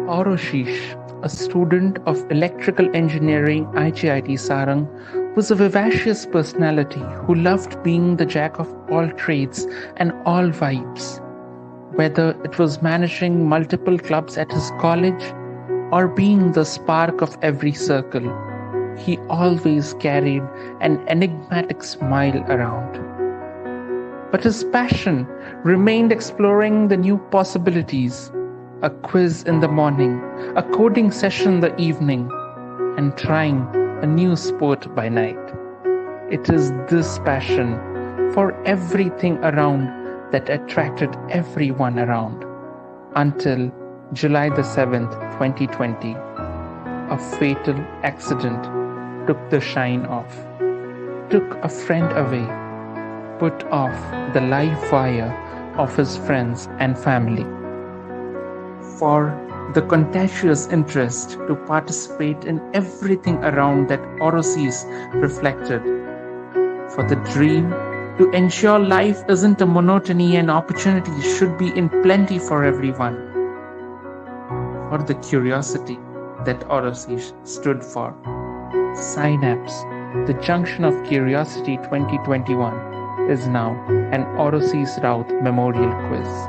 Oroshish, a student of electrical engineering IGIT Sarang, was a vivacious personality who loved being the jack of all trades and all vibes. Whether it was managing multiple clubs at his college or being the spark of every circle, he always carried an enigmatic smile around. But his passion remained exploring the new possibilities, a quiz in the morning, a coding session in the evening, and trying a new sport by night. It is this passion for everything around that attracted everyone around until July the 7th, 2020, a fatal accident took the shine off, took a friend away, put off the live fire of his friends and family. For the contagious interest to participate in everything around that Orosius reflected, for the dream to ensure life isn't a monotony and opportunities should be in plenty for everyone, for the curiosity that Orosius stood for. Synapse, the junction of curiosity 2021, is now an Orosius Raut Memorial Quiz.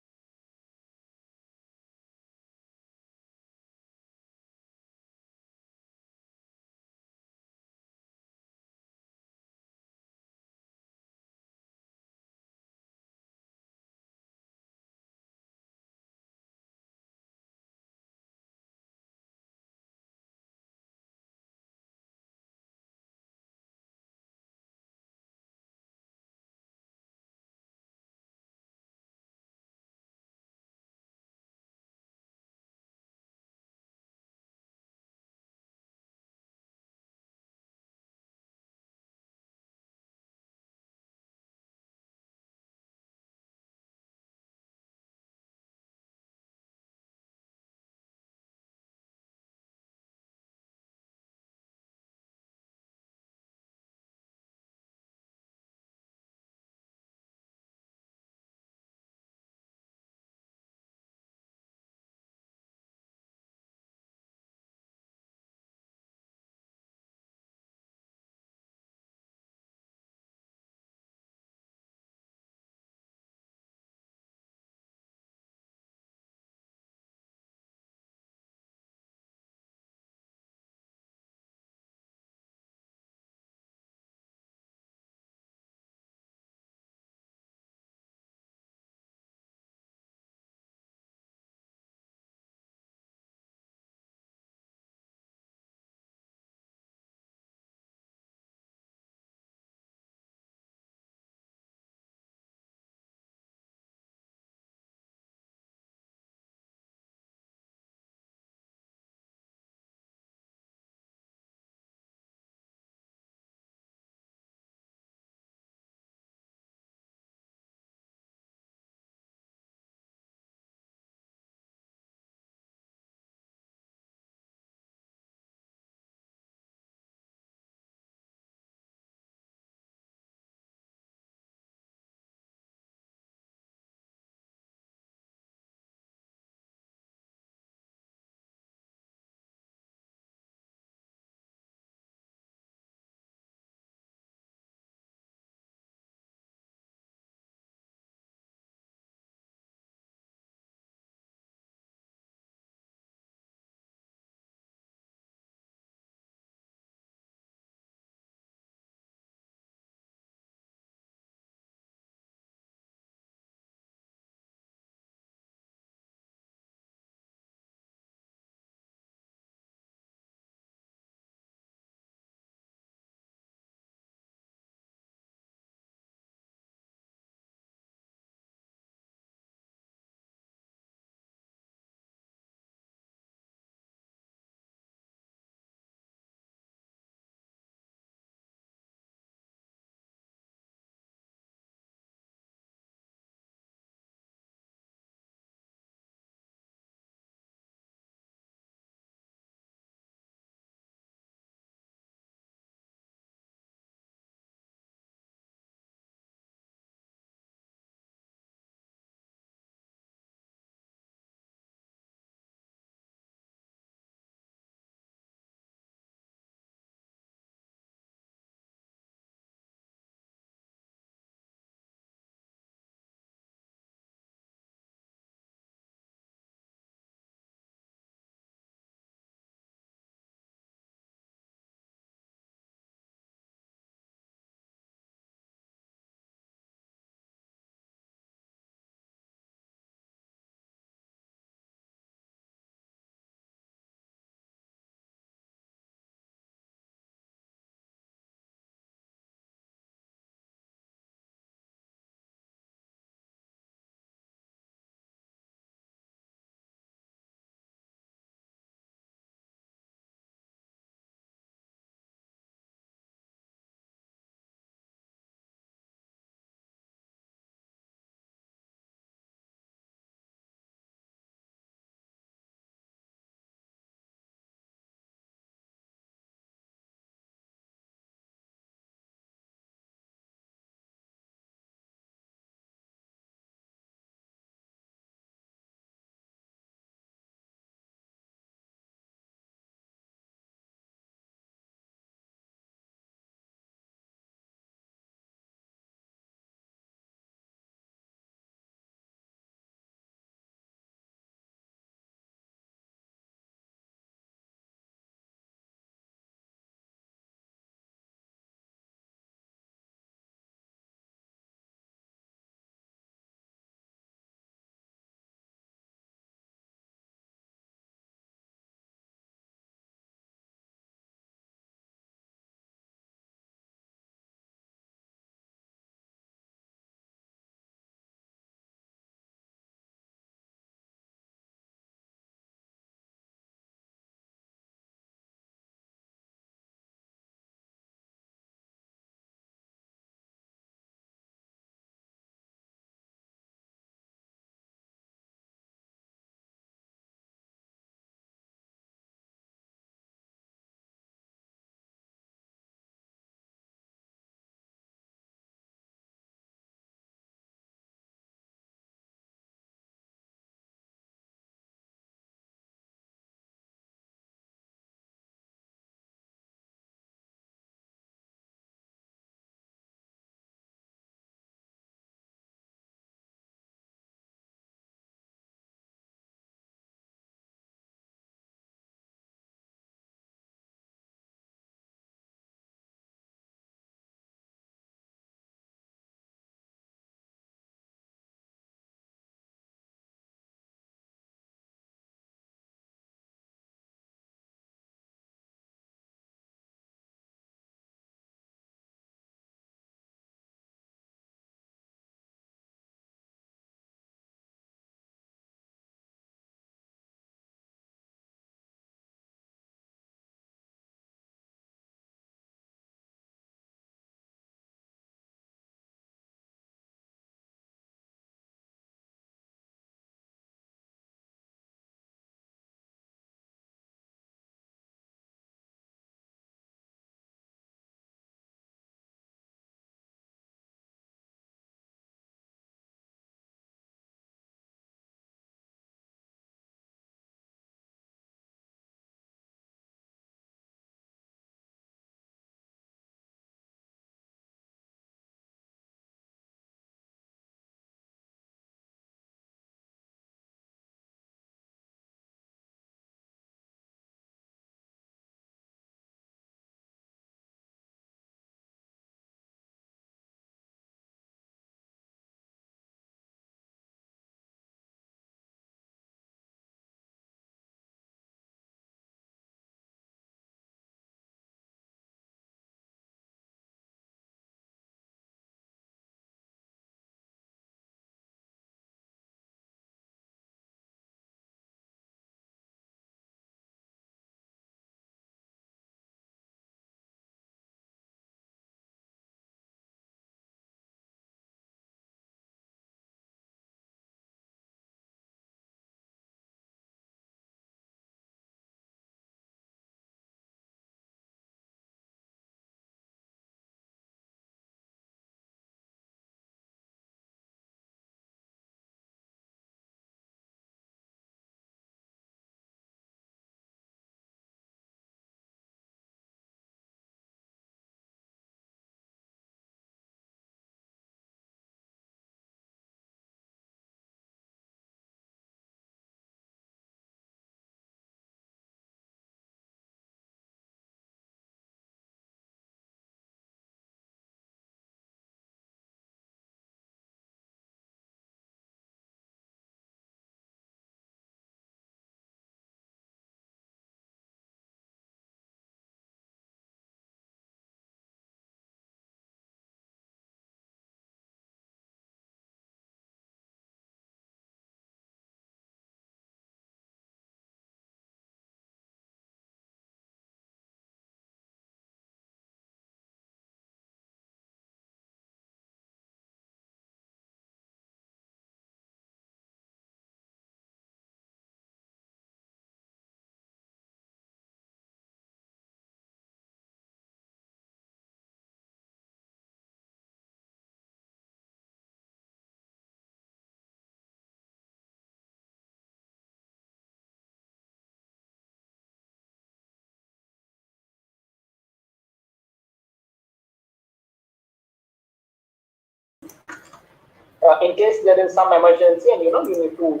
In case there is some emergency and you need to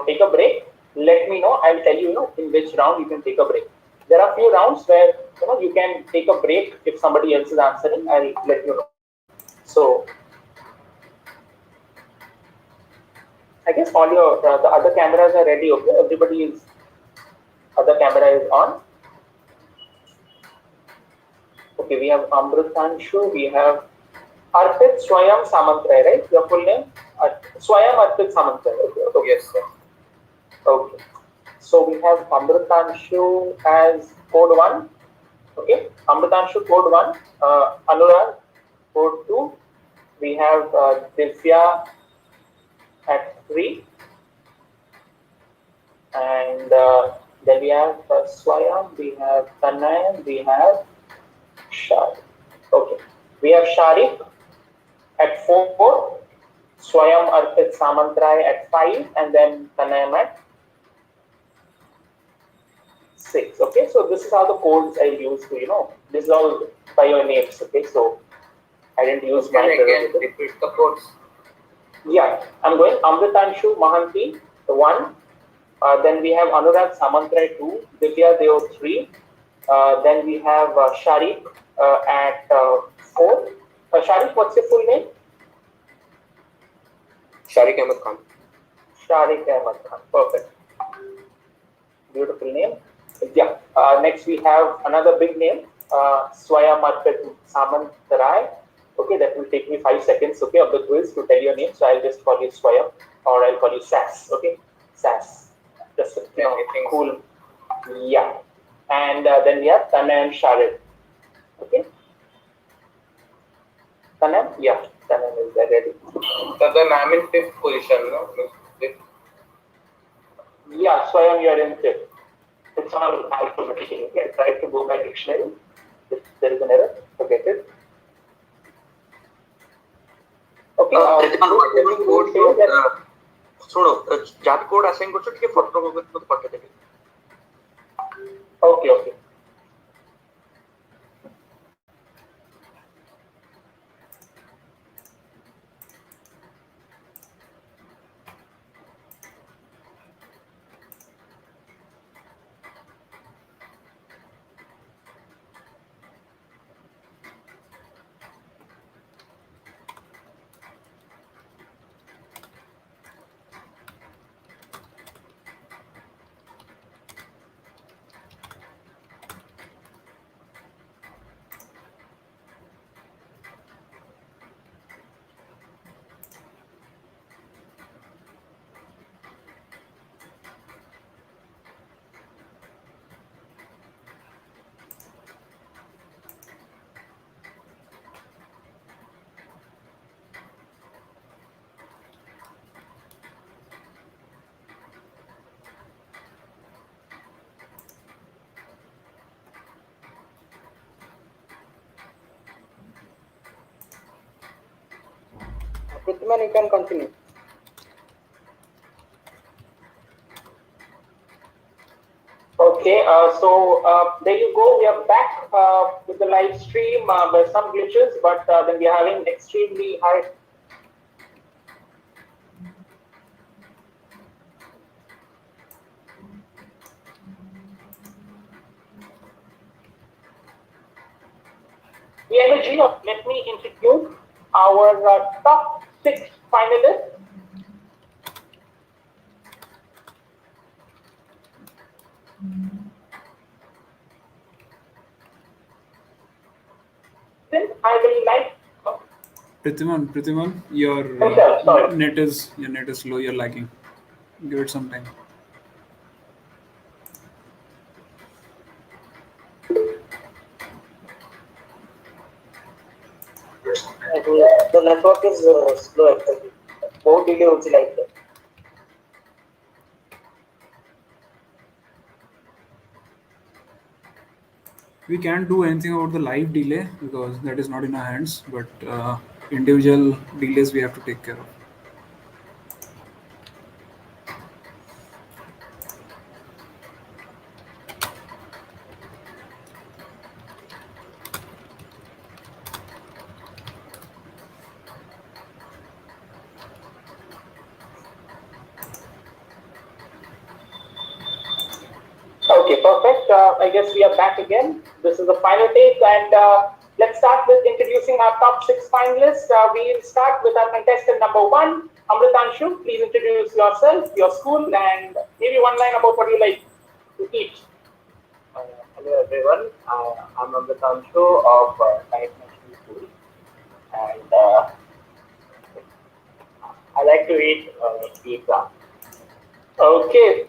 take a break, let me know. I'll tell you, in which round you can take a break. There are few rounds where you can take a break if somebody else is answering. I'll let you know. So I guess all your the other cameras are ready. Okay, everybody is other camera is on. Okay, we have Amritanshu, we have Arpit Swayam Samantray, right? Your full name? Swayam Arpit Samantray. Okay. Yes, sir. Okay. So we have Amritanshu as code 1. Okay. Amritanshu code 1. Anurag code 2. We have Divya at 3. And then we have Swayam, we have Tanay, we have Sharik. Okay. We have Sharik at 4. Swayam Arpit Samantray at 5, and then Tanayam at 6. Okay, so this is how the codes I use to, this is all by your names. Okay, so I didn't use my again repeat the codes. Yeah, I'm going Amritanshu Mahanti, the 1. Then we have Anurag Samantray 2, Divya Deo 3. Then we have Sharik at 4. Sharik, what's your full name? Sharik Ahmed Khan. Sharik Ahmed Khan, perfect. Beautiful name. Yeah. Next we have another big name, Swayam Arpit Samantray. Okay, that will take me 5 seconds, okay, of the quiz to tell your name. So I'll just call you Swayam, or I'll call you Sass. Okay, Sass. Just cool. Yeah. And then we have Tanay and Sharid. Okay. Tanay, yeah, Tanay is there ready. So then I'm in 5th position, no? 5th. Yeah, Swayam, you're in 5th. It's all alphabetical. Okay, try to go by dictionary. If there is an error, forget it. Okay. ଶୁଣ ଯାହା code assign କରୁଛ ଟିକେ photo ମତେ ପଠେଇଦେବେ. Okay, okay. Prithiman, you can continue. Okay, so there you go. We are back with the live stream. There's some glitches, but then we are having extremely high. The energy of, let me introduce our top 6 finalists. Since I will like Prithiman, your net is low. You're lagging. Give it some time. The network is slow actually. More delay would like that. We can't do anything about the live delay because that is not in our hands. But individual delays we have to take care of. Okay, perfect. I guess we are back again. This is the final take, and let's start with introducing our top 6 finalists. We'll start with our contestant number 1, Amritanshu. Please introduce yourself, your school, and maybe one line about what you like to eat. Hello everyone, I'm Amritanshu of Kite National School, and I like to eat pizza. Okay.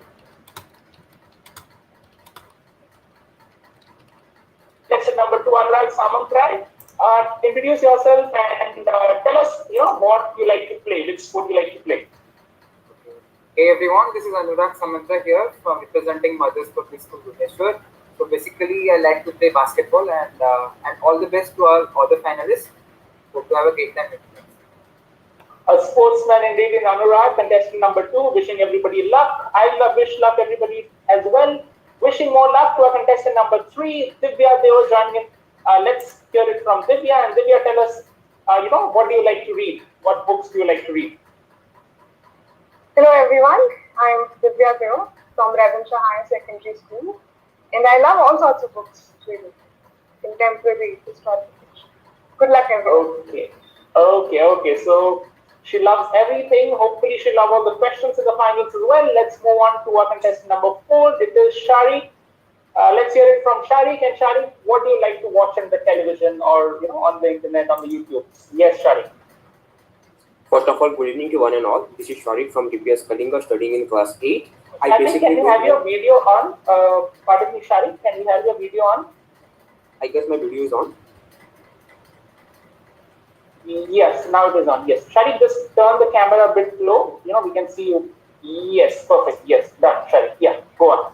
Contestant number 2, Anurag Samantrai. Introduce yourself and tell us, what you like to play, which sport you like to play. Hey everyone, this is Anurag Samantra here from representing Mothers Public School, Bhubaneswar. So basically, I like to play basketball, and all the best to all the finalists. Hope to have a great time. A sportsman indeed in Anurag, contestant number 2, wishing everybody luck. I wish luck everybody as well. Wishing more luck to our contestant number 3, Divya. They were joining in. Let's hear it from Divya. And Divya, tell us, what do you like to read? What books do you like to read? Hello everyone, I'm Divya Deo from Ravenshaw Higher Secondary School, and I love all sorts of books, really. Contemporary, historical fiction. Good luck everyone. Okay. So she loves everything. Hopefully she loves all the questions in the finals as well. Let's move on to our contestant number 4. It is Shari. Let's hear it from Shari. And Shari, what do you like to watch on the television or on the internet, on the YouTube? Yes, Shari. First of all, good evening to one and all. This is Sharik from DPS Kalinga, studying in class 8. Can you have your video on? Pardon me, Sharik, can you have your video on? I guess my video is on. Yes, now it is on. Yes. Sharik, just turn the camera a bit low. We can see you. Yes, perfect. Yes, done, Sharik. Yeah, go on.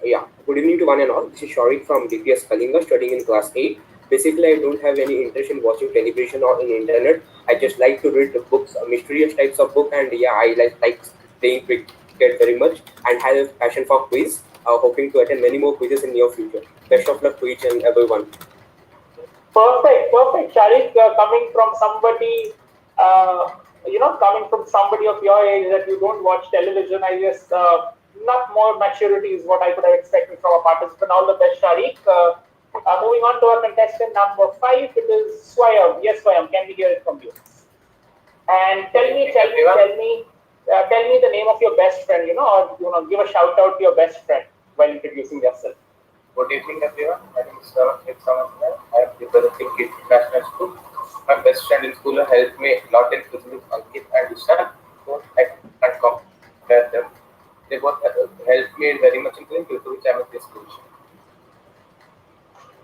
Yeah, good evening to one and all. This is Sharik from DPS Kalinga, studying in class 8. Basically, I don't have any interest in watching television or in internet. I just like to read books, mysterious types of book, and yeah, I like playing cricket very much and have a passion for quiz. Hoping to attend many more quizzes in near future. Best of luck to each and everyone. Perfect. Sharik, coming from somebody, coming from somebody of your age that you don't watch television, I guess not more maturity is what I could have expected from a participant. All the best, Sharik. Moving on to our contestant number 5, it is Swayam. Yes, Swayam, can we hear it from you? And tell me the name of your best friend, or give a shout out to your best friend while introducing yourself. Good evening everyone, my name is Samantrai. I am representing Kids National School. My best friend in school helped me a lot in physics, Ankit and Ishan. Both I can't compare them. They both helped me very much in doing due to which I am in this school.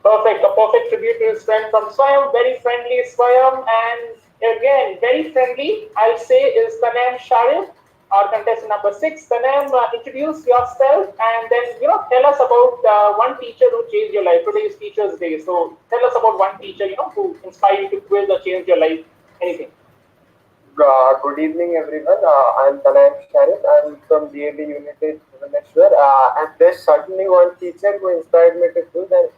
Perfect. A perfect tribute to his friend from Swayam. Very friendly Swayam. And again, very friendly, I'll say, is Tanem Sharif, our contestant number 6. Tanem, introduce yourself and then, tell us about one teacher who changed your life. Today is Teacher's Day. So tell us about one teacher, who inspired you to quiz or change your life. Anything. Good evening, everyone. I'm Tanem Sharif. I'm from DAB United Bhubaneswar. And there's certainly one teacher who inspired me to quiz. And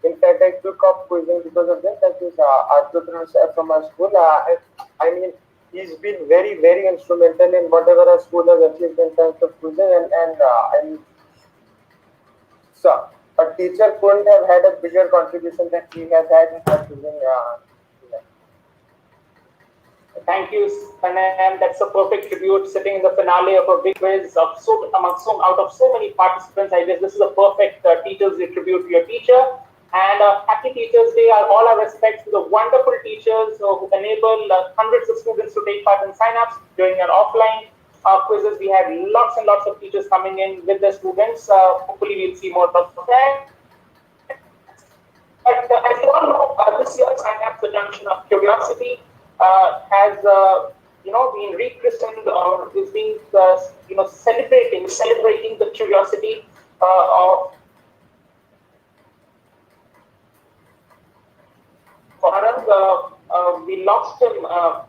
in fact, I took up quizzing because of that. That is Arthur sir from our school. I mean, he's been very, very instrumental in whatever our school has achieved in terms of quizzing. So a teacher couldn't have had a bigger contribution that he has had in our quizzing. Thank you, Tanem. That's a perfect tribute, sitting in the finale of a big quiz out of so many participants. I guess this is a perfect Teachers Day tribute to your teacher. And happy Teachers Day. All our respects to the wonderful teachers who enable hundreds of students to take part in Synapse during an offline quizzes. We had lots and lots of teachers coming in with their students. Hopefully, we'll see more of that. But as you all know, this year Synapse, the junction of curiosity, has been rechristened or is being celebrating the curiosity of Farhan. We lost him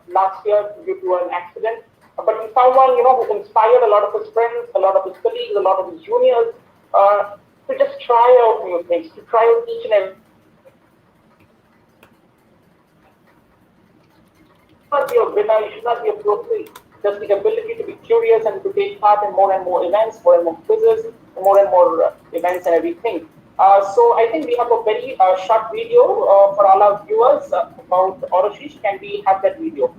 last year due to an accident, but we found one who inspired a lot of his friends, a lot of his colleagues, a lot of his juniors to just try out new things, to try out each and every. Not be a winner, you should not be a trophy. just the ability to be curious and to take part in more and more events, more and more quizzes, more and more events and everything. So I think we have a very short video for all our viewers about Oroshish. Can we have that video?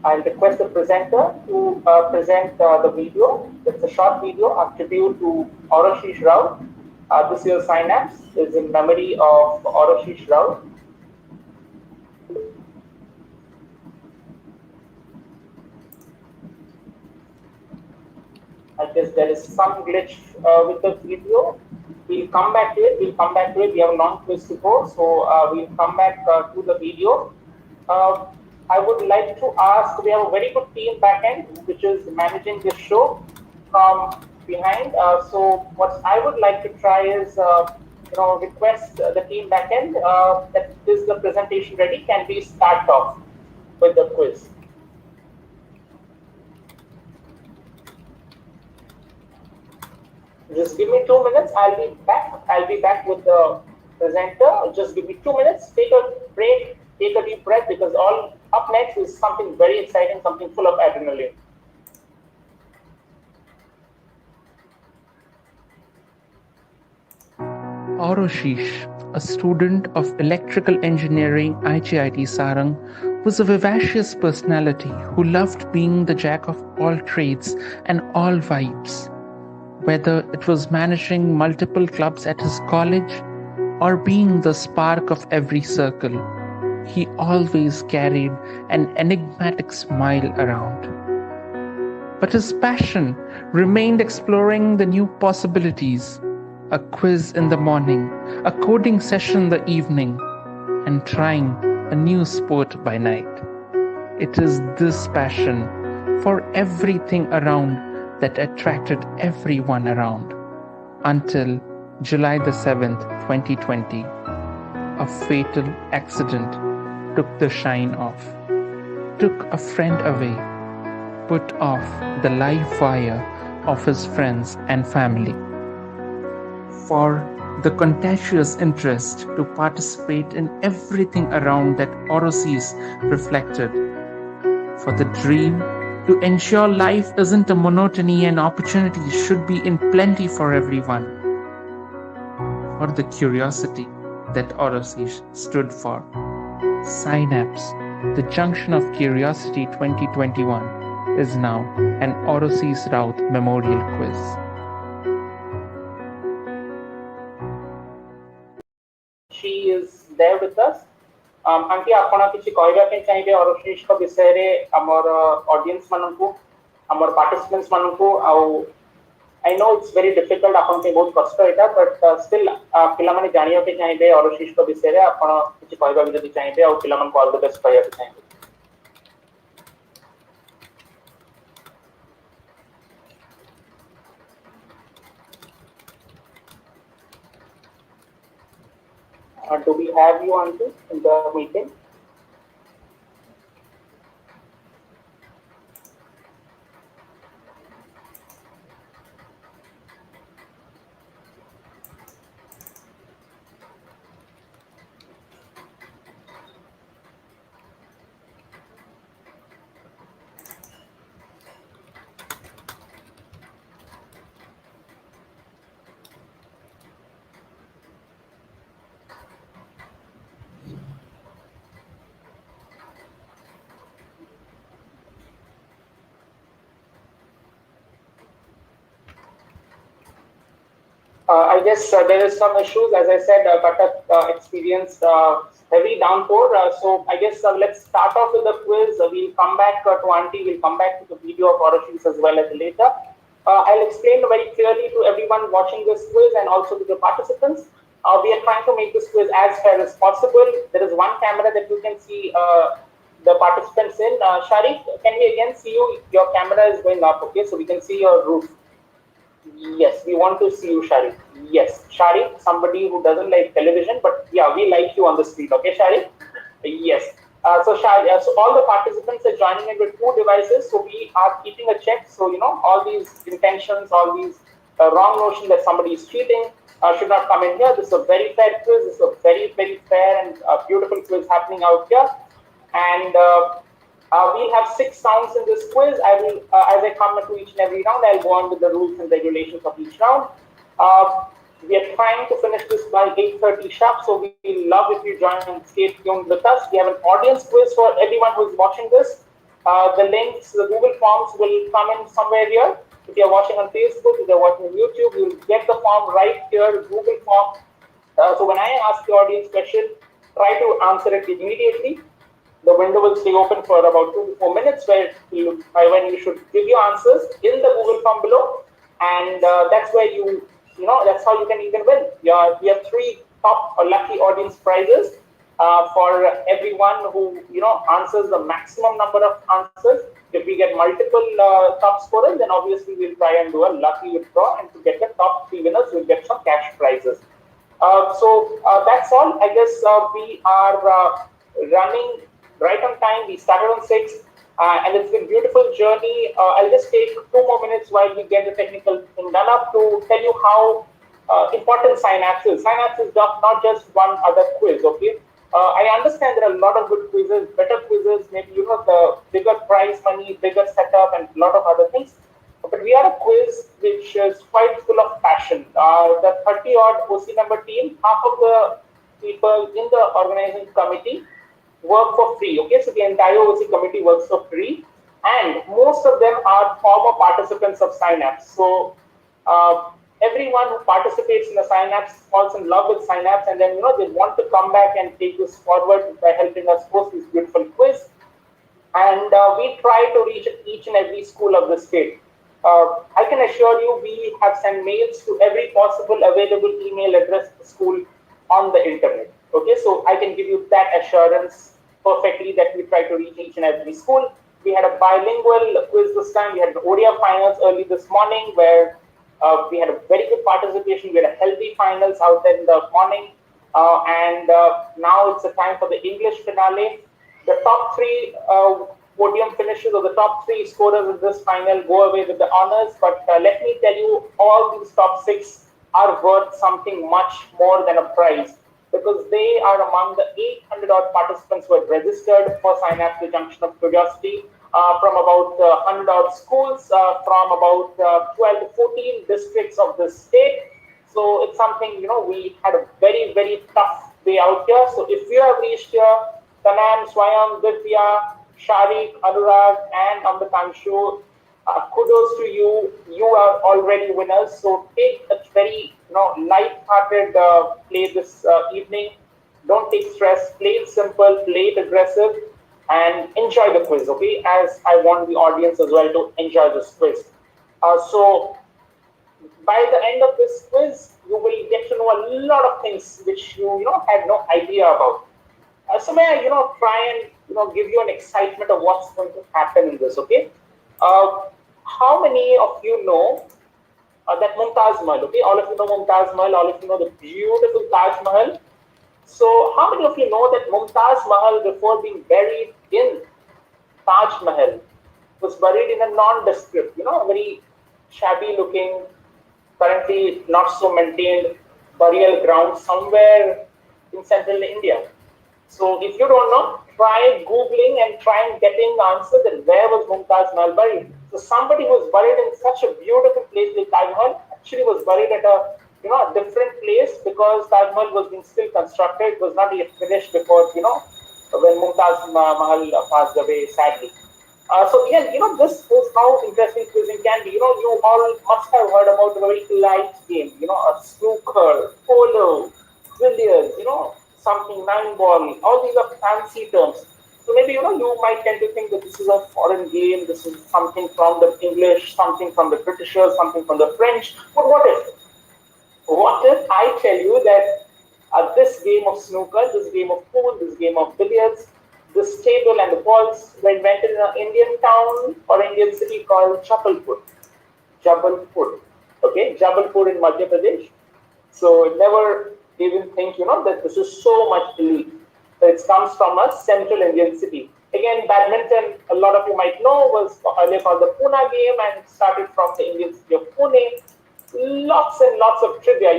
I'll request the presenter to present the video. It's a short video, a tribute to Oroshish Rao. This year's Synapse is in memory of Oroshish Rao. I guess there is some glitch with the video. We'll come back to it. We have a long quiz to go, so we'll come back to the video. I would like to ask, we have a very good team back end, which is managing this show from behind. So what I would like to try is, request the team back end that is the presentation ready. Can we start off with the quiz? Just give me 2 minutes. I'll be back with the presenter. Just give me 2 minutes. Take a break. Take a deep breath, because all up next is something very exciting, something full of adrenaline. Oroshish, a student of electrical engineering IGIT Sarang, was a vivacious personality who loved being the jack of all trades and all vibes. Whether it was managing multiple clubs at his college or being the spark of every circle, he always carried an enigmatic smile around. But his passion remained exploring the new possibilities, a quiz in the morning, a coding session in the evening, and trying a new sport by night. It is this passion for everything around that attracted everyone around, until July the 7th, 2020, a fatal accident took the shine off, took a friend away, put off the live fire of his friends and family. For the contagious interest to participate in everything around that Oroshish reflected, for the dream to ensure life isn't a monotony and opportunities should be in plenty for everyone, for the curiosity that Oroshish stood for. Synapse, the Junction of Curiosity 2021, is now an Oroshish Rao Memorial Quiz. She is there with us. Auntie, आपना किसी कहबा के चाहिए Oroshish को विषय रे हमर audience माननकु हमर पार्टिसिपेंट्स माननकु आउ I know it's very difficult आपन के बहुत कष्ट होता, but still पिला माने जानियो के चाहिए Oroshish को विषय रे आपन किसी कहबा भी जदी चाहिए आउ पिला मन को ऑल द बेस्ट कहया के चाहिए. Do we have you on this in the meeting? I guess there is some issues. As I said, Katak experienced heavy downpour. So I guess let's start off with the quiz. We'll come back to Auntie. We'll come back to the video of Oroshish as well as later. I'll explain very clearly to everyone watching this quiz and also to the participants. We are trying to make this quiz as fair as possible. There is one camera that you can see the participants in. Sharif, can we again see you? Your camera is going up, okay? So we can see your roof. Yes, we want to see you, Sharif. Yes, Sharif, somebody who doesn't like television, but yeah, we like you on the street, okay, Sharif? Yes. So all the participants are joining in with 2 devices, so we are keeping a check. So, you know, all these intentions, all these wrong notion that somebody is cheating should not come in here. This is a very fair quiz. This is a very, very fair and beautiful quiz happening out here. And we'll have 6 rounds in this quiz. I will, as I come to each and every round, I'll go on with the rules and regulations of each round. We are trying to finish this by 8:30 sharp, so we love if you join and stay tuned with us. We have an audience quiz for everyone who is watching this. The links, the Google Forms will come in somewhere here. If you're watching on Facebook, if you're watching on YouTube, you'll get the form right here, Google Form. So when I ask the audience question, try to answer it immediately. The window will stay open for about 2 to 4 minutes by when you should give your answers in the Google Form below. And that's where that's how you can even win. We have 3 top or lucky audience prizes for everyone who answers the maximum number of answers. If we get multiple top scorers, then obviously we'll try and do a lucky withdraw, and to get the top 3 winners, we'll get some cash prizes. So that's all. I guess we are running right on time. We started on 6, and it's been a beautiful journey. I'll just take 2 more minutes while we get the technical thing done up to tell you how important Synapse is. Synapse is not just one other quiz, okay? I understand there are a lot of good quizzes, better quizzes, maybe the bigger prize money, bigger setup, and a lot of other things. But we are a quiz which is quite full of passion. The 30-odd OC member team, half of the people in the organizing committee work for free. Okay, so the entire OC committee works for free, and most of them are former participants of Synapse. So everyone who participates in the Synapse falls in love with Synapse, and then they want to come back and take this forward by helping us host this beautiful quiz. And we try to reach each and every school of the state. I can assure you, we have sent mails to every possible available email address to the school on the internet. Okay, so I can give you that assurance perfectly that we try to reach each and every school. We had a bilingual quiz this time. We had an ODIA finals early this morning where we had a very good participation. We had a healthy finals out there in the morning. And now it's the time for the English finale. The top 3 podium finishes, or the top 3 scorers in this final, go away with the honors. But let me tell you, all these top 6 are worth something much more than a prize, because they are among the 800-odd participants who had registered for Synapse, the Junction of Curiosity, from about 100-odd schools, from about 12 to 14 districts of the state. So it's something, we had a very, very tough day out here. So if you have reached here, Tanam, Swayam, Divya, Sharik, Anurag, and Amritanshu, kudos to you. You are already winners. So take a very light-hearted play this evening. Don't take stress. Play it simple, play it aggressive, and enjoy the quiz, okay? As I want the audience as well to enjoy this quiz. So by the end of this quiz, you will get to know a lot of things which you had no idea about. So may I try and give you an excitement of what's going to happen in this, okay? How many of you know that Mumtaz Mahal, okay? All of you know Mumtaz Mahal, all of you know the beautiful Taj Mahal. So how many of you know that Mumtaz Mahal, before being buried in Taj Mahal, was buried in a nondescript, a very shabby looking, currently not so maintained burial ground somewhere in central India? So if you don't know, try Googling and try and getting the answer that where was Mumtaz Mahal buried. So somebody who was buried in such a beautiful place like Taj Mahal actually was buried at a different place, because Taj Mahal was being still constructed. It was not yet finished before when Mumtaz Mahal passed away sadly. So again, this is how interesting quizzing can be. You all must have heard about a very light game. A snooker, polo, billiards. Something 9-ball. All these are fancy terms. So maybe you might tend to think that this is a foreign game. This is something from the English, something from the Britishers, something from the French. But what if? What if I tell you that this game of snooker, this game of pool, this game of billiards, this table and the balls were invented in an Indian town or Indian city called Jabalpur. Jabalpur. Okay, Jabalpur in Madhya Pradesh. So never even think, that this is so much elite. So it comes from a central Indian city. Again, badminton, a lot of you might know, was earlier called the Pune game and started from the Indian city of Pune. Lots and lots of trivia,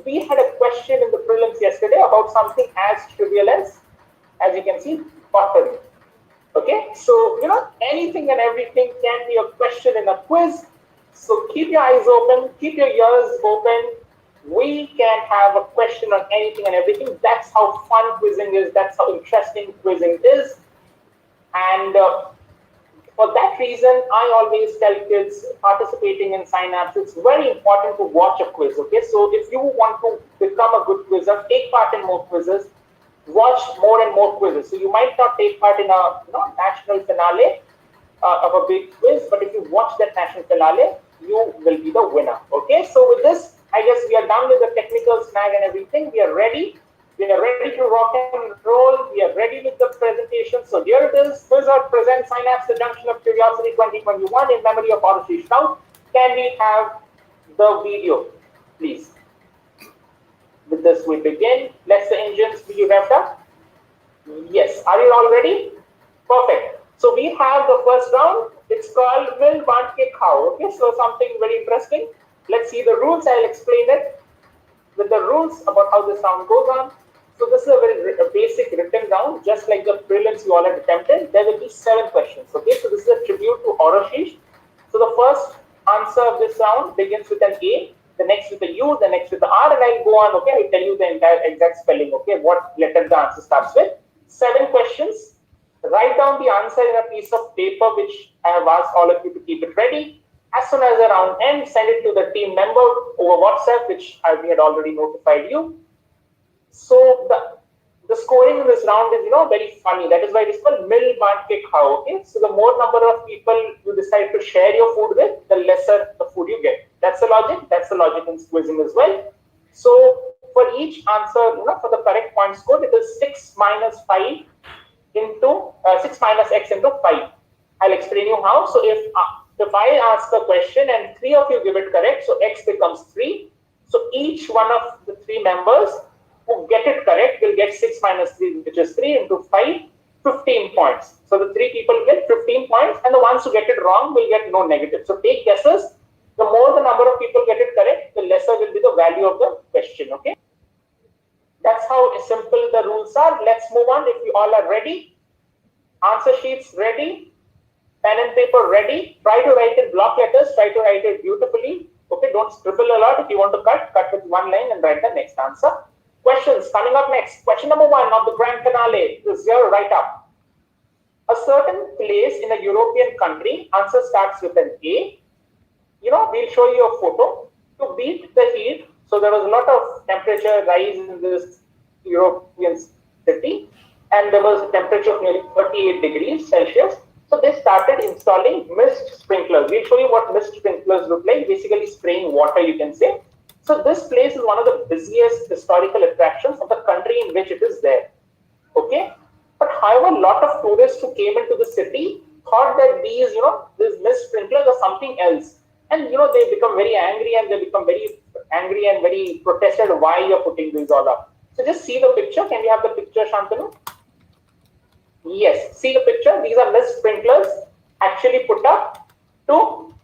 We had a question in the prelims yesterday about something as trivial as you can see, pottery. Okay, so anything and everything can be a question in a quiz. So keep your eyes open, keep your ears open. We can have a question on anything and everything. That's how fun quizzing is. That's how interesting quizzing is. And for that reason, I always tell kids participating in Synapse, it's very important to watch a quiz. Okay, so if you want to become a good quizzer, take part in more quizzes, watch more and more quizzes. So you might not take part in a national finale of a big quiz, but if you watch that national finale, you will be the winner. Okay, so with this, I guess we are done with the technical snag and everything. We are ready. We are ready to rock and roll. We are ready with the presentation. So here it is. Wizard presents Synapse, the Junction of Curiosity 2021 in memory of Oroshi Stout. Can we have the video, please? With this, we begin. Let the engines be revved up. Yes. Are you all ready? Perfect. So we have the first round. It's called Will Banke Khao. Okay, so something very interesting. Let's see the rules. I'll explain it with the rules about how this round goes on. So this is a very basic written round, just like the prelims you all had attempted. There will be 7 questions. Okay, so this is a tribute to Oroshi. So the first answer of this round begins with an A, the next with a U, the next with the R, and I'll go on. Okay, I'll tell you the entire exact spelling. Okay, what letter the answer starts with. 7 questions. Write down the answer in a piece of paper, which I have asked all of you to keep it ready. As soon as the round ends, send it to the team member over WhatsApp, which we had already notified you. So the scoring in this round is very funny. That is why it is called Mil Banke Khao. Okay, so the more number of people you decide to share your food with, the lesser the food you get. That's the logic. That's the logic in quizzing as well. So for each answer, for the correct point score, it is 6 minus 5 into 6 minus x into 5. I'll explain you how. So if I ask a question and 3 of you give it correct, so x becomes 3. So each one of the 3 members who get it correct will get 6 minus 3, which is 3 into 5, 15 points. So the 3 people get 15 points, and the ones who get it wrong will get no negative. So take guesses. The more the number of people get it correct, the lesser will be the value of the question. Okay. That's how simple the rules are. Let's move on. If you all are ready, answer sheets ready, pen and paper ready. Try to write in block letters. Try to write it beautifully. Okay, don't scribble a lot. If you want to cut with one line and write the next answer. Questions coming up next. Question number 1 of the grand finale is here. Write up. A certain place in a European country. Answer starts with an A. We'll show you a photo. To beat the heat, so there was a lot of temperature rise in this European city, and there was a temperature of nearly 38 degrees Celsius. So they started installing mist sprinklers. We'll show you what mist sprinklers look like. Basically spraying water, you can say. So this place is one of the busiest historical attractions of the country in which it is there. Okay? But however, a lot of tourists who came into the city thought that these mist sprinklers are something else. And they become very angry, and very protested why you're putting these all up. So just see the picture. Can we have the picture, Shantanu? Yes, see the picture. These are mist sprinklers actually put up to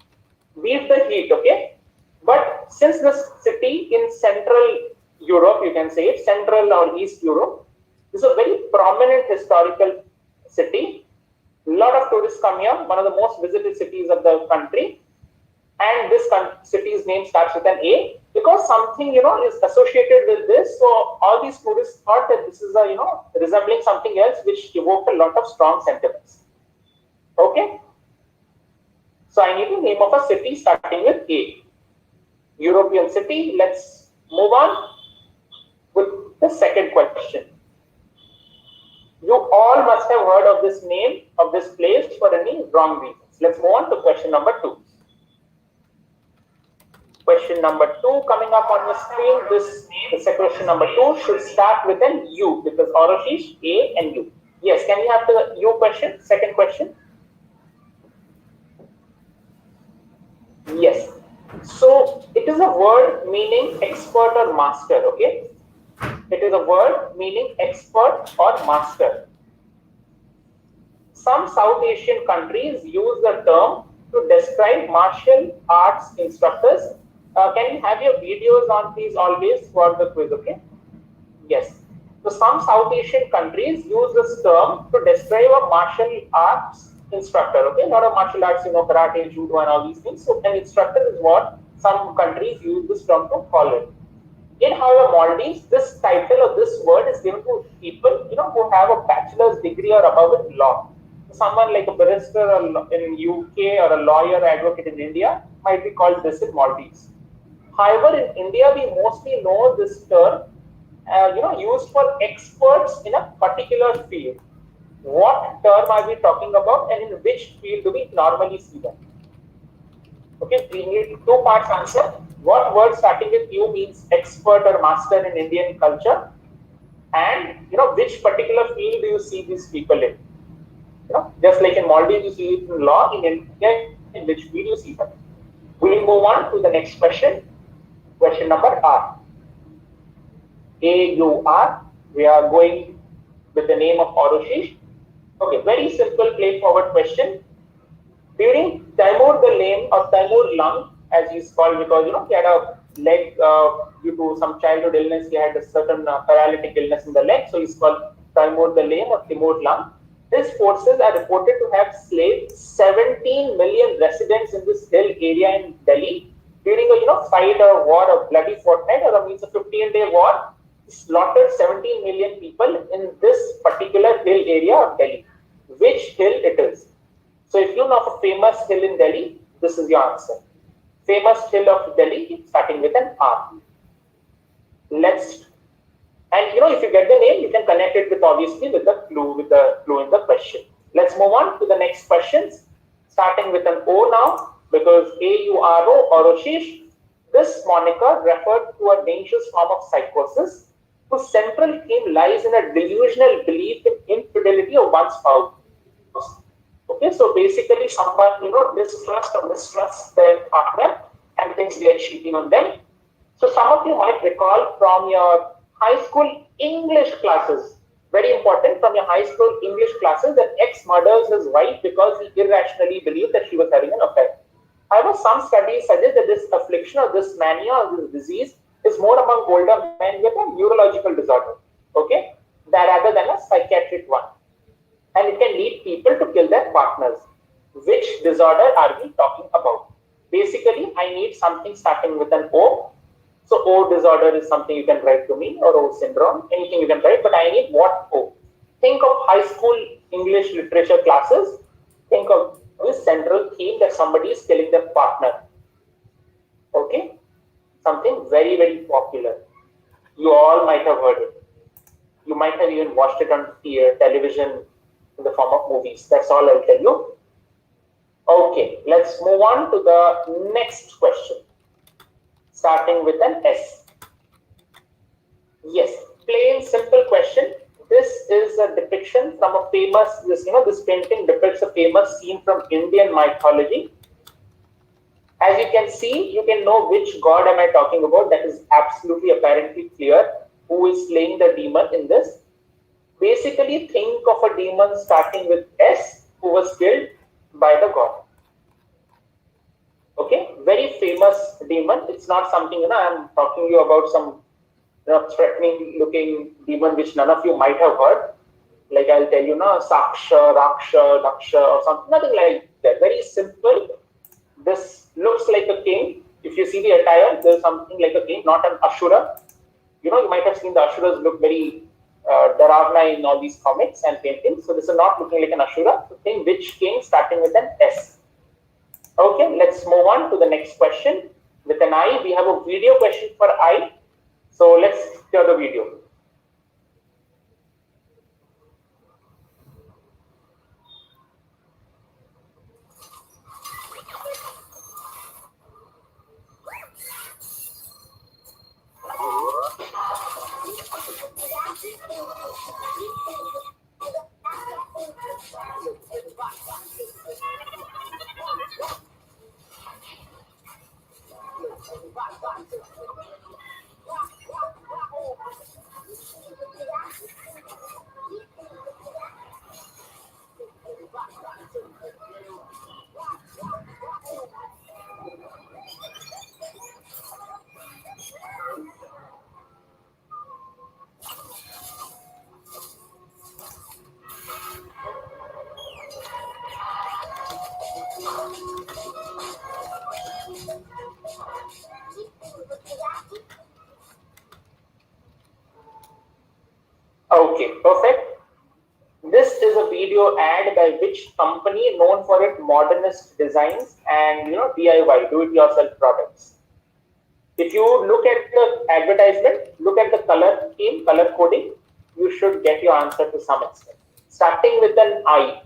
beat the heat. Okay, but since this city in Central Europe, you can say it, Central or East Europe, this is a very prominent historical city. A lot of tourists come here. One of the most visited cities of the country. And this city's name starts with an A because something is associated with this. So all these tourists thought that this is a resembling something else, which evoked a lot of strong sentiments. Okay. So I need the name of a city starting with A. European city. Let's move on with the second question. You all must have heard of this name of this place for any wrong reasons. Let's move on to question number 2. Question number 2 coming up on your screen. This question number 2 should start with an U because Oroshi, A and U. Yes, can we have the U question? Second question. Yes. So it is a word meaning expert or master. Okay. It is a word meaning expert or master. Some South Asian countries use the term to describe martial arts instructors. Can you have your videos on, please, always for the quiz, okay? Yes. So some South Asian countries use this term to describe a martial arts instructor. Okay, not a martial arts, karate, judo, and all these things. So an instructor is what some countries use this term to call it. In, however, Maldives, this title or this word is given to people, who have a bachelor's degree or above in law. Someone like a barrister in UK or a lawyer or advocate in India might be called this in Maldives. However, in India, we mostly know this term, used for experts in a particular field. What term are we talking about, and in which field do we normally see them? Okay, we need two parts answer. What word starting with U means expert or master in Indian culture, and which particular field do you see these people in? Just like in Maldives, you see it in law. In India, in which field you see them? We'll move on to the next question. Question number R. AUR. We are going with the name of Oroshish. Okay, very simple, straightforward question. During Timur the Lame or Timur Lung, as he's called, because he had a leg due to some childhood illness, he had a certain paralytic illness in the leg, so he's called Timur the Lame or Timur Lung. His forces are reported to have slayed 17 million residents in this hill area in Delhi during a fight or war, a bloody fortnight, or a 15-day war. Slaughtered 17 million people in this particular hill area of Delhi. Which hill it is? So if you know of a famous hill in Delhi, this is your answer. Famous hill of Delhi, starting with an R. And if you get the name, you can connect it with obviously with the clue in the question. Let's move on to the next questions, starting with an O now, because AURO, Oroshish. This moniker referred to a dangerous form of psychosis whose central theme lies in a delusional belief in infidelity of one's spouse. Okay, so basically someone, distrust or mistrust their partner and thinks they are cheating on them. So some of you might recall from your high school English classes, very important, from your high school English classes, that X murders his wife because he irrationally believed that she was having an affair. However, some studies suggest that this affliction or this mania or this disease is more among older men with a neurological disorder, okay, rather than a psychiatric one. And it can lead people to kill their partners. Which disorder are we talking about? Basically, I need something starting with an O. So O disorder is something you can write to me, or O syndrome, anything you can write, but I need what O? Think of high school English literature classes. Think of this central theme that somebody is killing their partner. Okay? Something very, very popular. You all might have heard it. You might have even watched it on television in the form of movies. That's all I'll tell you. Okay, let's move on to the next question. Starting with an S. Yes, plain simple question. This is a depiction from a famous, this painting depicts a famous scene from Indian mythology. As you can see, you can know which god am I talking about. That is absolutely apparently clear. Who is slaying the demon in this? Basically, think of a demon starting with S who was killed by the god. Okay, very famous demon. It's not something, I'm talking to you about some threatening looking demon which none of you might have heard. Like I'll tell you, Saksha, Raksha, Daksha, or something, nothing like that. Very simple. This looks like a king. If you see the attire, there's something like a king, not an Ashura. You might have seen the Ashuras look very Dharavna in all these comics and paintings. So this is not looking like an Ashura. So think which king starting with an S. Okay, let's move on to the next question. With an I, we have a video question for I. So let's hear the video. Okay, perfect. This is a video ad by which company known for its modernist designs and DIY, do-it-yourself products. If you look at the advertisement, look at the color scheme, color coding, you should get your answer to some extent. Starting with an I,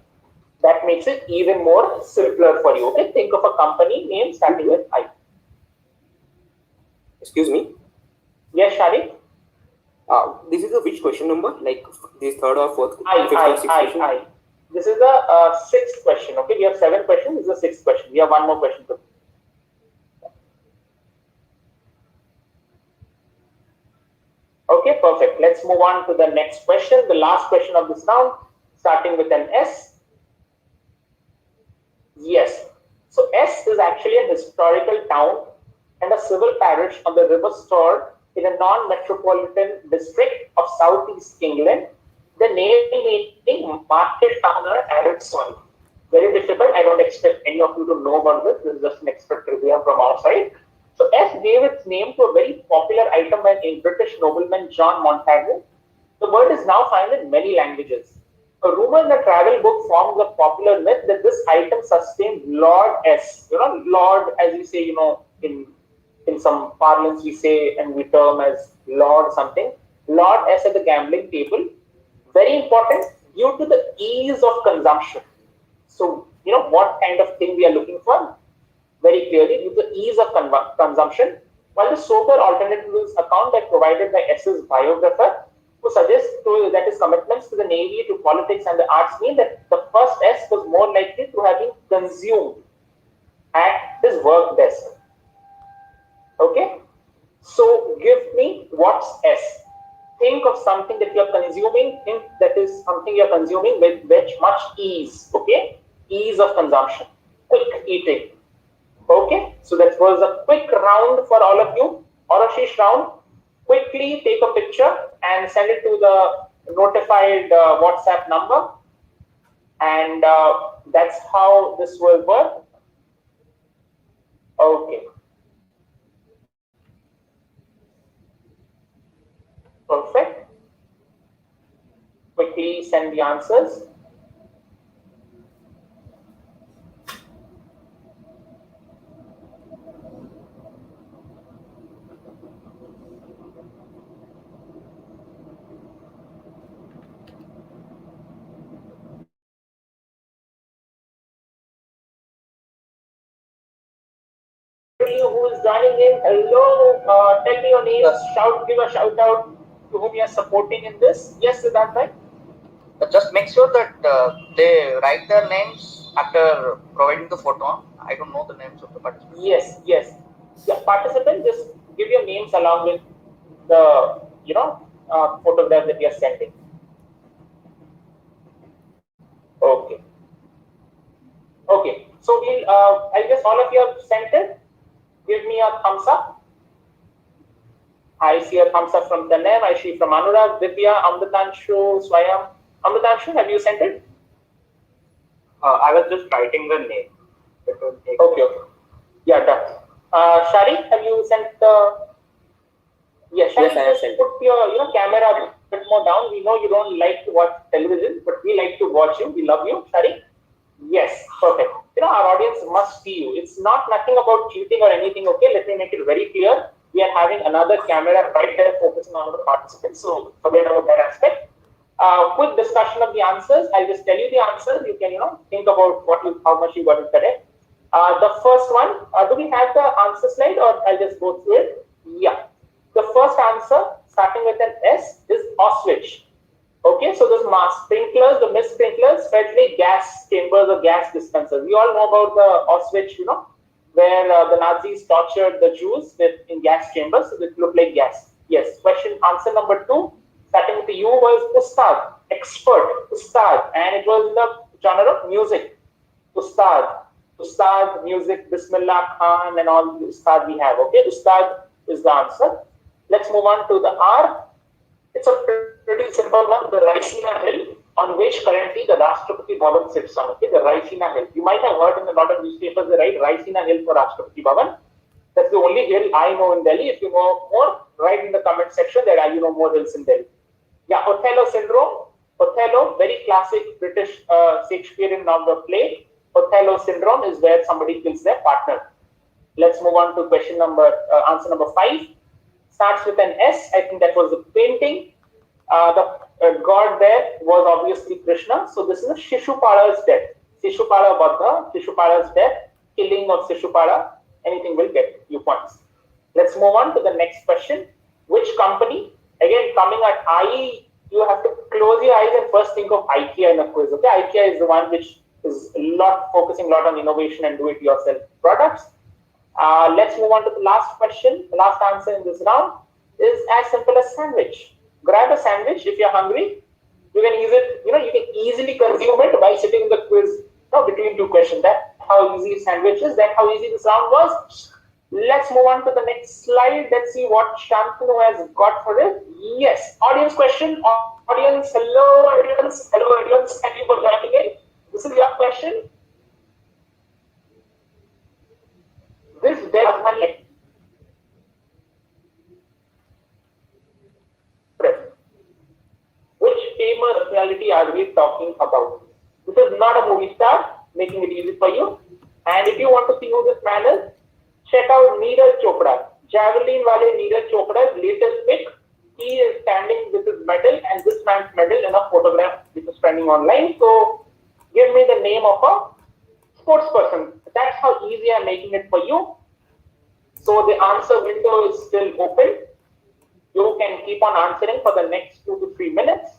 that makes it even more simpler for you. Okay, think of a company name starting with I. Excuse me. Yes, Sharik? This is a which question number? Like this third or fourth? I. This is the sixth question. Okay, we have 7 questions. This is the sixth question. We have one more question to do. Okay, perfect. Let's move on to the next question. The last question of this round, starting with an S. Yes. So S is actually a historical town and a civil parish on the River Stour in a non-metropolitan district of southeast England. The name meaning market town or arid soil. Very difficult. I don't expect any of you to know about this. This is just an extra trivia from our side. So S gave its name to a very popular item by a British nobleman John Montagu. The word is now found in many languages. A rumor in a travel book forms a popular myth that this item sustained Lord S. Lord, as we say, in some parlance we say and we term as Lord something. Lord S at the gambling table. Very important due to the ease of consumption. So, what kind of thing we are looking for? Very clearly, due to the ease of consumption, while the sober alternative is account that provided by S's biographer, who suggests that his commitments to the Navy, to politics and the arts mean that the first S was more likely to have been consumed at his work desk. Okay? So, give me what's S. Think of something that you're consuming, think that is something you're consuming with much ease, okay? Ease of consumption, quick eating. Okay, so that was a quick round for all of you, Orashish round. Quickly take a picture and send it to the notified WhatsApp number, and that's how this will work. Okay. Perfect. Quickly send the answers. Who is joining in? Hello, tell me your names. Give a shout out to whom you are supporting in this. Yes, is that right? Just make sure that they write their names after providing the photo. I don't know the names of the participants. Yes. Yeah, participant, just give your names along with the photograph that you are sending. Okay. So I guess all of you have sent it. Give me a thumbs up. I see a thumbs up from Tanem. I see from Anurag, Divya, Amritanshu, Swayam. Amritanshu, have you sent it? I was just writing the name. Okay. Yeah, done. Shari, have you sent the? Yeah, Shari, yes, I have sent it. Put your camera a bit more down. We know you don't like to watch television, but we like to watch you. We love you, Shari. Yes, perfect. Our audience must see you. It's nothing about cheating or anything. Okay, let me make it very clear. We are having another camera right there focusing on the participants, so forget about that aspect. Quick discussion of the answers. I'll just tell you the answers. You can, think about how much you got it correct. The first one, do we have the answer slide or I'll just go through it? Yeah. The first answer, starting with an S, is Auschwitz. Okay, so those sprinklers, the mist sprinklers, felt like gas chambers or gas dispensers. We all know about the Auschwitz, where the Nazis tortured the Jews in gas chambers, so it looked like gas. Yes, answer number 2, starting with the U, was Ustad, expert, Ustad, and it was in the genre of music. Ustad, music, Bismillah Khan, and all the Ustad we have. Okay, Ustad is the answer. Let's move on to the R. It's a pretty simple one, the Ricina Hill on which currently the Rashtrapati Bhavan sits on, okay, the Raisina Hill. You might have heard in a lot of newspapers they write Raisina Hill for Rashtrapati Bhavan. That's the only hill I know in Delhi. If you know more, write in the comment section that you know more hills in Delhi. Yeah, Othello syndrome. Othello, very classic British Shakespearean novel play. Othello syndrome is where somebody kills their partner. Let's move on to question number, answer number 5. Starts with an S. I think that was the painting. The god there was obviously Krishna. So this is a Shishupala's death. Shishupala Badha, Shishupala's death, killing of Shishupala. Anything will get you points. Let's move on to the next question. Which company? Again, coming at I, you have to close your eyes and first think of IKEA in a quiz. Okay, IKEA is the one which is focusing a lot on innovation and do-it-yourself products. Let's move on to the last question. The last answer in this round is as simple as sandwich. Grab a sandwich if you're hungry. You can use it. You can easily consume it by sitting in the quiz between two questions. That's how easy sandwich is. That's how easy this round was. Let's move on to the next slide. Let's see what Shantanu has got for it. Yes, audience question. Audience, hello audience. Hello audience. Thank you for joining in. This is your question. This definitely. Which famous personality are we talking about? This is not a movie star, making it easy for you. And if you want to see who this man is, check out Neeraj Chopra. Javelin wale Neeraj Chopra's latest pic. He is standing with his medal and this man's medal in a photograph which is trending online. So give me the name of a sports person. That's how easy I'm making it for you. So the answer window is still open. You can keep on answering for the next 2 to 3 minutes,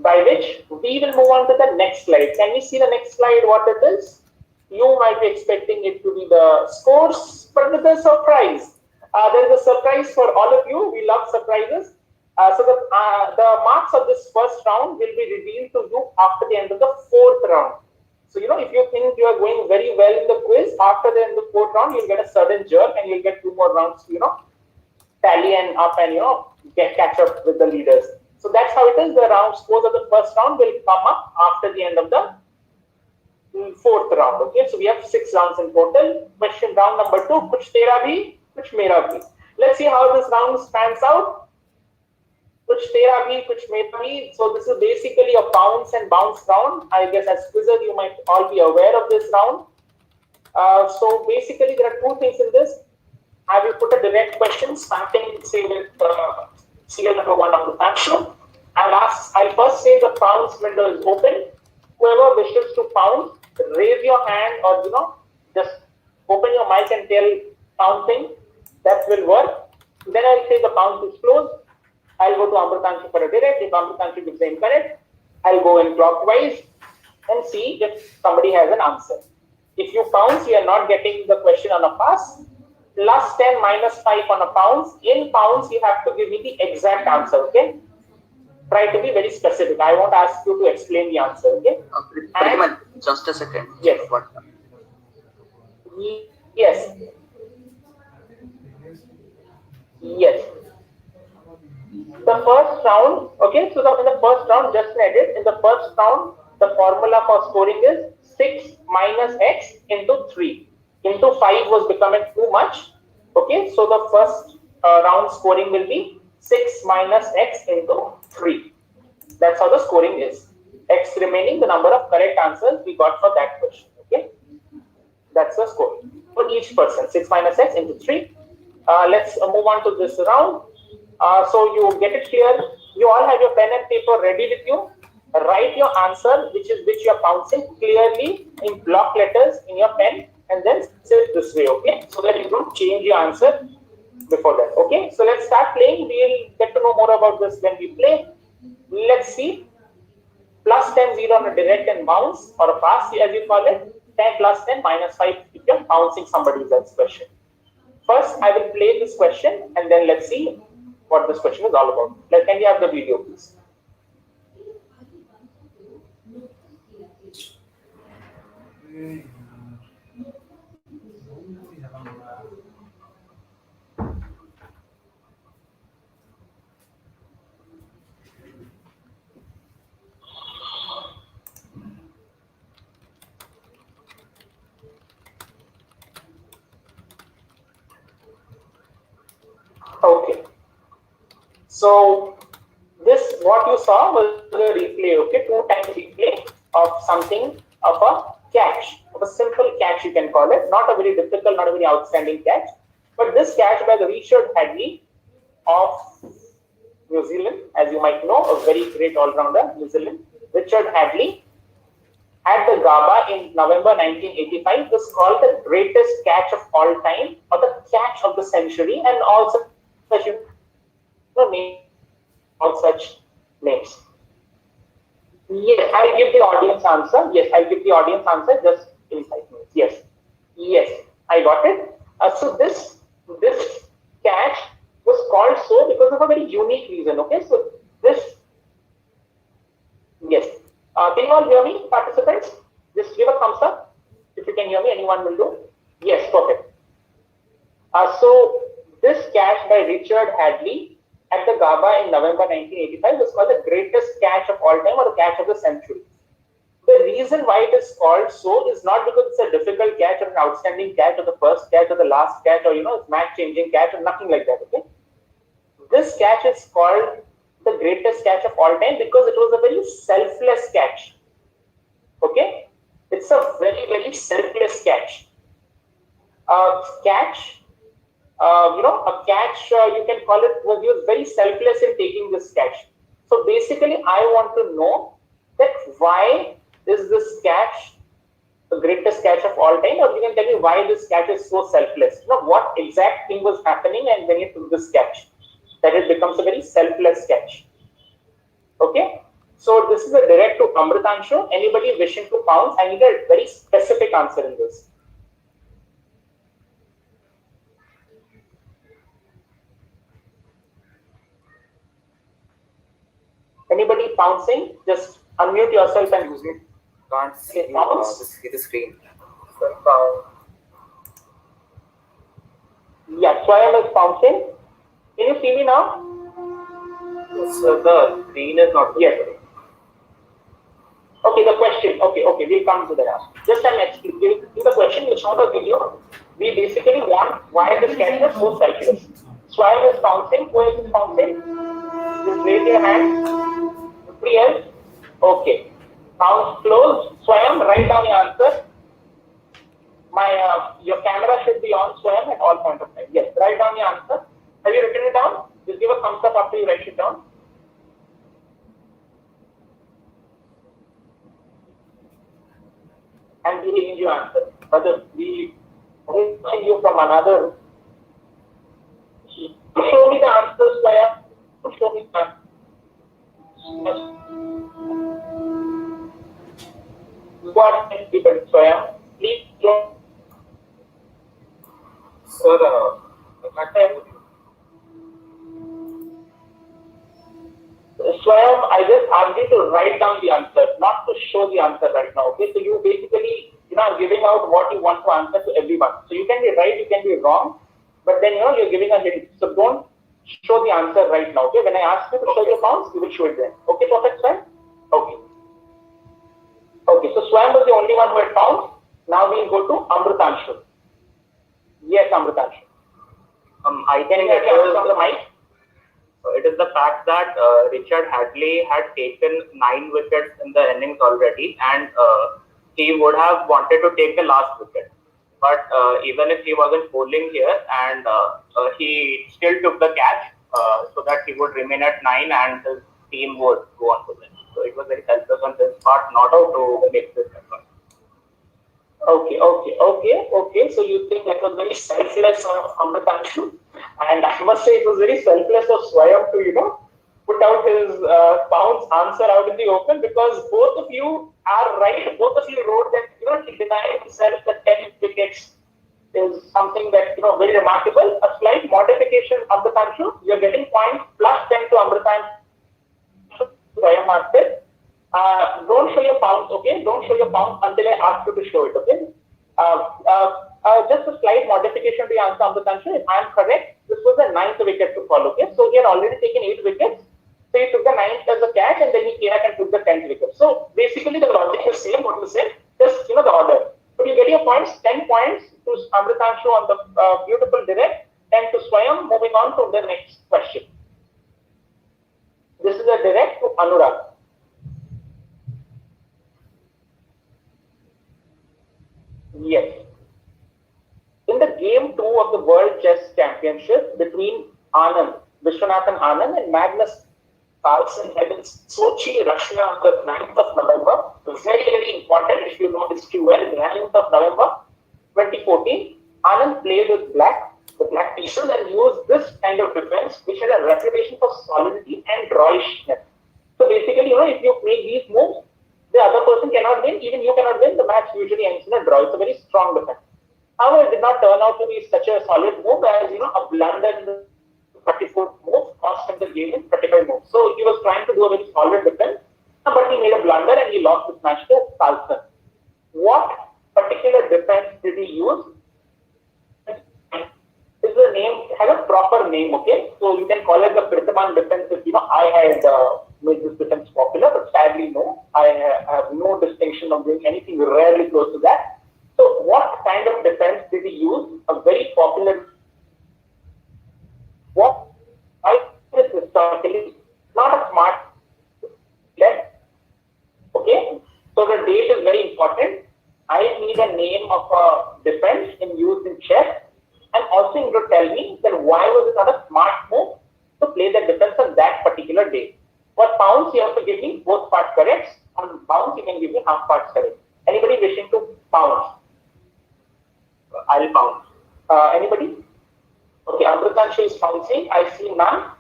by which we will move on to the next slide. Can we see the next slide, what it is? You might be expecting it to be the scores, but with a surprise. There is a surprise for all of you. We love surprises. So the marks of this first round will be revealed to you after the end of the 4th round. So, if you think you are going very well in the quiz, after the end of the 4th round, you'll get a sudden jerk and you'll get 2 more rounds to, tally and up and, catch up with the leaders. So that's how it is. The round scores of the first round will come up after the end of the 4th round. Okay, so we have 6 rounds in total. Question round number 2, kuch tera bhi, kuch mera bhi. Let's see how this round spans out. Kuch tera bhi, kuch mera bhi. So this is basically a bounce and bounce round. I guess as quizzers you might all be aware of this round. So basically there are 2 things in this. I will put a direct question starting, say, with serial number 1 of the answer. I'll first say the pounce window is open. Whoever wishes to pounce, raise your hand or, just open your mic and tell pouncing. That will work. Then I'll say the pounce is closed. I'll go to Amritanshi for a direct. If Amritanshi gives the incorrect, I'll go in clockwise and see if somebody has an answer. If you pounce, you are not getting the question on a pass. Plus 10, minus 5 on a pounce. In pounds, you have to give me the exact answer, okay? Try to be very specific. I won't ask you to explain the answer, okay? And just a second. Yes. What? Yes. Yes. The first round, okay, so in the first round, just an edit. In the first round, the formula for scoring is 6 minus x into 3. Into 5 was becoming too much. Okay, so the first round scoring will be 6 minus x into 3. That's how the scoring is. X remaining the number of correct answers we got for that question. Okay, that's the score for each person. 6 minus x into 3. Let's move on to this round. So you get it clear. You all have your pen and paper ready with you. Write your answer, which you're pouncing clearly in block letters in your pen, and then say it this way, okay? So that you don't change your answer before that, okay? So let's start playing. We'll get to know more about this when we play. Let's see. Plus 10, 0 on a direct and bounce, or a pass, as you call it. 10 plus 10 minus 5 if you're bouncing somebody else's question. First, I will play this question, and then let's see what this question is all about. Can you have the video, please? So this, what you saw was a replay, okay, 2 times replay of something, of a catch, of a simple catch you can call it, not a very difficult, not a very outstanding catch, but this catch by the Richard Hadley of New Zealand, as you might know, a very great all-rounder, New Zealand, Richard Hadley, at the GABA in November 1985 was called the greatest catch of all time, or the catch of the century, and also such name, all such names. Yes, I'll give the audience answer. Yes, I'll give the audience answer just in 5 minutes. Yes, yes, I got it. So this catch was called so because of a very unique reason. Okay, so this, yes. Can you all hear me, participants? Just give a thumbs up if you can hear me. Anyone will do. Yes, perfect. So this catch by Richard Hadley at the GABA in November 1985 was called the greatest catch of all time, or the catch of the century. The reason why it is called so is not because it's a difficult catch or an outstanding catch or the first catch or the last catch or it's match-changing catch or nothing like that. Okay, this catch is called the greatest catch of all time because it was a very selfless catch. Okay, it's a very, very selfless catch. A catch, a catch, you can call it, he was very selfless in taking this catch. So basically, I want to know that why is this catch the greatest catch of all time, or you can tell me why this catch is so selfless. What exact thing was happening and when you took this catch, that it becomes a very selfless catch. Okay, so this is a direct to Amritanshu. Anybody wishing to pounce, I need a very specific answer in this. Anybody pouncing? Just unmute yourself and use it. Can't see the screen. Yeah, Swayam is pouncing. Can you see me now? So the screen is not yes. Okay, the question. Okay, we'll come to that. Just I'm explaining the question. It's not a video. We basically want why this catch is so selfless. Swayam is pouncing. Who else is pouncing? Just raise your hand. Nobody else? Okay. Pounce closed. Swayam, write down your answer. Your camera should be on, Swayam, at all point of time. Yes, write down your answer. Have you written it down? Just give a thumbs up after you write it down. And we change your answer. Brother, we watching you from another. Show me the answers, Swayam. Show me the answers. What is different, Swayam? Please show. Sir, Swayam, I just asked you to write down the answer, not to show the answer right now. Okay, so you basically, are giving out what you want to answer to everyone. So you can be right, you can be wrong, but then you're giving a hint. So don't show the answer right now. Okay, when I ask you to show your pounds, you will show it then. Okay, perfect, Swayam? Okay. Okay, so Swayam was the only one who had pounds. Now we'll go to Amritanshu. Yes, Amritanshu. I think it is on the mic. It is the fact that Richard Hadley had taken 9 wickets in the innings already, and he would have wanted to take the last wicket. But even if he wasn't bowling here, and he still took the catch so that he would remain at 9 and his team would go on to win. So it was very selfless on his part not to make this happen. Okay. So you think that was very selfless of Amritanshu, and I must say it was very selfless of Swayam to put out his pounds answer out in the open, because both of you are right. Both of you wrote that he denied himself the 10 wickets is something that very remarkable. A slight modification, Amritanshu. You're getting points plus 10 to Amritanshu. Swayam answered. Don't show your pounds, okay? Don't show your pounds until I ask you to show it, okay? Just a slight modification to your answer, Amritanshu. If I am correct, this was the 9th wicket to fall, okay? So he had already taken 8 wickets. So he took the 9th as a catch, and then he came back and took the 10th wicket. So basically the logic is same, what you said, just the order. But you get your points, 10 points to Amritanshu on the beautiful direct, 10 to Swayam. Moving on to the next question. This is a direct to Anurag. Yes. In the game 2 of the World Chess Championship between Vishwanathan Anand and Magnus Carlsen held in Sochi, Russia on the 9th of November. Very, very important if you know history well. 9th of November 2014. Anand played with the black pieces, and used this kind of defense, which had a reputation for solidity and drawishness. So basically, if you make these moves, the other person cannot win, even you cannot win, the match usually ends in a draw. It's a very strong defense. However, it did not turn out to be such a solid move as, a blunder in the 34th move cost him the game in 35 moves. So he was trying to do a very solid defense, but he made a blunder and he lost this match to Carlsen. What particular defense did he use? Is the name, has a proper name, okay? So you can call it the Prithaman defense if, I had made this defense popular, but sadly no. I have no distinction of doing anything rarely close to that. So what kind of defense did he use? A very popular, what I is historically not a smart defense. Okay? So the date is very important. I need a name of a defense used in chess. And also you need to tell me that why was it not a smart move to play the defense on that particular day. For pounds, you have to give me both parts correct. On bounds, you can give me half parts correct. Anybody wishing to pounce? I'll pounce. Anybody? Okay, Amritanshu is pouncing. I see none.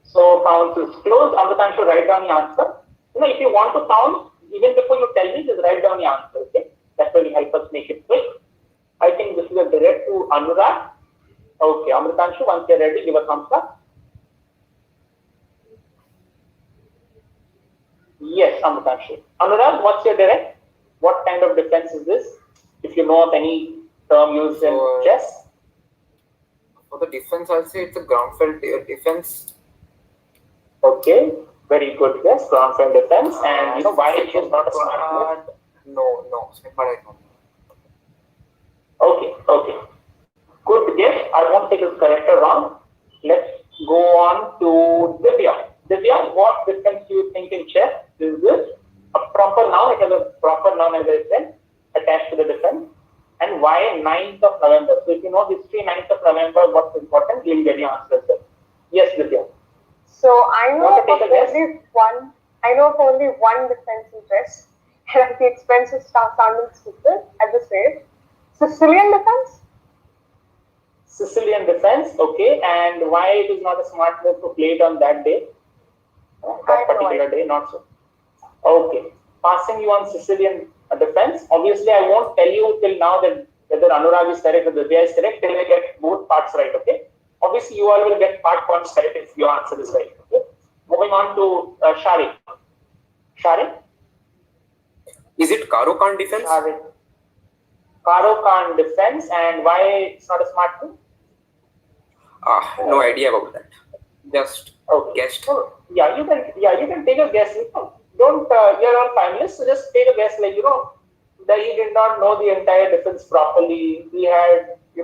So pounce is closed. Amritanshu, write down the answer. If you want to pounce, even before you tell me, just write down the answer. Okay, that will help us make it quick. I think this is a direct to Anurag. Okay, Amritanshu, once you're ready, give a thumbs up. Yes, Amritanshu. Anurag, what's your direct? What kind of defense is this? If you know of any term used in chess. For the defense, I'll say it's a ground felt defense. Okay, very good guess. Ground felt defense. And why it is not a smart move? No, but I don't know. Okay. Good guess. I won't take it correct or wrong. Let's go on to Divya. Divya, what defense do you think in chess? Is this a proper noun? It has a proper noun, as I said, attached to the defense. And why 9th of November? So if you know history, 9th of November, what's important, you'll get your answer. Yes, Divya. So I know of only one defense in chess, and at the expense of sounding stupid, I just say Sicilian defense. Sicilian defense, okay. And why it is not a smart move to play it on that day? That particular day, not so. Okay. Passing you on Sicilian defense. Obviously, I won't tell you till now that whether Anurag is correct or Divya is correct till I get both parts right, okay? Obviously, you all will get part points correct if your answer is right, okay? Moving on to Sharik. Sharik? Is it Karo Khan defense? Sharik. Karo Khan defense, and why it's not a smart move? No idea about that. Just guessed. So, you can take a guess. Don't you're all finalists, so just take a guess. Like that he did not know the entire defense properly. He had he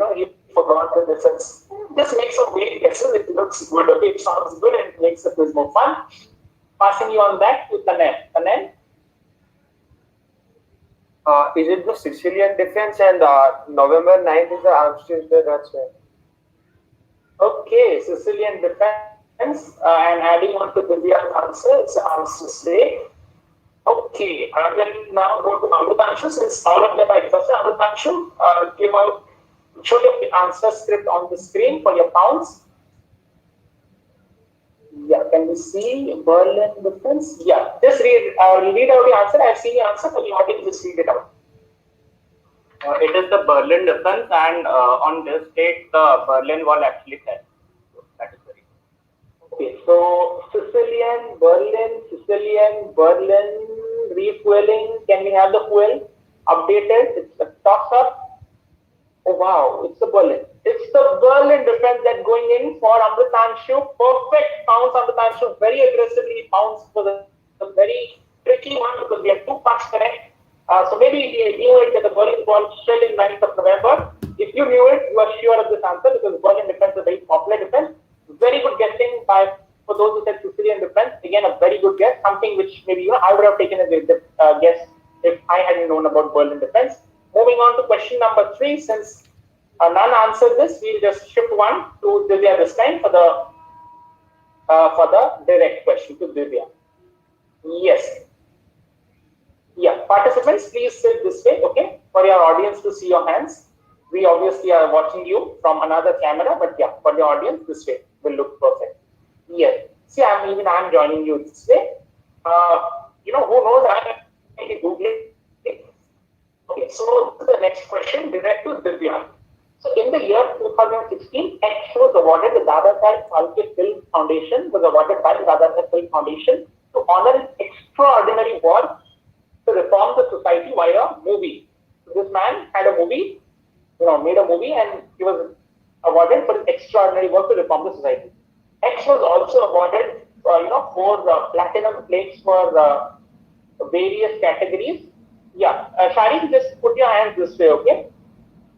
forgot the defense. Just make some weird guesses. It looks good. Okay, it sounds good and it makes the quiz more fun. Passing you on that to Tanen. Tanen. Is it the Sicilian defense and November 9th is the armistice day? That's right. Okay, Sicilian defense and adding on to Divya's answer, it's armistice day. Okay, I will now go to Amritanshu since all of them are interested. Amritanshu, show your answer script on the screen for your pounds. Yeah, can we see Berlin defense? Yeah, just read out the answer. I've seen the answer, so the audience just read it out. It is the Berlin defense, and on this date, the Berlin Wall actually fell. So that is very good. Okay, so Sicilian, Berlin, refueling. Can we have the fuel updated? It's a toss-up. Oh wow, it's the Berlin. It's the Berlin defense that's going in for Amritanshu. Perfect pounce, Amritanshu. Very aggressively pounced for the very tricky one because we have 2 parts correct. So maybe he knew it that the Berlin Wall fell in 9th of November. If you knew it, you are sure of this answer because Berlin defense is a very popular defense. Very good guessing for those who said Sicilian defense. something which maybe I would have taken as a guess if I hadn't known about Berlin Defense. Moving on to question number 3, since none answered this, we'll just shift one to Divya this time for the direct question to Divya. Yes. Yeah, participants, please sit this way, okay? For your audience to see your hands. We obviously are watching you from another camera, but yeah, for the audience, this way will look perfect. Yeah. See, I'm joining you this way. Who knows? I'm Googling. Okay, so the next question, direct to Divya. So in the year 2016, X was awarded the Dadasaheb Phalke Film Foundation, was awarded by the Dadasaheb Film Foundation to honor his extraordinary work to reform the society via movie. So this man had a movie, made a movie, and he was awarded for his extraordinary work to reform the society. X was also awarded, 4 platinum plaques for various categories. Yeah, Shari, just put your hands this way, okay?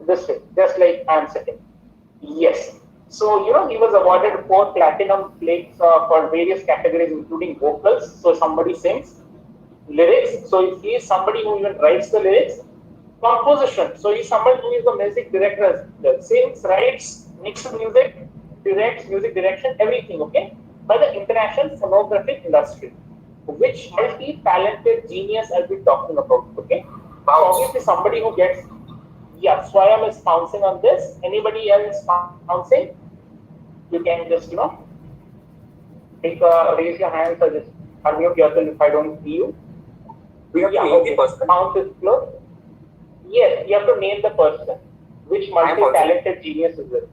This way, just like I'm sitting. Yes. So, he was awarded 4 platinum plaques for various categories, including vocals. So, somebody sings. Lyrics. So, he is somebody who even writes the lyrics. Composition. So, he's somebody who is a music director. Sings, writes, mixes music, directs, music direction, everything, okay? By the international phonographic industry. Which multi-talented genius I'll be talking about, okay? Now, obviously, somebody who gets, Swayam is bouncing on this. Anybody else bouncing? You can just, raise your hands or just unmute yourself if I don't see you. We have to name the person. Bounce is closed. Yes, you have to name the person. Which multi-talented genius is it?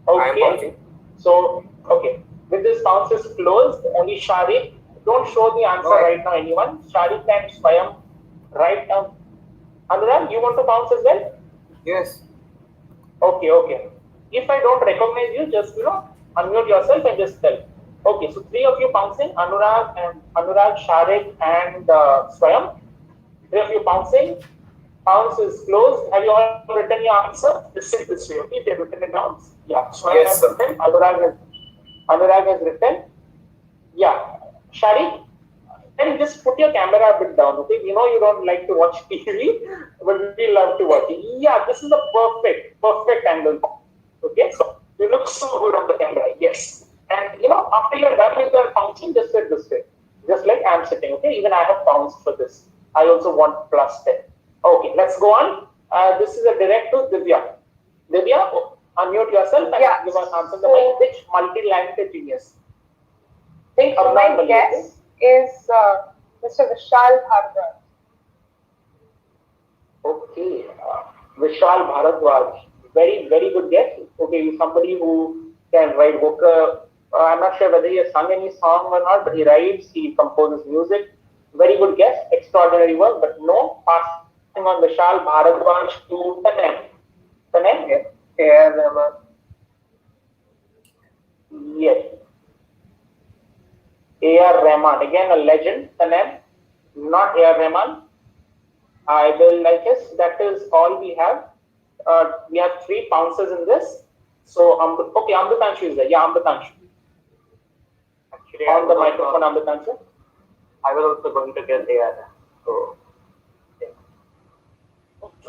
Okay. So, okay. With this bounce is closed, only Shari. Don't show the answer right now, anyone. Shari and Swayam, right now. Anurag, you want to bounce as well? Yes. Okay. If I don't recognize you, just unmute yourself and just tell. Okay, so 3 of you bouncing, Anurag, Sharik, and Swayam. 3 of you bouncing. Bounce is closed. Have you all written your answer? Just sit this way, okay? If you've written it down. Yeah. Swayam has written. Anurag has written. Yeah. Shari, then just put your camera a bit down, okay? We know you don't like to watch TV, but we love to watch it. Yeah, this is a perfect angle. Okay, so you look so good on the camera. Yes. And after you're done with your bouncing, just sit this way. Just like I'm sitting, okay? Even I have bounced for this. I also want +10. Okay, let's go on. This is a direct to Divya. Divya, unmute yourself and give us answer the mic. Which multi-talented genius? Think So my guess is Mr. Vishal Bharadwaj. Okay, Vishal Bharadwaj. Very, very good guess. Okay, he's somebody who can write vocal. I'm not sure whether he has sung any song or not, but he writes, he composes music. Very good guess. Extraordinary work, but no. Passing on Vishal Bharadwaj to Tanem. Tanem? A.R. Rahman. Yes. A.R. Rahman, again a legend, Tanem, not A.R. Rahman. I guess that is all we have. We have 3 bounces in this. So, Amritanshu is there. Yeah, Amritanshu. Actually, on the microphone, Amritanshu. I was also going to get A.R. So,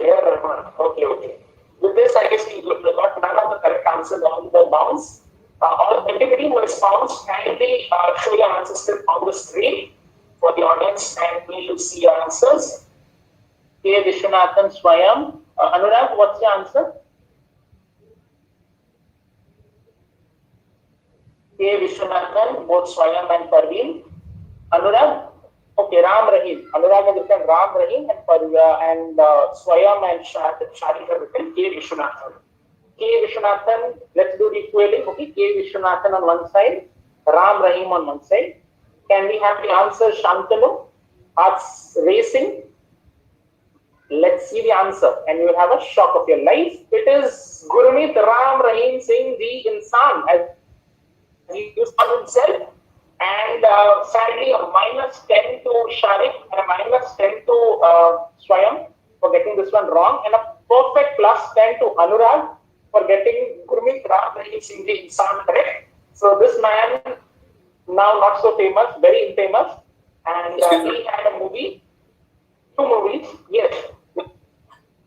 A.R. Rahman. Okay. With this, I guess we got none of the correct answers on the bounce. Everybody who has bounced, kindly show your answers on the screen for the audience, and we should see your answers. K. Vishwanathan, Swayam. Anurag, what's your answer? K. Vishwanathan, both Swayam and Parveen. Anurag? Okay, Ram Rahim. Anurag has written Ram Rahim, and Swayam and Shari have written K. Vishwanathan. K. Vishwanathan, let's do the equaling. Okay, K. Vishwanathan on one side, Ram Rahim on one side. Can we have the answer, Shantanu? Hearts racing. Let's see the answer, and you will have a shock of your life. It is Gurmeet Ram Rahim Singh Ji Insan, as he used on himself. And sadly, a -10 to Sharik and a -10 to Swayam for getting this one wrong, and a perfect +10 to Anurag for getting Gurmeet Ram Rahim Singh Insan correct. So this man, now not so famous, very infamous, And we had a movie, 2 movies. Yes.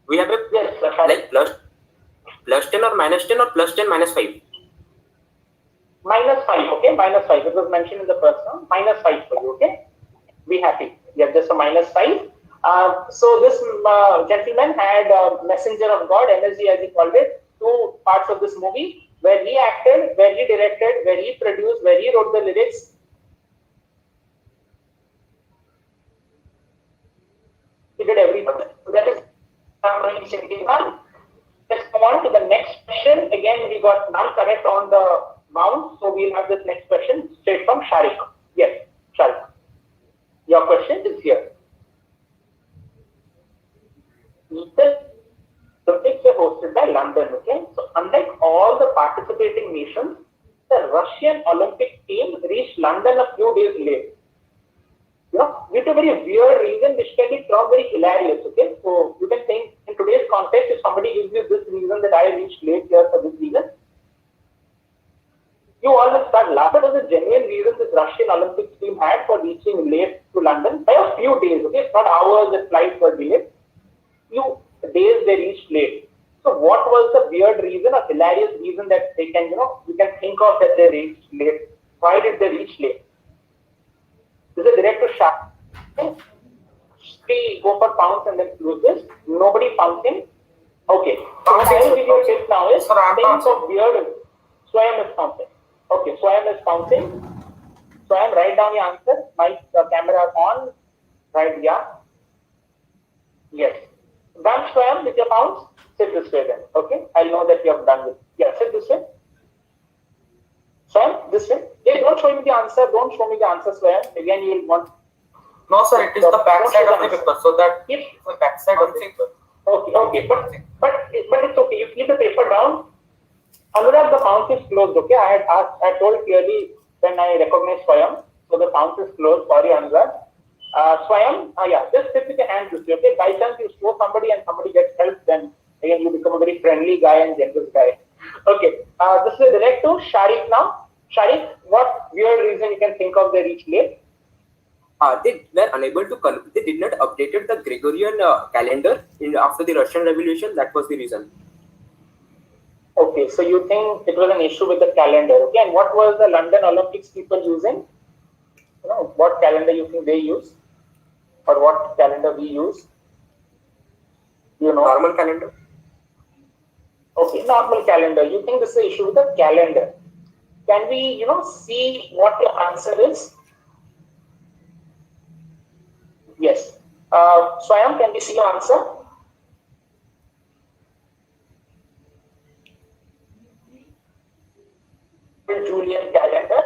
We have a like plus 10 or minus 10 or plus 10 minus 5. Minus 5, okay? Minus 5. It was mentioned in the first one. Minus 5 for you, okay? Be happy. Yeah, just a minus 5. So this gentleman had Messenger of God, MSG as he called it, 2 parts of this movie where he acted, where he directed, where he produced, where he wrote the lyrics. He did everything. That is Let's come on to the next question. Again, we got none correct on the bound, so we'll have this next question straight from Sharik. Yes, Sharik. Your question is here. The Olympics were hosted by London, okay? So unlike all the participating nations, the Russian Olympic team reached London a few days late. You know, due to a very weird reason, which can be termed very hilarious, okay? So you can think in today's context, if somebody gives you this reason that I reached late here for this reason, you all will start laughing. It was a genuine reason this Russian Olympics team had for reaching late to London by a few days, okay? It's not hours, the flights were delayed. Few days they reached late. So what was the weird reason, a hilarious reason that they can, you can think of that they reached late? Why did they reach late? This is direct to Shah. We go for pounds and then close this. Nobody found him. Okay. So what I will give you a tip now is think of weird. Swayam is counting. Okay, Swayam is counting. Swayam, write down your answer. My camera on. Right, yeah. Yes. Done, Swayam, with your pounds? Sit this way then. Okay. I know that you have done it. Yeah, sit this way. Swayam, this way. Yeah, don't show me the answer. Don't show me the answer, Swayam. Again, you will want. No, sir, it is the back side of the paper. So that it's the back side of the paper. Okay. But it's okay. You keep the paper down. Anurag, the pounds is closed. Okay. I told clearly when I recognized Swayam. So the pounds is closed. Sorry, Anurag. Swayam, yeah, just sit with your hands this way. Okay. By chance you show somebody and somebody gets help, then again you become a very friendly guy and generous guy. Okay. This is direct to Sharik now. Sharik, what weird reason you can think of they reached late? They were unable to. They did not updated the Gregorian calendar after the Russian Revolution. That was the reason. Okay, so you think it was an issue with the calendar? Okay, and what was the London Olympics people using? You know, what calendar you think they use, or what calendar we use? You know, normal calendar. Okay, normal calendar. You think this is an issue with the calendar? Can we, see what your answer is? Yes. Swayam, can we see your answer? Julian calendar.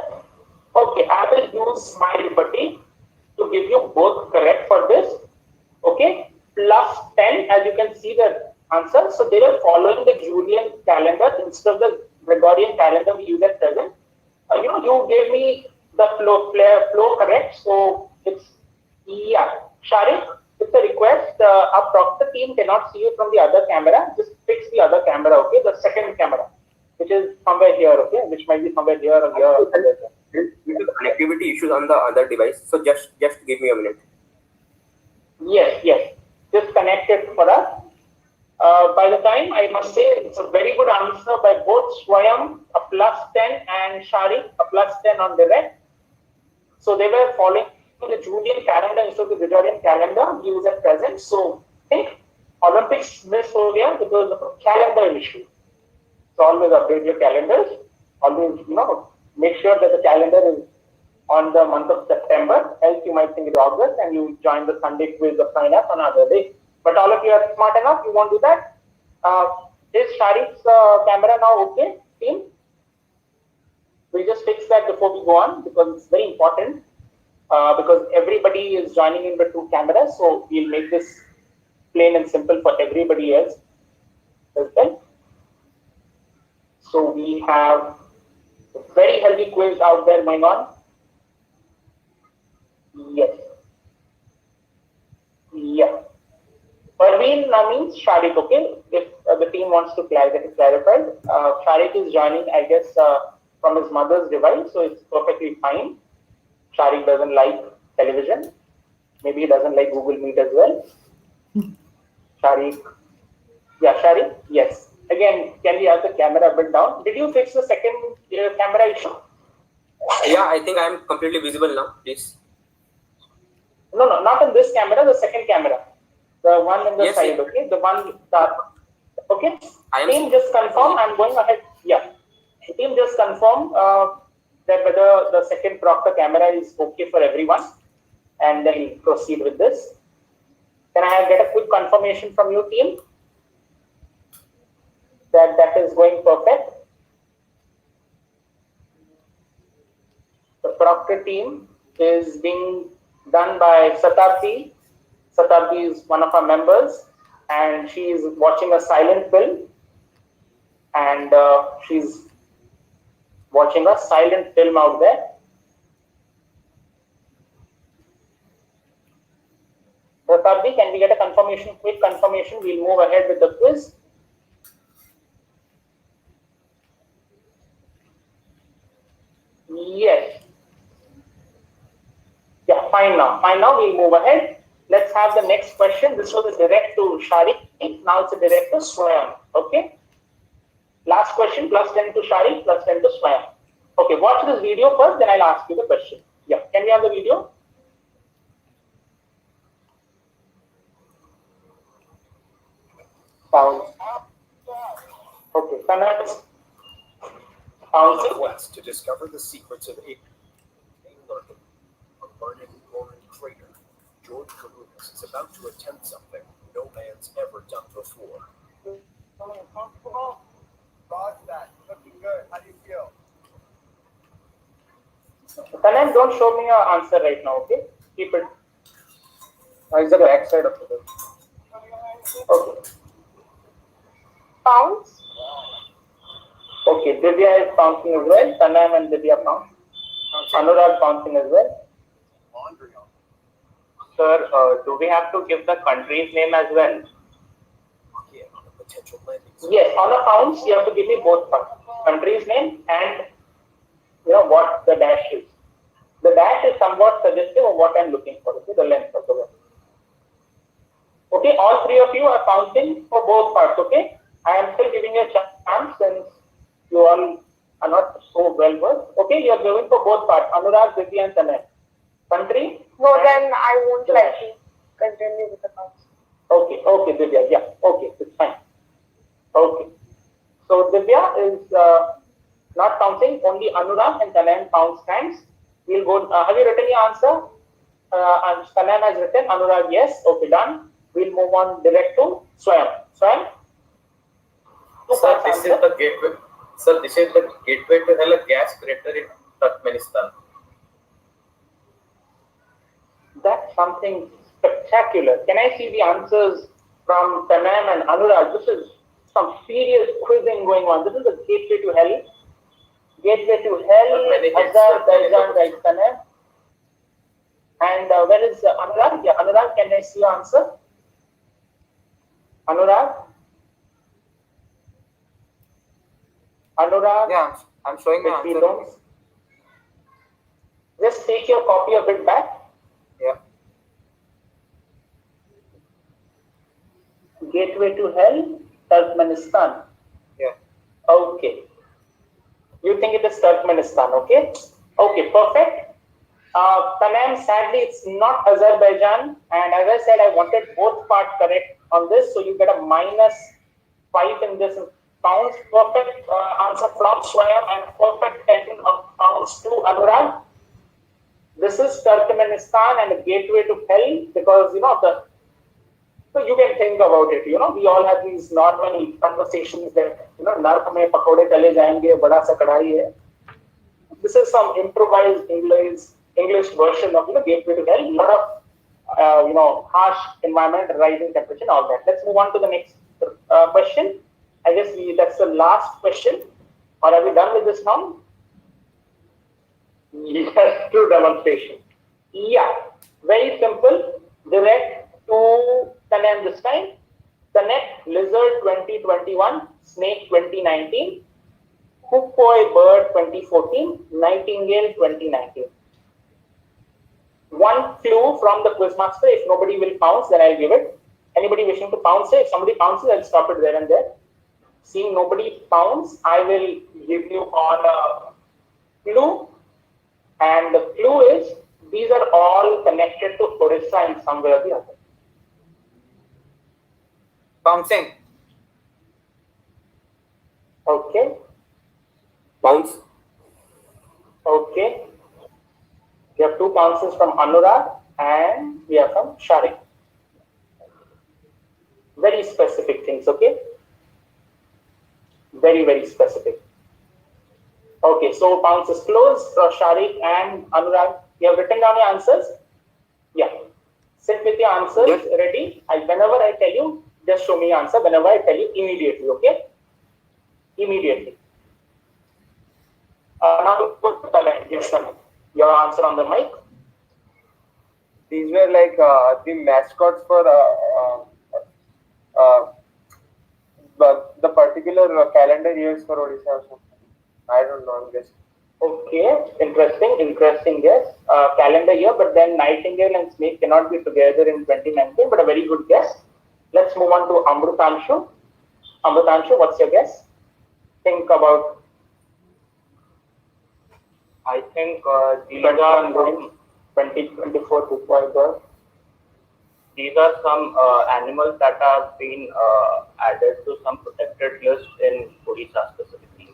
Okay, I will use my liberty to give you both correct for this. Okay, plus 10, as you can see the answer. So they were following the Julian calendar instead of the Gregorian calendar we use at present. You gave me the flow correct. So it's, yeah. Sharik, it's a request. Our proctor team cannot see you from the other camera. Just fix the other camera, okay? The second camera, which is somewhere here, okay? Which might be somewhere here or here. Due to connectivity issues on the other device, so just give me a minute. Yes. Just connect it for us. By the time, I must say, it's a very good answer by both Swayam, a plus 10, and Sharik, a plus 10 on direct. So they were following the Julian calendar instead of the Gregorian calendar we use at present. So I think Olympics miss over here because of a calendar issue. So always update your calendars. Always, make sure that the calendar is on the month of September. Else you might think it's August and you join the Sunday quiz or sign up on another day. But all of you are smart enough, you won't do that. Is Sharik's camera now okay, team? We'll just fix that before we go on because it's very important. Because everybody is joining in with 2 cameras, so we'll make this plain and simple for everybody else as well. So we have a very healthy quiz out there going on. Yes. Yeah. Parveen now means Sharik, okay? If the team wants to clarify, Sharik is joining, I guess, from his mother's device, so it's perfectly fine. Sharik doesn't like television. Maybe he doesn't like Google Meet as well. Sharik. Yeah, Sharik. Yes. Again, can we have the camera a bit down? Did you fix the second camera issue? Yeah, I think I am completely visible now. Please. No, not in this camera. The second camera, the one in the Yes, side. yeah. Okay, the one that. Okay. I am Team just confirm. I'm going ahead. Yeah. Team just confirm that whether the second Proctor camera is okay for everyone, and then we'll proceed with this. Can I get a quick confirmation from your team that that is going perfect? The Proctor team is being done by Satabdi. Satabdi is one of our members, and she is watching a silent film, and she's watching a silent film out there. Satabdi, can we get a confirmation, quick confirmation? We'll move ahead with the quiz. Yes. Yeah, fine now. Fine now, we'll move ahead. Let's have the next question. This was a direct to Sharik. Now it's a direct to Swayam. Okay. Last question, plus 10 to Sharik, plus 10 to Swayam. Okay, watch this video first, then I'll ask you the question. Yeah, can we have the video? Sound. Okay, Kannada. On the quest to discover the secrets of ape lurking on burning Gorin crater, George Karunas is about to attempt something no man's ever done before. Boss that. Looking good. How do you feel? Kanan, don't show me your answer right now, okay? Keep it. It's the back side of it. Okay. Pounds? Okay, Divya is bouncing as well. Tanam and Divya bounce. Anurag bouncing as well. Sir, do we have to give the country's name as well? Yeah, on a potential landing site. Yes, on a bounce, you have to give me both parts. Country's name and what the dash is. The dash is somewhat suggestive of what I'm looking for, okay, the length of the word. Okay, all three of you are bouncing for both parts, okay? I am still giving you a chance since you all are not so well versed. Okay, you are going for both parts, Anurag, Divya and Tanay. Country? No, then I won't let you continue with the pounds. Okay, Divya, yeah, okay, it's fine. Okay, so Divya is not counting, only Anurag and Tanay pounds times. We'll go, have you written your answer? Tanay has written, Anurag, yes, okay, done. We'll move on direct to Swayam. Swayam? Sir, this is the gateway. Sir, this is the gateway to hell, a gas crater in Turkmenistan. That's something spectacular. Can I see the answers from Tanam and Anurag? This is some serious quizzing going on. This is the gateway to hell. Gateway to hell, Azerbaijan, right, Tanam? And where is Anurag? Yeah, Anurag, can I see your answer? Anurag? Anurag? Yeah, I'm showing my answer. Just take your copy a bit back. Yeah. Gateway to hell, Turkmenistan. Yeah. Okay. You think it is Turkmenistan, okay? Okay, perfect. Tanam, sadly, it's not Azerbaijan. And as I said, I wanted both parts correct on this. So you get a -5 in this pounds. Perfect answer from Swayam and perfect 10 of pounds to Anurag. This is Turkmenistan and a gateway to hell because, so you can think about it, we all have these normal conversations that, nark mein pakode chale jayenge, bada sa kadai hai. This is some improvised English version of, gateway to hell. A lot of, harsh environment, rising temperature, all that. Let's move on to the next question. I guess that's the last question. Or are we done with this now? Yes, true demonstration. Yeah, very simple. Direct to Tanam this time. Connect lizard 2021, snake 2019, hook boy bird 2014, nightingale 2019. One clue from the quizmaster. If nobody will pounce, then I'll give it. Anybody wishing to pounce it? If somebody pounces, I'll stop it there and there. Seeing nobody pounce, I will give you all a clue. And the clue is these are all connected to Odisha in some way or the other. Bouncing. Okay. Bounce. Okay. We have two bounces from Anurag and we have from Sharik. Very specific things, okay? Very, very specific. Okay, so bounce is closed. Sharik and Anurag, you have written down your answers? Yeah. Sit with your answers ready. Whenever I tell you, just show me your answer. Whenever I tell you, immediately, okay? Immediately. Now, yes, your answer on the mic. These were like the mascots for the particular calendar years for Odisha or something. I don't know, I'm guessing. Okay, interesting guess. Calendar year, but then Nightingale and Snake cannot be together in 2019, but a very good guess. Let's move on to Amrutanshu. Amrutanshu, what's your guess? Think about. I think these are 2024 2.0. These are some animals that have been added to some protected list in Odisha specifically.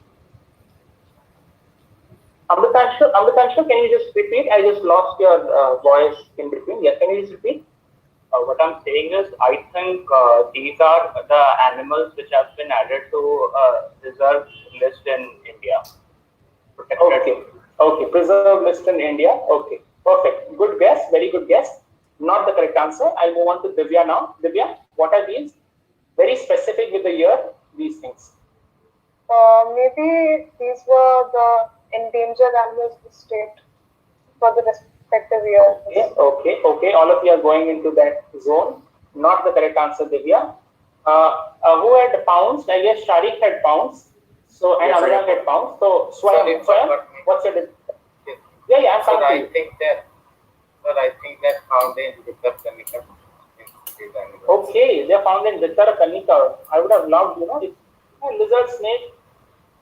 Amrutanshu, can you just repeat? I just lost your voice in between. Yes, can you just repeat? What I'm saying is, I think these are the animals which have been added to reserved list in India. Protected. Okay, preserved list in India. Okay, perfect. Good guess, very good guess. Not the correct answer. I'll move on to Divya now. Divya, what are these? Very specific with the year, these things. Maybe these were the endangered animals of the state for the respective year. Okay. All of you are going into that zone. Not the correct answer, Divya. Who had pounced? I guess Sharik had pounced. So, and Anurag had pounced. So, Swayam, what's your Yeah, I'm fine. I think that found in Vittarkanika. Okay, they are found in Vittarkanika. I would have loved, if lizard, snake,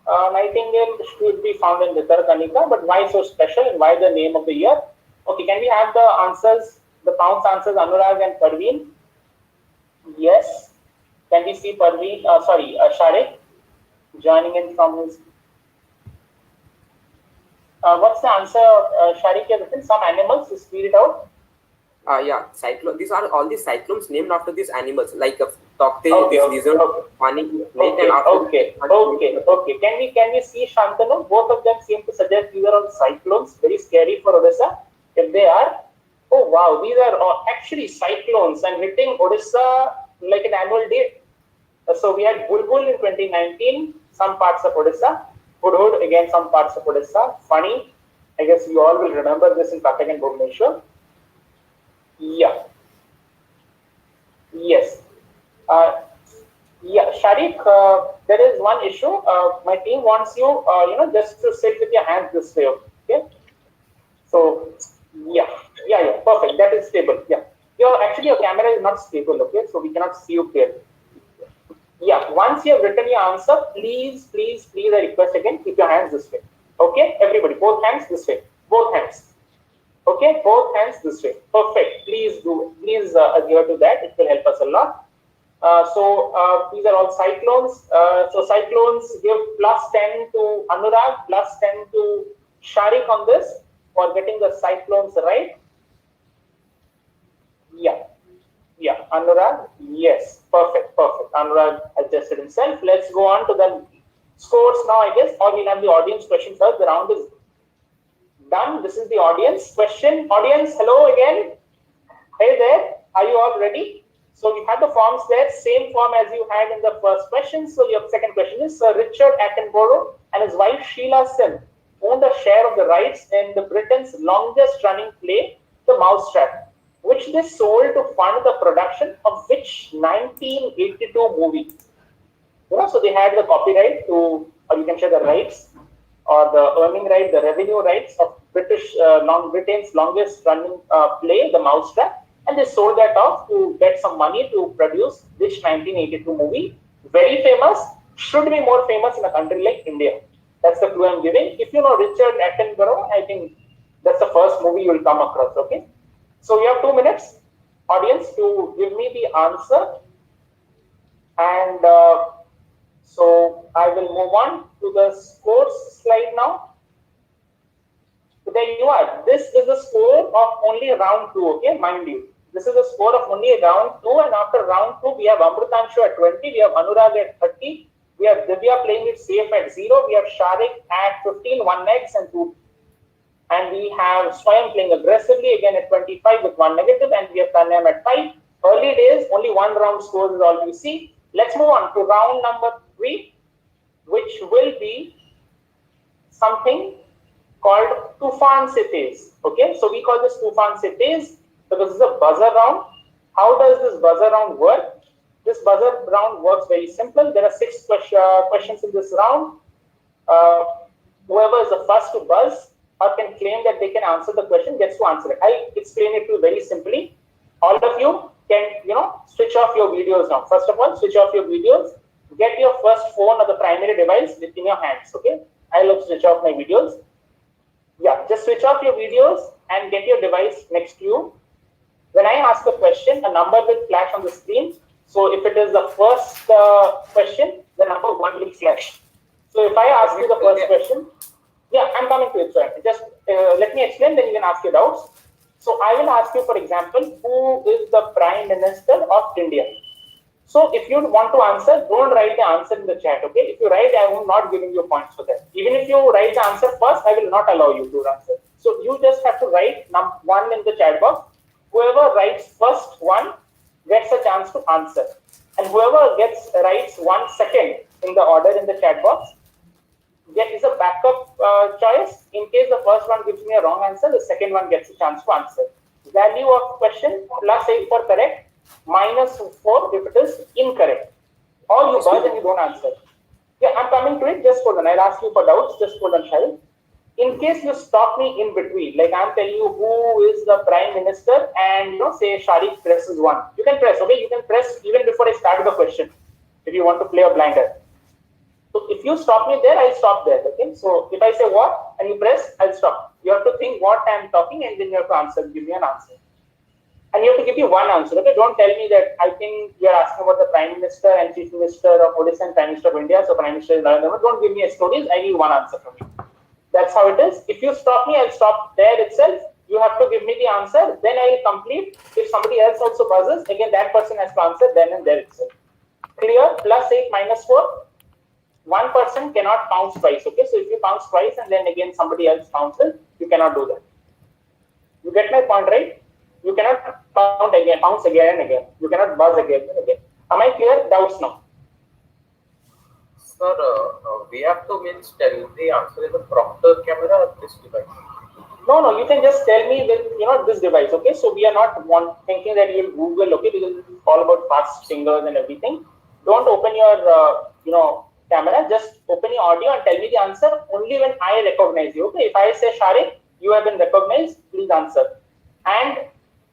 nightingale should be found in Vittarkanika, but why so special and why the name of the year? Okay, can we have the answers, the pounce answers, Anurag and Parveen? Yes. Can we see Parveen, Sharik joining in from his. What's the answer, Sharik? Has written some animals. Just read it out. Yeah, cyclone. These are all the cyclones named after these animals, like Tokte, this lizard, Pani, Okay. Can we see Shantanu? Both of them seem to suggest these are all cyclones. Very scary for Odisha. If they are, oh wow, these are actually cyclones and hitting Odisha like an annual date. So we had Bulbul in 2019, some parts of Odisha. Hudhud, again, some parts of Odisha. Funny. I guess you all will remember this in Cuttack and Bhubaneswar. Yeah. Yes. Yeah, Sharik, there is one issue. My team wants you, just to sit with your hands this way. Okay. So, yeah, perfect. That is stable. Yeah. Your camera is not stable. Okay, so we cannot see you clearly. Yeah, once you have written your answer, please, I request again, keep your hands this way. Okay, everybody, both hands this way. Both hands. Okay, both hands this way. Perfect. Please adhere to that. It will help us a lot. So these are all cyclones. So cyclones give +10 to Anurag, +10 to Sharik on this for getting the cyclones right. Yeah, Anurag, yes, perfect. Anurag adjusted himself. Let's go on to the scores now, I guess, or we'll have the audience question first. The round is done. This is the audience question. Audience, hello again. Hey there, are you all ready? So we have the forms there, same form as you had in the first question. So your second question is, Sir Richard Attenborough and his wife Sheila Sim owned a share of the rights in the Britain's longest running play, The Mousetrap, which they sold to fund the production of which 1982 movie? So they had the copyright to, or you can say the rights, or the earning right, the revenue rights of Britain's longest running play, The Mousetrap, and they sold that off to get some money to produce which 1982 movie. Very famous, should be more famous in a country like India. That's the clue I'm giving. If you know Richard Attenborough, I think that's the first movie you will come across. Okay, so you have 2 minutes, audience, to give me the answer, and so I will move on to the scores slide now. So there you are. This is the score of only round 2. Okay, mind you, this is the score of only round 2, and after round 2, we have Amrutanshu at 20, we have Anurag at 30, we have Divya playing it safe at 0, we have Sharik at 15, 1x and 2, and we have Swayam playing aggressively again at 25 with 1 negative, and we have Tanyam at 5. Early days, only 1 round score is all you see. Let's move on to round number 3, which will be something called Tufan Cities. Okay, so we call this Tufan Cities because this is a buzzer round. How does this buzzer round work? This buzzer round works very simple. There are 6 questions in this round. Whoever is the first to buzz or can claim that they can answer the question gets to answer it. I explain it to you very simply. All of you can, switch off your videos now. First of all, switch off your videos. Get your first phone or the primary device within your hands. Okay, I'll switch off my videos. Yeah, just switch off your videos and get your device next to you. When I ask a question, a number will flash on the screen. So if it is the first question, the number 1 will flash. So if I ask you the first question, yeah, I'm coming to it. So just let me explain, then you can ask your doubts. So I will ask you, for example, who is the Prime Minister of India? So if you want to answer, don't write the answer in the chat, okay? If you write, I am not giving you points for that. Even if you write the answer first, I will not allow you to answer. So you just have to write 1 in the chat box. Whoever writes first 1 gets a chance to answer. And whoever writes 1 second in the order in the chat box is a backup choice. In case the first one gives me a wrong answer, the second one gets a chance to answer. Value of question +8 for correct, -4 if it is incorrect. Or you buzz and you don't answer. Yeah, I'm coming to it. Just hold on. I'll ask you for doubts. Just hold on, Shahid. In case you stop me in between, like I'm telling you who is the Prime Minister, and say Sharik presses 1. You can press, okay? You can press even before I start the question if you want to play a blinder. So if you stop me there, I'll stop there. Okay. So if I say what and you press, I'll stop. You have to think what I'm talking, and then you have to answer. Give me an answer. And you have to give me 1 answer. Okay. Don't tell me that I think you're asking about the Prime Minister and Chief Minister of Odisha and Prime Minister of India. So Prime Minister is Narendra Modi. Don't give me stories. I need 1 answer from you. That's how it is. If you stop me, I'll stop there itself. You have to give me the answer. Then I'll complete. If somebody else also buzzes, again that person has to answer then and there itself. Clear? +8 -4. 1 person cannot bounce twice. Okay, so if you bounce twice and then again somebody else bounces, you cannot do that. You get my point, right? You cannot bounce again and again. You cannot buzz again and again. Am I clear? Doubts now? Sir, we have to tell the answer is a proper camera or this device. No, you can just tell me with this device. Okay, so we are not thinking that you'll Google. Okay, because it's all about fast fingers and everything. Don't open your camera, just open your audio and tell me the answer only when I recognize you. Okay, if I say Sharik, you have been recognized, please answer. And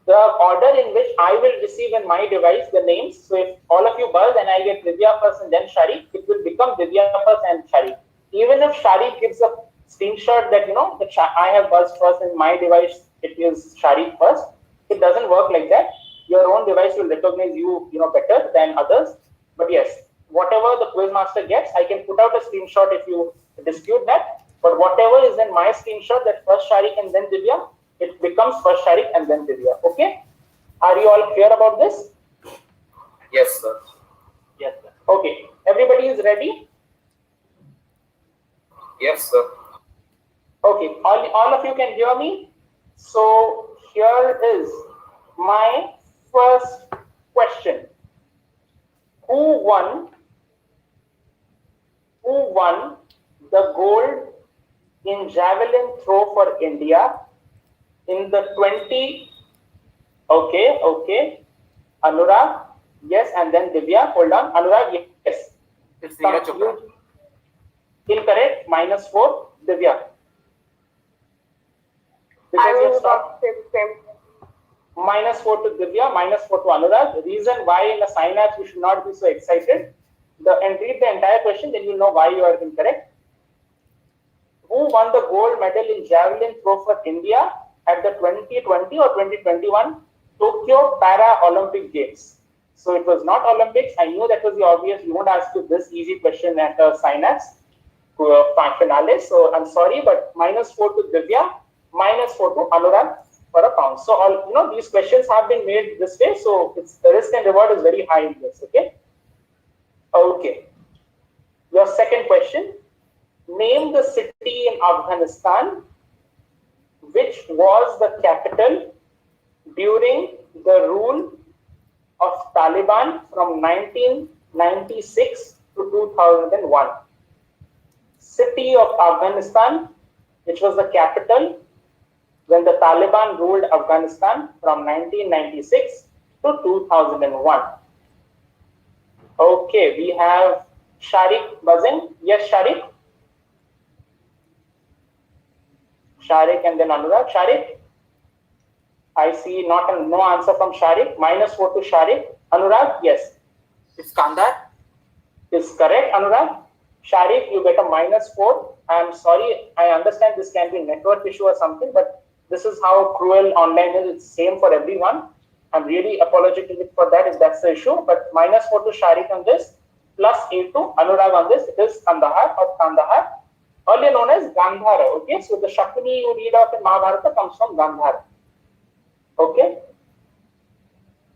the order in which I will receive in my device the names. So if all of you buzz and I get Divya first and then Sharik, it will become Divya first and Sharik. Even if Sharik gives a screenshot that I have buzzed first in my device, it is Sharik first. It doesn't work like that. Your own device will recognize you, better than others. But yes, whatever the quiz master gets, I can put out a screenshot if you dispute that. But whatever is in my screenshot, that first Sharik and then Divya, it becomes first Sharik and then Divya. Okay? Are you all clear about this? Yes, sir. Yes, sir. Okay. Everybody is ready? Yes, sir. Okay. All of you can hear me? So here is my first question. Who won the gold in javelin throw for India in the 20? Okay. Anurag, yes, and then Divya. Hold on. Anurag, yes. It's Neeraj Chopra. Incorrect. -4. Divya. Because I you was have stopped. about to say the same thing. -4 to Divya, -4 to Anurag. The reason why in the Synapse you should not be so excited. And read the entire question, then you'll know why you are incorrect. Who won the gold medal in javelin throw for India at the 2020 or 2021 Tokyo Para-Olympic Games? So it was not Olympics. I knew that was the obvious. We won't ask you this easy question at the Synapse finale. So I'm sorry, but -4 to Divya, -4 to Anurag for a pound. So all these questions have been made this way. So it's the risk and reward is very high in this. Okay. Okay. Your second question. Name the city in Afghanistan which was the capital during the rule of Taliban from 1996 to 2001. City of Afghanistan, which was the capital when the Taliban ruled Afghanistan from 1996 to 2001. Okay, we have Sharik buzzing. Yes, Sharik? Sharik and then Anurag. Sharik? I see no answer from Sharik. -4 to Sharik. Anurag? Yes. It's Kandahar. Is correct, Anurag. Sharik, you get a -4. I'm sorry, I understand this can be a network issue or something, but this is how cruel online is. It's same for everyone. I'm really apologetic for that if that's the issue, but -4 to Sharik on this, +8 to Anurag on this. It is Kandahar or Kandahar, earlier known as Gandhara. Okay, so the Shakuni you read of in Mahabharata comes from Gandhara. Okay.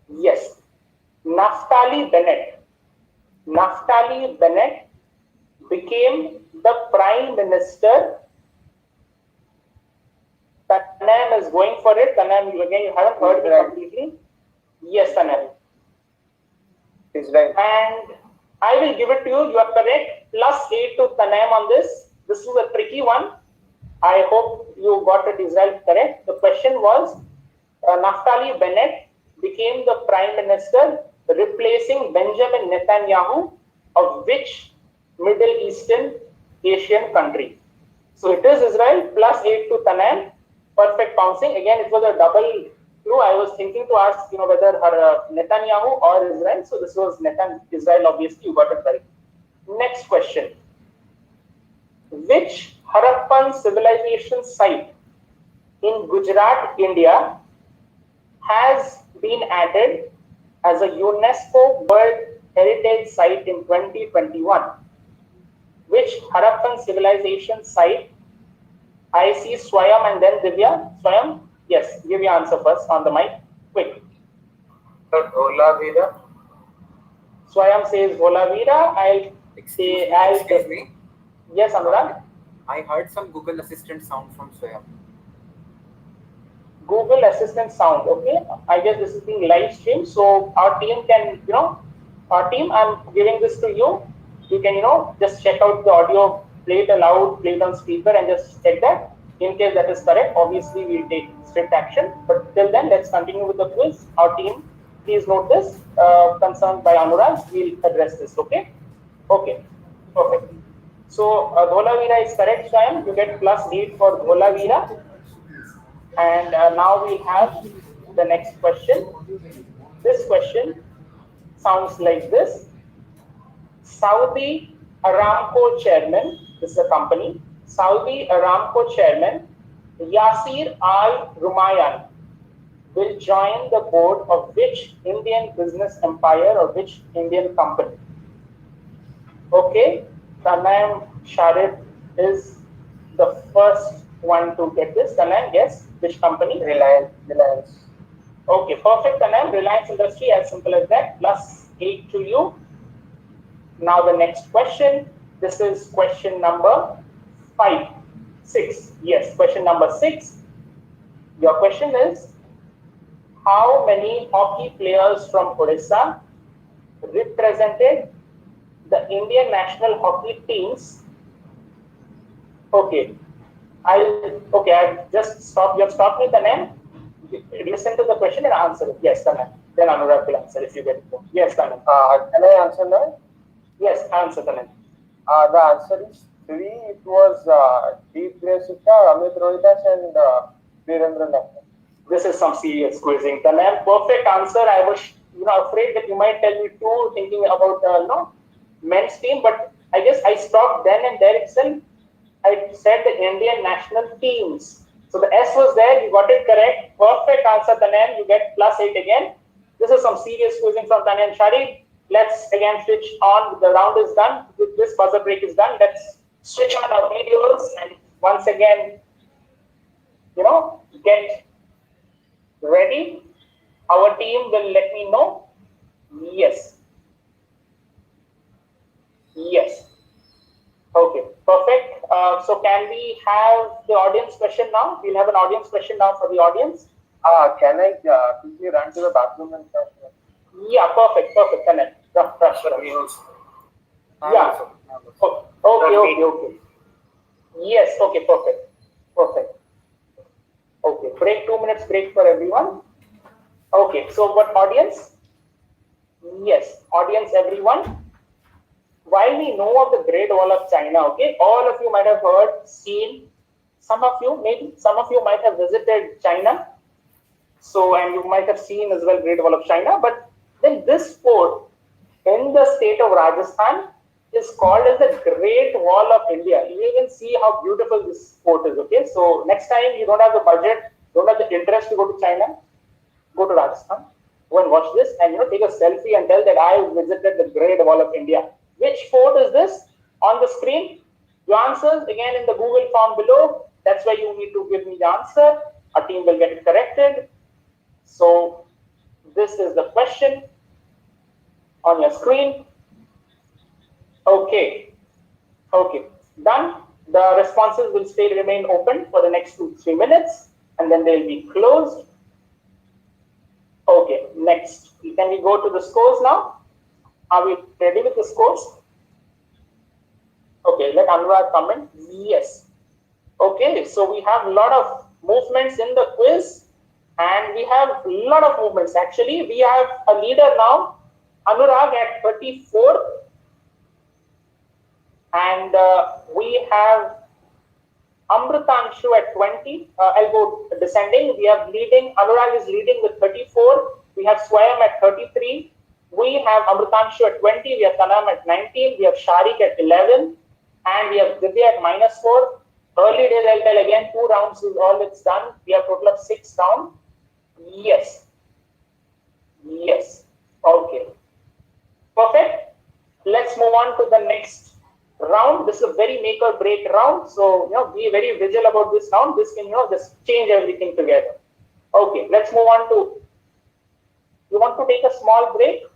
Yes. Naftali Bennett became the Prime Minister. Tanam is going for it. Tanam, you haven't heard me completely. Yes, Tanam. He's right. And I will give it to you. You are correct. +8 to Tanam on this. This is a tricky one. I hope you got it Israel correct. The question was Naftali Bennett became the Prime Minister replacing Benjamin Netanyahu of which Middle Eastern Asian country? So it is Israel, +8 to Tanam. Perfect bouncing. Again, it was a double clue. I was thinking to ask, whether Netanyahu or Israel. So this was Israel, obviously. You got it right. Next question. Which Harappan civilization site in Gujarat, India has been added as a UNESCO World Heritage Site in 2021? Which Harappan civilization site? I see Swayam and then Divya. Swayam, yes, give your answer first on the mic. Quick. Dholavira. Swayam says Dholavira. Excuse me. Yes, Anurag. I heard some Google Assistant sound from Swayam. Google Assistant sound. Okay, I guess this is being live streamed, so our team can, our team. I'm giving this to you. You can, just check out the audio, play it aloud, play it on speaker, and just check that. In case that is correct, obviously we'll take strict action. But till then, let's continue with the quiz. Our team, please note this. Concerned by Anurag, we'll address this. Okay. Okay. Perfect. So Dholavira is correct, Swayam. You get +8 for Dholavira. And now we have the next question. This question sounds like this. Saudi Aramco chairman, this is a company, Saudi Aramco chairman Yasir Al Rumayyan will join the board of which Indian business empire or which Indian company? Okay, Tanam Sharif is the first one to get this. Tanam, yes. Which company? Reliance. Okay, perfect, Tanam. Reliance Industry, as simple as that. +8 to you. Now the next question. This is question number 6. Yes, question number 6. Your question is, how many hockey players from Odisha represented the Indian national hockey teams? Okay. I just stopped. You have stopped me, Tanam. Listen to the question and answer it. Yes, Tanam. Then Anurag will answer if you get it. Yes, Tanam. Can I answer now? Yes, answer, Tanam. The answer is 3. It was Deep Gresika, Amit Rohidas, and Virendra. This is some serious quizzing. Tanan, perfect answer. I was, afraid that you might tell me two, thinking about men's team, but I guess I stopped then and there itself. I said the Indian national teams. So the S was there. You got it correct. Perfect answer, Tanan. You get +8 again. This is some serious quizzing from Tanan Shari. Let's again switch on. The round is done. This buzzer break is done. Let's switch on our videos and once again, get ready. Our team will let me know. Yes. Yes. Okay, perfect. So can we have the audience question now? We'll have an audience question now for the audience. Can I quickly run to the bathroom and stuff? Yeah, perfect. Can I? Yeah. Okay. Yes, okay, perfect. Okay, break, 2 minutes break for everyone. Okay, so what audience? Yes, audience, everyone. While we know of the Great Wall of China, okay, all of you might have heard, seen, some of you might have visited China. So, and you might have seen as well Great Wall of China, but then this fort in the state of Rajasthan is called as the Great Wall of India. You can see how beautiful this fort is, okay? So next time you don't have the budget, don't have the interest to go to China, go to Rajasthan, go and watch this and take a selfie and tell that I visited the Great Wall of India. Which fort is this? On the screen, your answers again in the Google form below. That's where you need to give me the answer. Our team will get it corrected. So this is the question on your screen. Okay, done. The responses will remain open for the next 2-3 minutes and then they'll be closed. Okay, next. Can we go to the scores now? Are we ready with the scores? Okay, let Anurag comment. Yes. Okay, so we have a lot of movements in the quiz and we have a lot of movements. Actually, we have a leader now, Anurag at 34. And we have Amritanshu at 20. I'll go descending. We have leading. Anurag is leading with 34. We have Swayam at 33. We have Amritanshu at 20. We have Tanam at 19. We have Sharik at 11. And we have Divya at -4. Early days, I'll tell again, 2 rounds is all it's done. We have a total of 6 rounds. Yes. Okay. Perfect. Let's move on to the next round. This is a very make or break round. So, be very vigilant about this round. This can, just change everything together. Okay, let's move on to, you want to take a small break?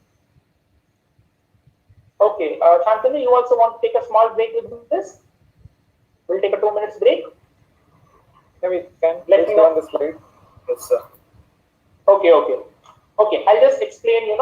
Okay, Shantanu, you also want to take a small break with this? We'll take a 2 minutes break. Yeah, we can. Let me know on the slide. Yes, sir. Okay. I'll just explain,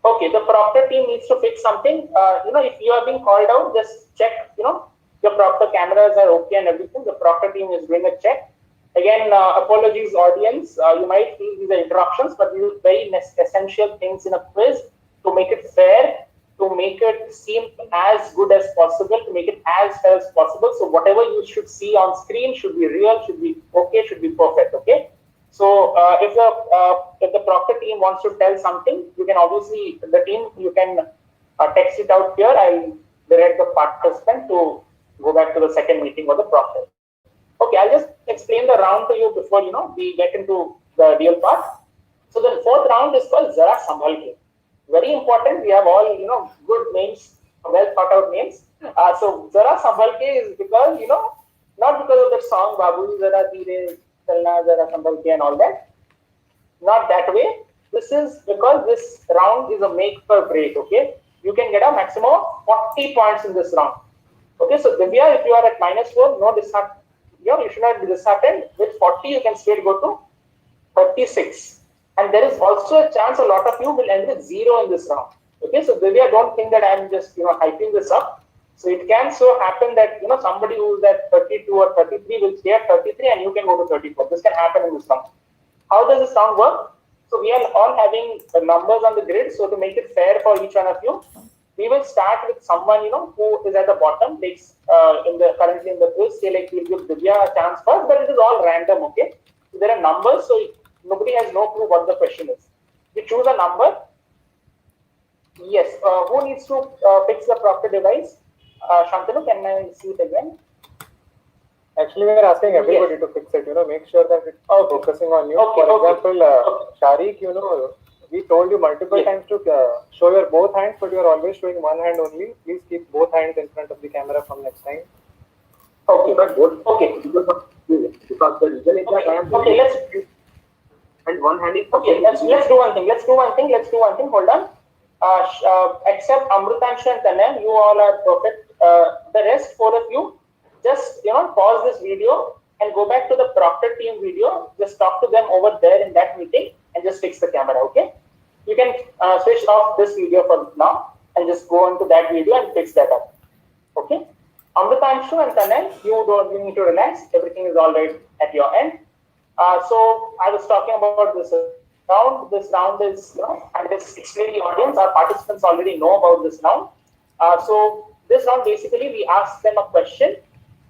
Okay, the proctor team needs to fix something. If you are being called out, just check, your proctor cameras are okay and everything. The proctor team is doing a check. Again, apologies, audience. You might feel these are interruptions, but these are very essential things in a quiz to make it fair, to make it seem as good as possible, to make it as fair as possible. So whatever you should see on screen should be real, should be okay, should be perfect, okay? So if the proctor team wants to tell something, you can obviously, you can text it out here. I'll direct the participant to go back to the second meeting of the proctor. Okay, I'll just explain the round to you before, we get into the real part. So the 4th round is called Zara Sambhal Ke. Very important. We have all, good names, well thought out names. So Zara Sambhal Ke is because, not because of the song Babu Zara Dheere Chalna Zara Sambhal Ke and all that. Not that way. This is because this round is a make or break, okay? You can get a maximum of 40 points in this round. Okay, so Divya, if you are at -4, no disheartened, you should not be disheartened. With 40, you can straight go to 36. And there is also a chance a lot of you will end with 0 in this round. Okay, so Divya, don't think that I'm just hyping this up. So it can so happen that somebody who's at 32 or 33 will stay at 33 and you can go to 34. This can happen in this round. How does this round work? So we are all having the numbers on the grid. So to make it fair for each one of you, We will start with someone who is at the bottom. Takes currently in the quiz. Say like we'll give Divya a chance first, but it is all random. Okay, so there are numbers, so nobody has no clue what the question is. We choose a number. Yes. Who needs to fix the Proctor device? Shantanu, can I see it again? Actually, we are asking everybody to fix it. Make sure that it's focusing on you. For example, Sharik, we told you multiple times to show your both hands, but you are always showing one hand only. Please keep both hands in front of the camera from next time. Okay, but both. Okay. Because the reason is that I am. Okay, let's. And one hand is. Okay, let's do one thing. Let's do one thing. Hold on. Except Amrutanshu and Tanem, you all are perfect. The rest, four of you, just pause this video and go back to the Proctor team video. Just talk to them over there in that meeting and just fix the camera. Okay, you can switch off this video for now and just go into that video and fix that up. Okay, Amrutanshu and Tanem, you need to relax. Everything is all right at your end. So I was talking about this round. This round is, and this explain the audience. Our participants already know about this round. So this round basically we ask them a question,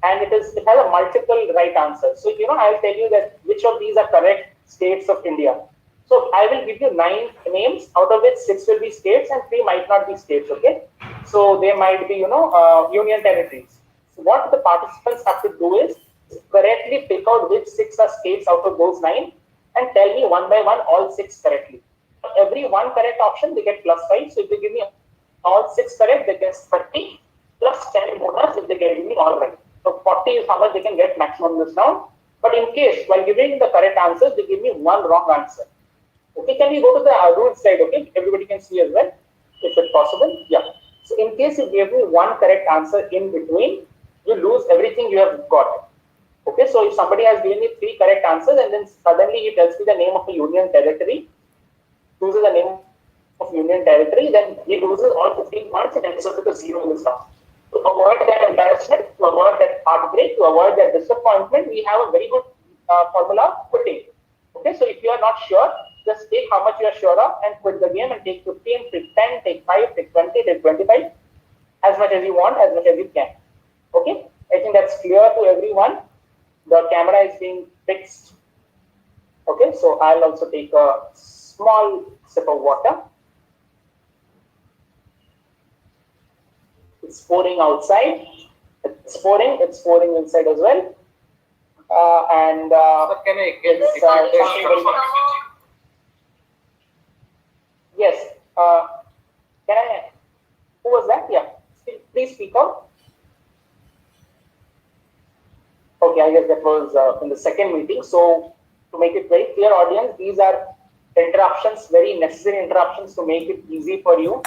and it has a multiple right answers. So I'll tell you that which of these are correct states of India. So I will give you 9 names, out of which 6 will be states and 3 might not be states. Okay, so they might be union territories. So what the participants have to do is correctly pick out which 6 are states out of those 9 and tell me one by one all 6 correctly. For every one correct option, they get +5. So if they give me all 6 correct, they get 30 plus 10 bonus if they give me all right. So 40 is how much they can get maximum this round. But in case while giving the correct answers, they give me one wrong answer. Okay, can we go to the rule slide? Okay, everybody can see as well, if it's possible. Yeah. So in case you gave me one correct answer in between, you lose everything you have got. Okay, so if somebody has given me 3 correct answers and then suddenly he tells me the name of a union territory, chooses the name of union territory, then he loses all 15 points and ends up with a 0 in this round. To avoid that embarrassment, to avoid that heartbreak, to avoid that disappointment, we have a very good formula: quitting. Okay, so if you are not sure, just take how much you are sure of and quit the game and take 15, take 10, take 5, take 20, take 25, as much as you want, as much as you can. Okay, I think that's clear to everyone. The camera is being fixed. Okay, so I'll also take a small sip of water. It's pouring outside. It's pouring inside as well. So can I get yes. Can I? Who was that? Yeah. Please speak out. Okay, I guess that was in the second meeting. So to make it very clear, audience, these are interruptions, very necessary interruptions to make it easy for you,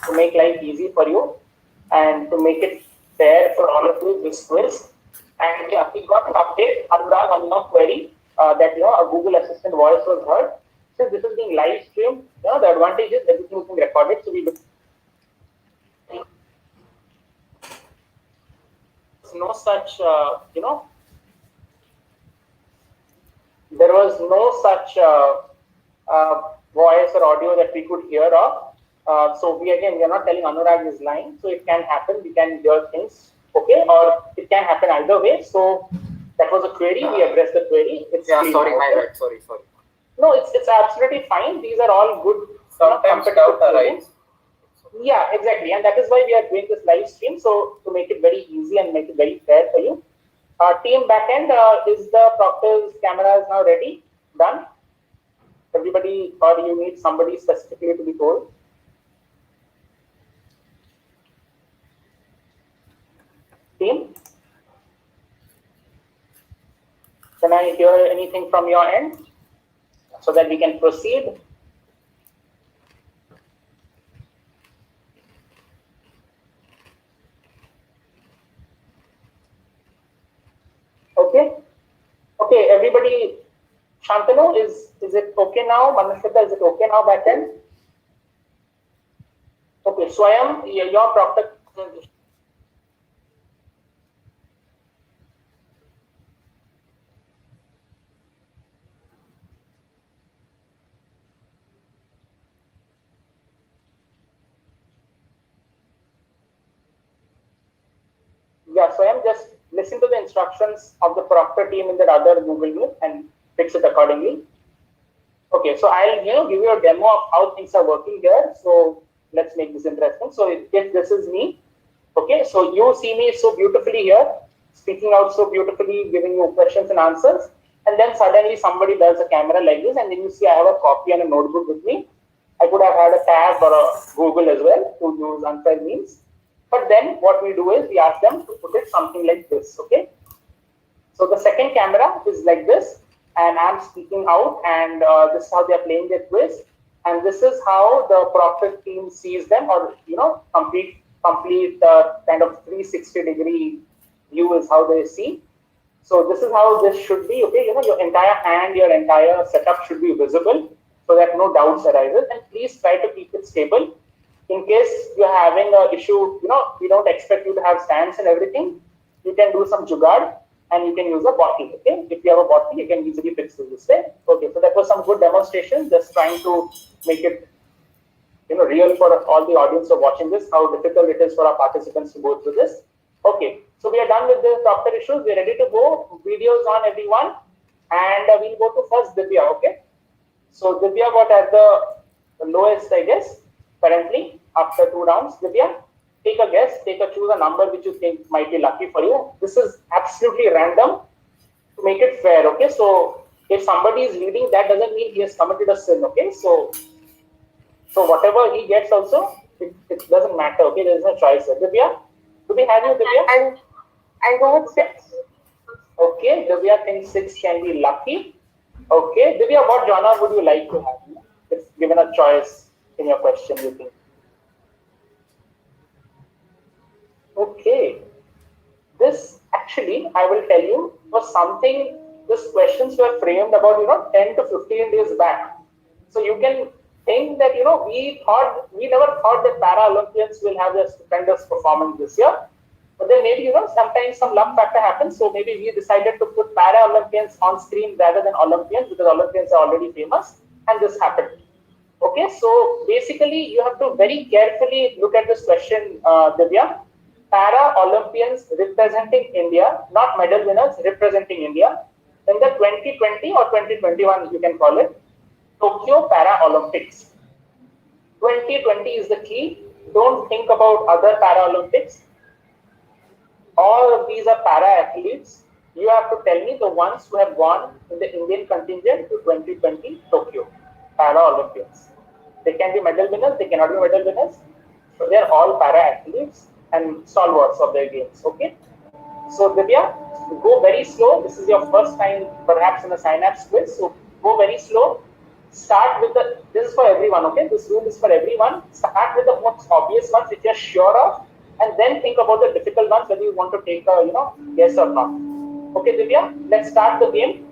to make life easy for you, and to make it fair for all of you this quiz. And yeah, we got an update, Anurag, on your query that a Google Assistant voice was heard. Since this is being live streamed, the advantage is everything is being recorded. So we no such there was no such voice or audio that we could hear of. So we are not telling Anurag is lying. So it can happen. We can hear things, okay, or it can happen either way. So that was a query. We addressed the query. It's sorry, my bad. Sorry. No, it's absolutely fine. These are all good. Sometimes doubt arises. Yeah, exactly, and that is why we are doing this live stream. So to make it very easy and make it very fair for you. Team backend, is the Proctor's camera is now ready? Done? Everybody, or you need somebody specifically to be told? Team? Can I hear anything from your end so that we can proceed? Okay, everybody. Shantanu, is it okay now? Manashita, is it okay now back then? Okay, Swayam, your Proctor. Yeah, so I'm just listen to the instructions of the proctor team in that other Google Meet and fix it accordingly. Okay, so I'll give you a demo of how things are working here. So let's make this interesting. So if this is me, okay, so you see me so beautifully here, speaking out so beautifully, giving you questions and answers, and then suddenly somebody does a camera like this, and then you see I have a copy and a notebook with me. I could have had a tab or a Google as well to use unfriend means. But then what we do is we ask them to put it something like this, okay? So the second camera is like this, and I'm speaking out, and this is how they're playing their quiz, and this is how the proctor team sees them, or complete kind of 360-degree view is how they see. So this is how this should be, okay? Your entire hand, your entire setup should be visible, so that no doubts arises, and please try to keep it stable. In case you're having an issue, we don't expect you to have stands and everything. You can do some jugaad and you can use a bottle, okay? If you have a bottle, you can easily fix it this way. Okay, so that was some good demonstration, just trying to make it real for all the audience who are watching this, how difficult it is for our participants to go through this. Okay, so we are done with the proctor issues. We're ready to go. Videos on, everyone. And we'll go to first Divya, okay? So Divya got at the lowest, I guess, currently after 2 rounds. Divya, take a guess, choose a number which you think might be lucky for you. This is absolutely random to make it fair, okay? So if somebody is leading, that doesn't mean he has committed a sin, okay? So whatever he gets also, it doesn't matter, okay? There is no choice. Divya, do we have you, Divya? And I go with 6. Okay, Divya thinks 6 can be lucky. Okay, Divya, what genre would you like to have? If given a choice in your question, you think? Okay, this actually, I will tell you, was something, these questions were framed about, 10 to 15 days back. So you can think that, we never thought that Para-Olympians will have this stupendous performance this year. But then maybe, sometimes some luck factor happens. So maybe we decided to put Para-Olympians on screen rather than Olympians, because Olympians are already famous, and this happened. Okay, so basically you have to very carefully look at this question, Divya. Para-Olympians representing India, not medal winners, representing India, in the 2020 or 2021, you can call it, Tokyo Para-Olympics. 2020 is the key. Don't think about other Para-Olympics. All of these are para-athletes. You have to tell me the ones who have gone in the Indian contingent to 2020 Tokyo Para-Olympics. They can be medal winners, they cannot be medal winners. So they are all para-athletes and stalwarts of their games, okay? So Divya, go very slow. This is your first time perhaps in a Synapse quiz, so go very slow. Start with this is for everyone, okay? This rule is for everyone. Start with the most obvious ones which you're sure of, and then think about the difficult ones whether you want to take a, yes or not. Okay, Divya, let's start the game.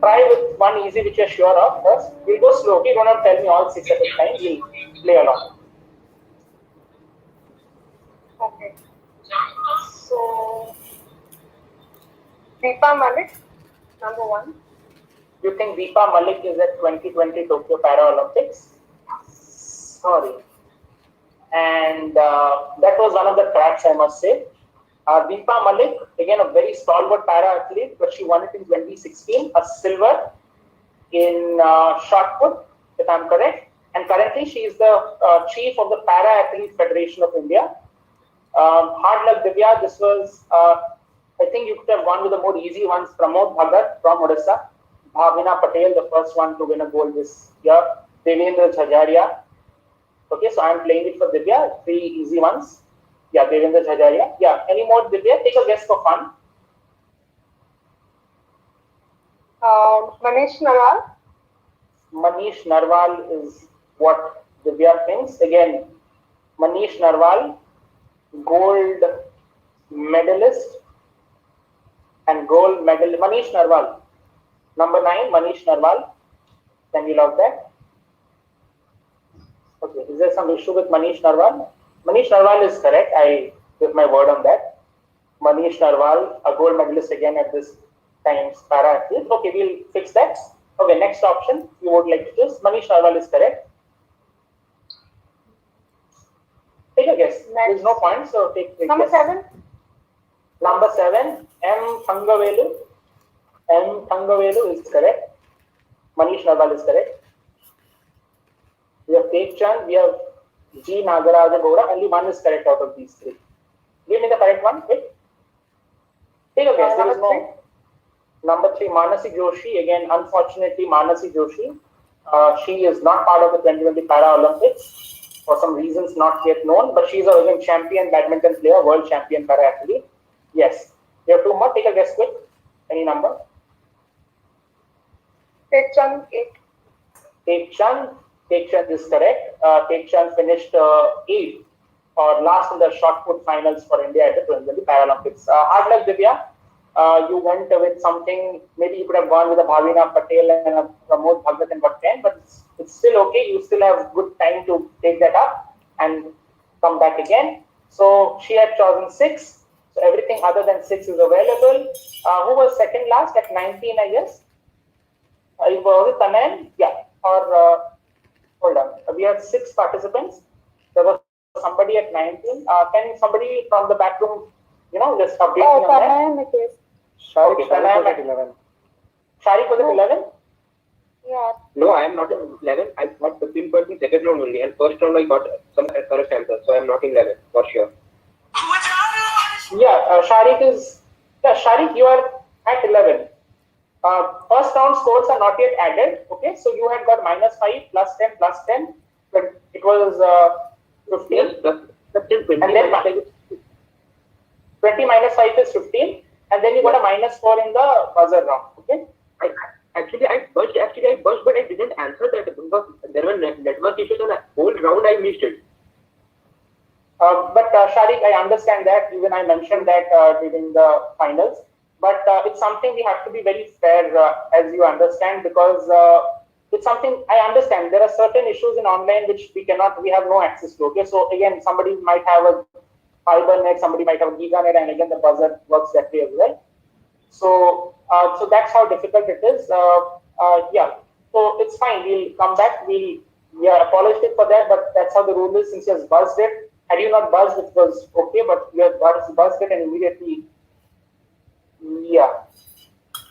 Try with one easy which you're sure of first. We'll go slow, okay? You don't have to tell me all 6 at a time. We'll play along. Okay. So, Deepa Malik, number 1. You think Deepa Malik is at 2020 Tokyo Paralympics? Sorry. And that was one of the cracks, I must say. Deepa Malik, again a very stalwart para-athlete, but she won it in 2016, a silver in shot put, if I'm correct. And currently she is the chief of the Para-Athlete Federation of India. Hard luck, Divya. This was, I think you could have gone with the more easy ones. Pramod Bhagat from Odisha. Bhavina Patel, the first one to win a gold this year. Devendra Jhajaria. Okay, so I'm playing it for Divya. 3 easy ones. Yeah, Devendra Jhajaria. Yeah, any more, Divya? Take a guess for fun. Manish Narwal. Manish Narwal is what Divya thinks. Again, Manish Narwal, gold medalist and gold medal. Manish Narwal, number 9, Manish Narwal. Can we log that? Okay, is there some issue with Manish Narwal? Manish Narwal is correct. I give my word on that. Manish Narwal, a gold medalist again at this times para-athlete. Okay, we'll fix that. Okay, next option you would like to choose. Manish Narwal is correct. Take a guess. There's no point, so take Number guess. 7. Number 7, M. Thangavelu. M. Thangavelu is correct. Manish Naval is correct. We have Tej Chand, we have G. Nagaraja Gowda. Only one is correct out of these three. Give me the correct one, quick. Take a guess. There is no. Number 3, Manasi Joshi. Again, unfortunately, Manasi Joshi. She is not part of the 2020 Paralympics for some reasons not yet known, but she's a again champion badminton player, world champion para athlete. Yes. You have 2 more. Take a guess, quick. Any number? Tej Chand 8. Tej Chand. Tej Chand is correct. Tej Chand finished 8th or last in the shot put finals for India at the 2020 Paralympics. Hard luck, Divya. You went with something, maybe you could have gone with a Bhavina Patel and a Pramod Bhagat and got 10, but it's still okay. You still have good time to take that up and come back again. So she had chosen 6. So everything other than 6 is available. Who was second last at 19, I guess? Was it Tanan? Yeah. Or hold on. We have 6 participants. There was somebody at 19. Can somebody from the back room, just update me on that? It is. Okay, Tanan at 11. Sharik was at 11? Yeah. No, I am not in 11. I got 15% second round only, and first round I got some correct answer, so I am not in 11 for sure. Yeah, Sharik, you are at 11. First round scores are not yet added. Okay, so you had got -5, +10, but it was 15. Yes, that's 20. And then 20 minus 5 is 15, and then you got a -4 in the buzzer round. Okay. I buzzed, but I didn't answer that because there were network issues and the whole round I missed it. But Sharik, I understand that. Even I mentioned that during the finals. But it's something we have to be very fair, as you understand, because it's something I understand. There are certain issues in online which we have no access to. Okay, so again, somebody might have a fiber net, somebody might have a giganet, and again, the buzzer works that way as well. So that's how difficult it is. Yeah, so it's fine. We'll come back. We are apologetic for that, but that's how the rule is. Since you have buzzed it, had you not buzzed, it was okay, but you have buzzed it and immediately. Yeah.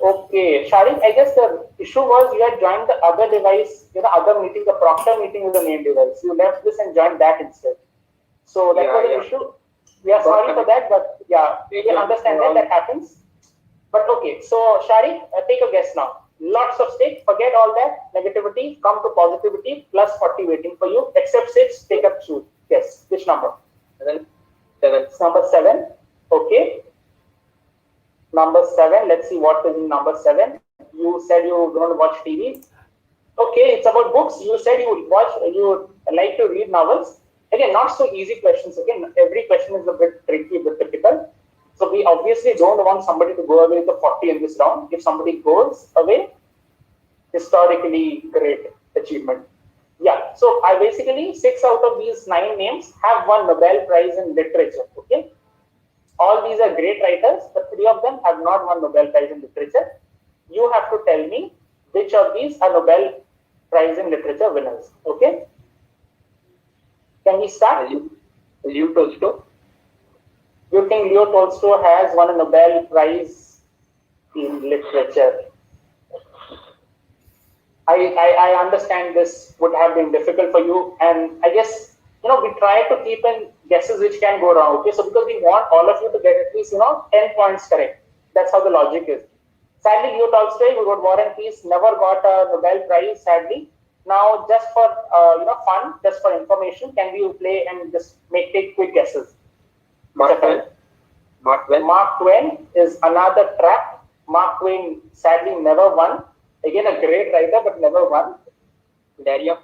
Okay, Sharik, I guess the issue was you had joined the other device, the other meeting, the proctor meeting with the main device. You left this and joined that instead. So that was the issue. We are sorry for that, but yeah, we can understand that happens. But okay, so Sharik, take a guess now. Lots of stake, forget all that negativity, come to positivity, +40 waiting for you, except 6, take up 2. Yes, which number? 7. Number 7, okay. Number 7, let's see what is in number 7. You said you don't watch TV. Okay, it's about books. You said you like to read novels. Again, not so easy questions. Again, every question is a bit tricky, a bit difficult. So we obviously don't want somebody to go away with the 40 in this round. If somebody goes away, historically great achievement. Yeah, so I basically 6 out of these 9 names have won Nobel Prize in literature. Okay, all these are great writers, but 3 of them have not won Nobel Prize in literature. You have to tell me which of these are Nobel Prize in literature winners. Okay, can we start? Leo Tolstoy. You think Leo Tolstoy has won a Nobel Prize in literature? I understand this would have been difficult for you, and I guess we try to keep in guesses which can go wrong. Okay, so because we want all of you to get at least 10 points correct. That's how the logic is. Sadly, Leo Tolstoy, who wrote War and Peace, never got a Nobel Prize. Sadly, now just for fun, just for information, can we play and just take quick guesses? Mark Twain. Mark Twain is another trap. Mark Twain sadly never won. Again, a great writer, but never won. Dario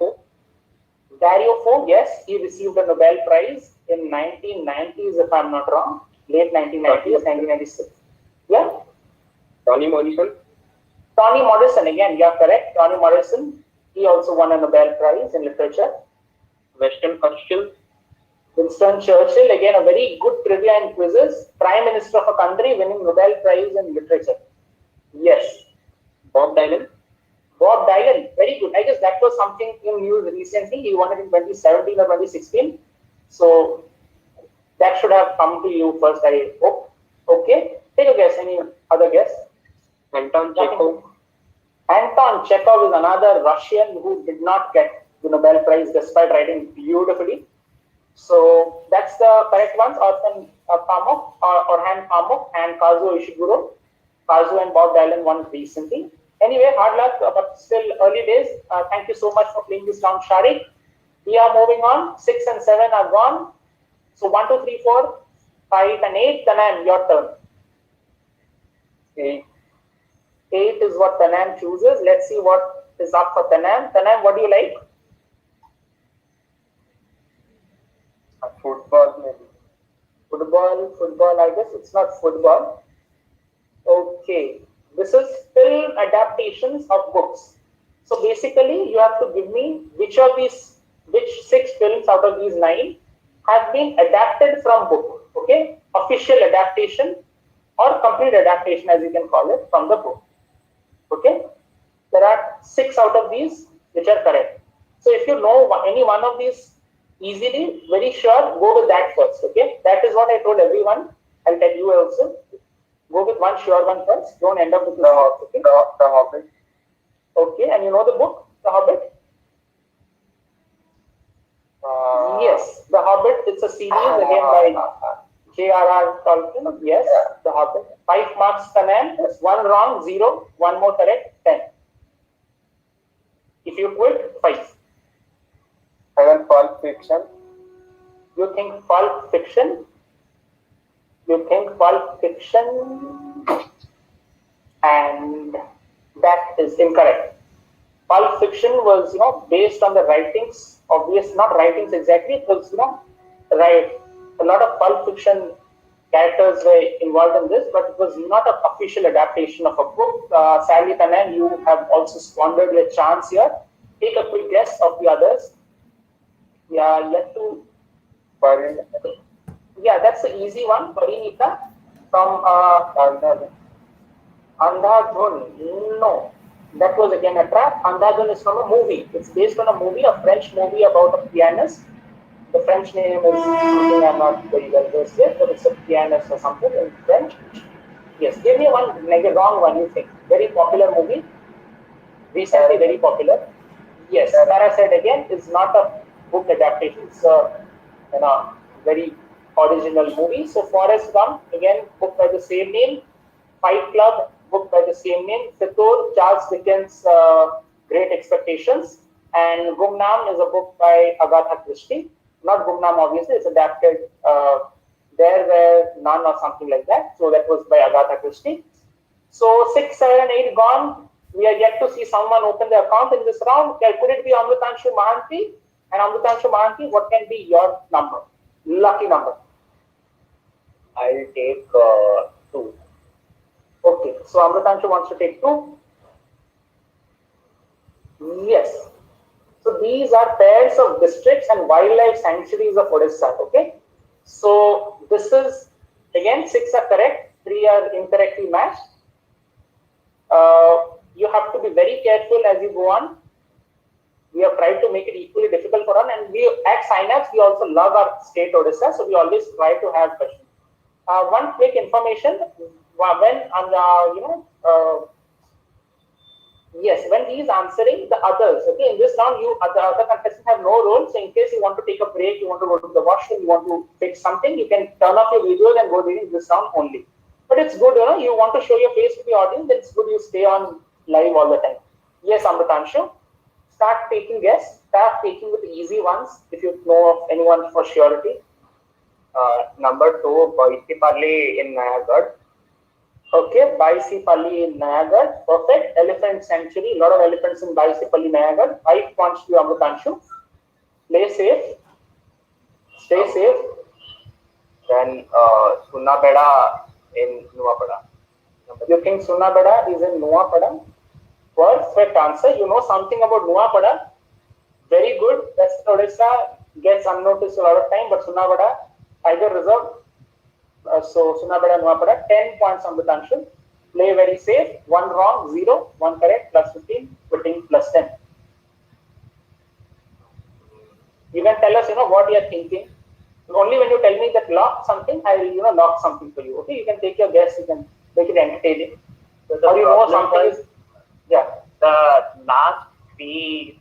Fo, yes, he received a Nobel Prize in 1990s, if I'm not wrong. Late 1990s, 1996. Yeah. Toni Morrison, again, yeah, correct. Toni Morrison, he also won a Nobel Prize in literature. Winston Churchill, again, a very good trivia and quizzes. Prime Minister of a country winning Nobel Prize in literature. Yes. Bob Dylan, very good. I guess that was something in news recently. He won it in 2017 or 2016. So that should have come to you first, I hope. Okay. Any other guess? Anton Chekhov. Anton Chekhov is another Russian who did not get the Nobel Prize despite writing beautifully. So that's the correct ones. Orhan Pamuk and Kazuo Ishiguro. Kazuo and Bob Dylan won recently. Anyway, hard luck, but still early days. Thank you so much for playing this round, Sharik. We are moving on. 6 and 7 are gone. So 1, 2, 3, 4, 5, and 8. Tanan, your turn. 8. 8 is what Tanan chooses. Let's see what is up for Tanan. Tanan, what do you like? Football, maybe. Football, I guess it's not football. Okay. This is film adaptations of books. So basically, you have to give me which 6 films out of these 9 have been adapted from book. Okay? Official adaptation or complete adaptation, as you can call it, from the book. Okay? There are 6 out of these which are correct. So if you know any one of these easily, very sure, go with that first. Okay? That is what I told everyone. I'll tell you also. Go with one sure one first. Don't end up with the Hobbit. Okay, and you know the book, The Hobbit? Yes, The Hobbit. It's a series again by J.R.R. Tolkien. Yes, The Hobbit. 5 marks, Tanan. 1 wrong, 0. 1 more correct, 10. If you quit, 5. And then Pulp Fiction. You think Pulp Fiction? And that is incorrect. Pulp Fiction was, based on the writings. Not writings exactly. It was, right. A lot of Pulp Fiction characters were involved in this, but it was not an official adaptation of a book. Sadly, Tanan, you have also squandered your chance here. Take a quick guess of the others. Yeah, yet to. Yeah, that's the easy one. Parinita from Andhadhun. No, that was again a trap. Andhadhun is from a movie. It's based on a movie, a French movie about a pianist. The French name is something I'm not very well versed with, but it's a pianist or something in French. Yes, give me one, like a wrong one, you think. Very popular movie. Recently very popular. Yes, Parasite again is not a book adaptation. It's a very original movie. So Forrest Gump, again, book by the same name. Fight Club, book by the same name. Fitur, Charles Dickens' Great Expectations. And Gumnam is a book by Agatha Christie. Not Gumnam, obviously, it's adapted There Were None or something like that. So that was by Agatha Christie. So 6, 7, and 8 gone. We are yet to see someone open the account in this round. Could it be Amritanshu Mahanti? And Amritanshu Mahanti, what can be your number? Lucky number. I'll take 2. Okay, so Amritanshu wants to take 2. Yes. So these are pairs of districts and wildlife sanctuaries of Odisha. Okay. So this is again 6 are correct, 3 are incorrectly matched. You have to be very careful as you go on. We have tried to make it equally difficult for us, and we at Synapse we also love our state Odisha, so we always try to have questions. One quick information: when when he is answering the others, okay, in this round the other contestants have no role. So in case you want to take a break, you want to go to the washroom, you want to fix something, you can turn off your videos and go during this round only. But it's good, you want to show your face to the audience, then it's good you stay on live all the time. Yes, Amritanshu, start taking guess. Start taking with the easy ones if you know of anyone for surety. Number 2, Boisipalli in Nayagarh. Okay, Baisipalli in Nayagarh. Perfect. Elephant Sanctuary. A lot of elephants in Baisipalli, Nayagarh. 5 points to Amritanshu. Play safe. Stay safe. Then Sunnabeda in Nuapada. You think Sunnabeda is in Nuapada? Perfect answer. You know something about Nuapada. Very good. That's Odisha. Gets unnoticed a lot of time, but Sunnabeda, Tiger Reserve. So Sunnabeda, Nuapada, 10 points on the Amritanshu. Play very safe. 1 wrong, 0. 1 correct, plus 15. Quitting, plus 10. You can tell us, what you are thinking. Only when you tell me that lock something, I will, lock something for you. Okay, you can take your guess. You can make it entertaining. So Or you know something is, yeah. The last three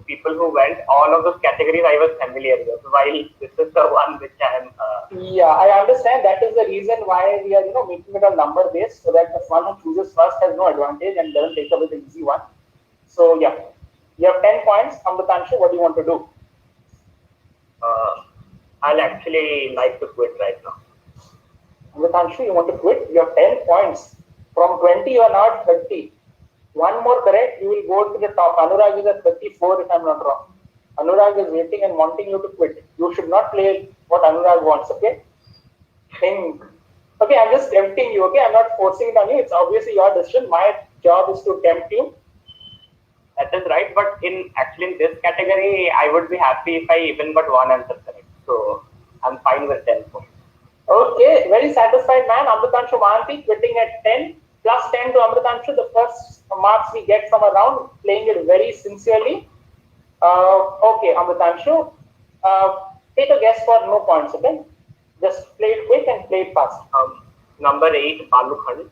people who went, all of those categories I was familiar with, while this is the one which I am. Yeah, I understand. That is the reason why we are, making it a number based, so that the one who chooses first has no advantage and doesn't take away the easy one. So yeah, you have 10 points. Amritanshu, what do you want to do? I'll actually like to quit right now. Amritanshu, you want to quit? You have 10 points. From 20, you are now at 30. One more correct, you will go to the top. Anurag is at 34, if I'm not wrong. Anurag is waiting and wanting you to quit. You should not play what Anurag wants, okay? Think. Okay, I'm just tempting you, okay? I'm not forcing it on you. It's obviously your decision. My job is to tempt you. That is right, but in this category, I would be happy if I even got one answer correct. So I'm fine with 10 points. Okay, very satisfied man. Amritanshu Mahanti quitting at 10. Plus 10 to Amritanshu, the first marks we get from a round, playing it very sincerely. Okay, Amritanshu, take a guess for no points, okay? Just play it quick and play it fast. Number 8, Balukhand.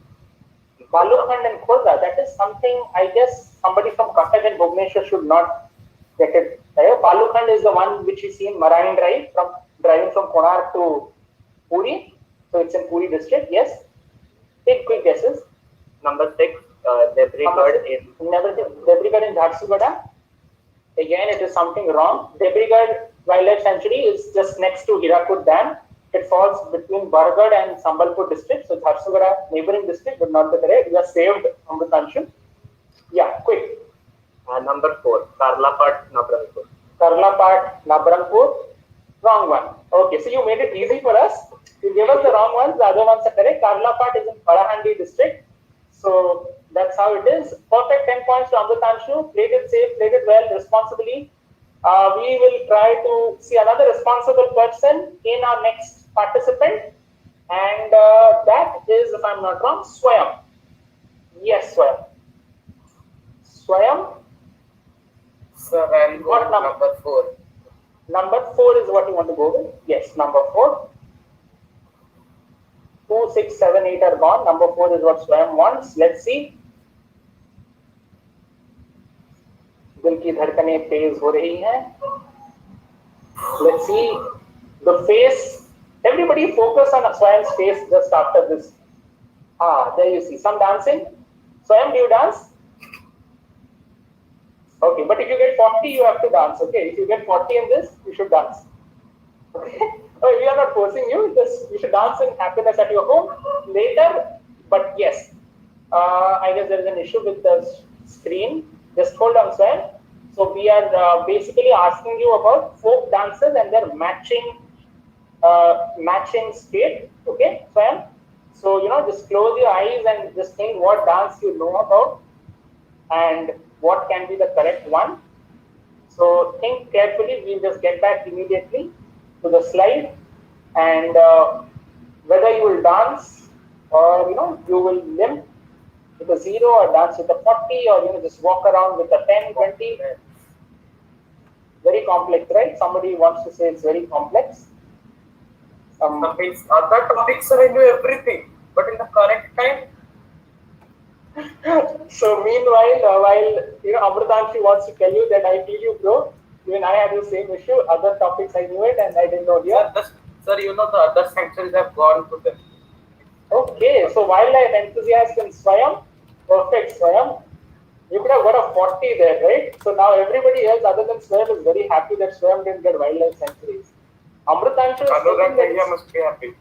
Balukhand and Khurda, that is something I guess somebody from Cuttack and Bhubaneswar should not get it. Balukhand is the one which you see in Marine Drive, from driving from Konark to Puri. So it's in Puri district, yes. Take quick guesses. Number 6, Debrigad in Jharsuguda. Again, it is something wrong. Debrigad Wildlife Sanctuary is just next to Hirakud Dam. It falls between Bargarh and Sambalpur district. So Jharsuguda neighboring district would not be correct. You are saved, Amritanshu. Yeah, quick. Number 4, Karlapat, Nabrangpur. Karlapat, Nabrangpur. Wrong one. Okay, so you made it easy for us. You gave us the wrong ones. The other ones are correct. Karlapat is in Palahandi district. So that's how it is. Perfect 10 points to Amritanshu. Played it safe, played it well, responsibly. We will try to see another responsible person in our next participant. And that is, if I'm not wrong, Swayam. Yes, Swayam. Swayam? Sir, I'll go number 4. Number 4 is what you want to go with? Yes, number 4. 2, 6, 7, 8 are gone. Number 4 is what Swayam wants. Let's see. दिल की धड़कनें तेज हो रही हैं. Let's see the face. Everybody focus on Swayam's face just after this. There you see some dancing. Swayam, do you dance? Okay, but if you get 40, you have to dance. Okay, if you get 40 in this, you should dance. Okay, we are not forcing you. You should dance in happiness at your home later. But yes, I guess there is an issue with the screen. Just hold on, Swayam. So we are basically asking you about folk dances and their matching state. Okay, Swayam. So just close your eyes and just think what dance you know about and what can be the correct one. So think carefully. We'll just get back immediately to the slide, and whether you will dance or you will limp with a 0 or dance with a 40 or just walk around with a 10, 20. Very complex, right? Somebody wants to say it's very complex. Other topics I knew everything, but in the correct time. So meanwhile, while Amritanshu wants to tell you that I feel you, bro. Even I had the same issue. Other topics I knew it and I didn't know here. Sir, the other sanctuaries have gone to them. Okay, so wildlife enthusiast in Swayam. Perfect, Swayam. You could have got a 40 there, right? So now everybody else other than Swayam is very happy that Swayam didn't get wildlife sanctuaries. Amritanshu must be happy.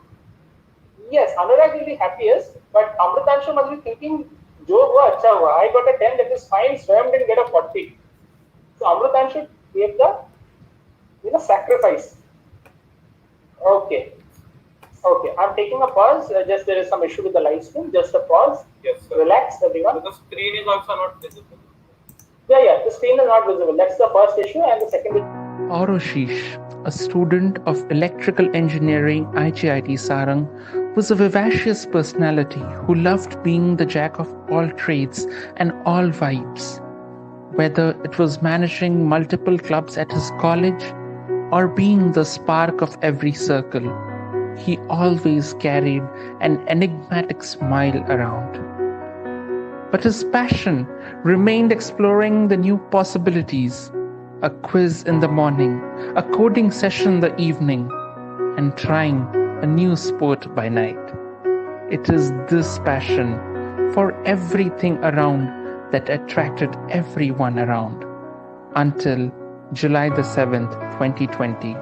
Yes, Anurag will be happiest, but Amritanshu must be thinking, Jo hua, acha hua. I got a 10, that is fine. Swayam didn't get a 40. So Amritanshu gave the sacrifice. Okay, I'm taking a pause. Just there is some issue with the live stream. Just a pause. Yes, sir. Relax, everyone. So the screen is also not visible. Yeah, the screen is not visible. That's the first issue, and the second issue. Auroshish, a student of electrical engineering IGIT Sarang, was a vivacious personality who loved being the jack of all trades and all vibes. Whether it was managing multiple clubs at his college or being the spark of every circle, he always carried an enigmatic smile around. But his passion remained exploring the new possibilities, a quiz in the morning, a coding session in the evening, and trying a new sport by night. It is this passion for everything around that attracted everyone around, until July the 7th, 2020,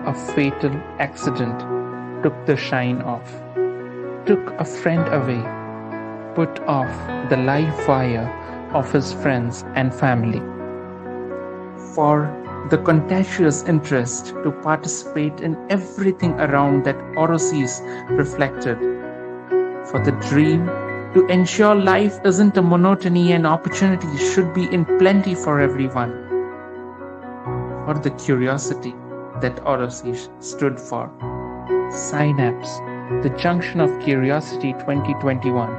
a fatal accident took the shine off, took a friend away, put off the live wire of his friends and family. For the contagious interest to participate in everything around that Orosis reflected, for the dream to ensure life isn't a monotony and opportunities should be in plenty for everyone, for the curiosity that Orosis stood for. Synapse, the junction of curiosity 2021,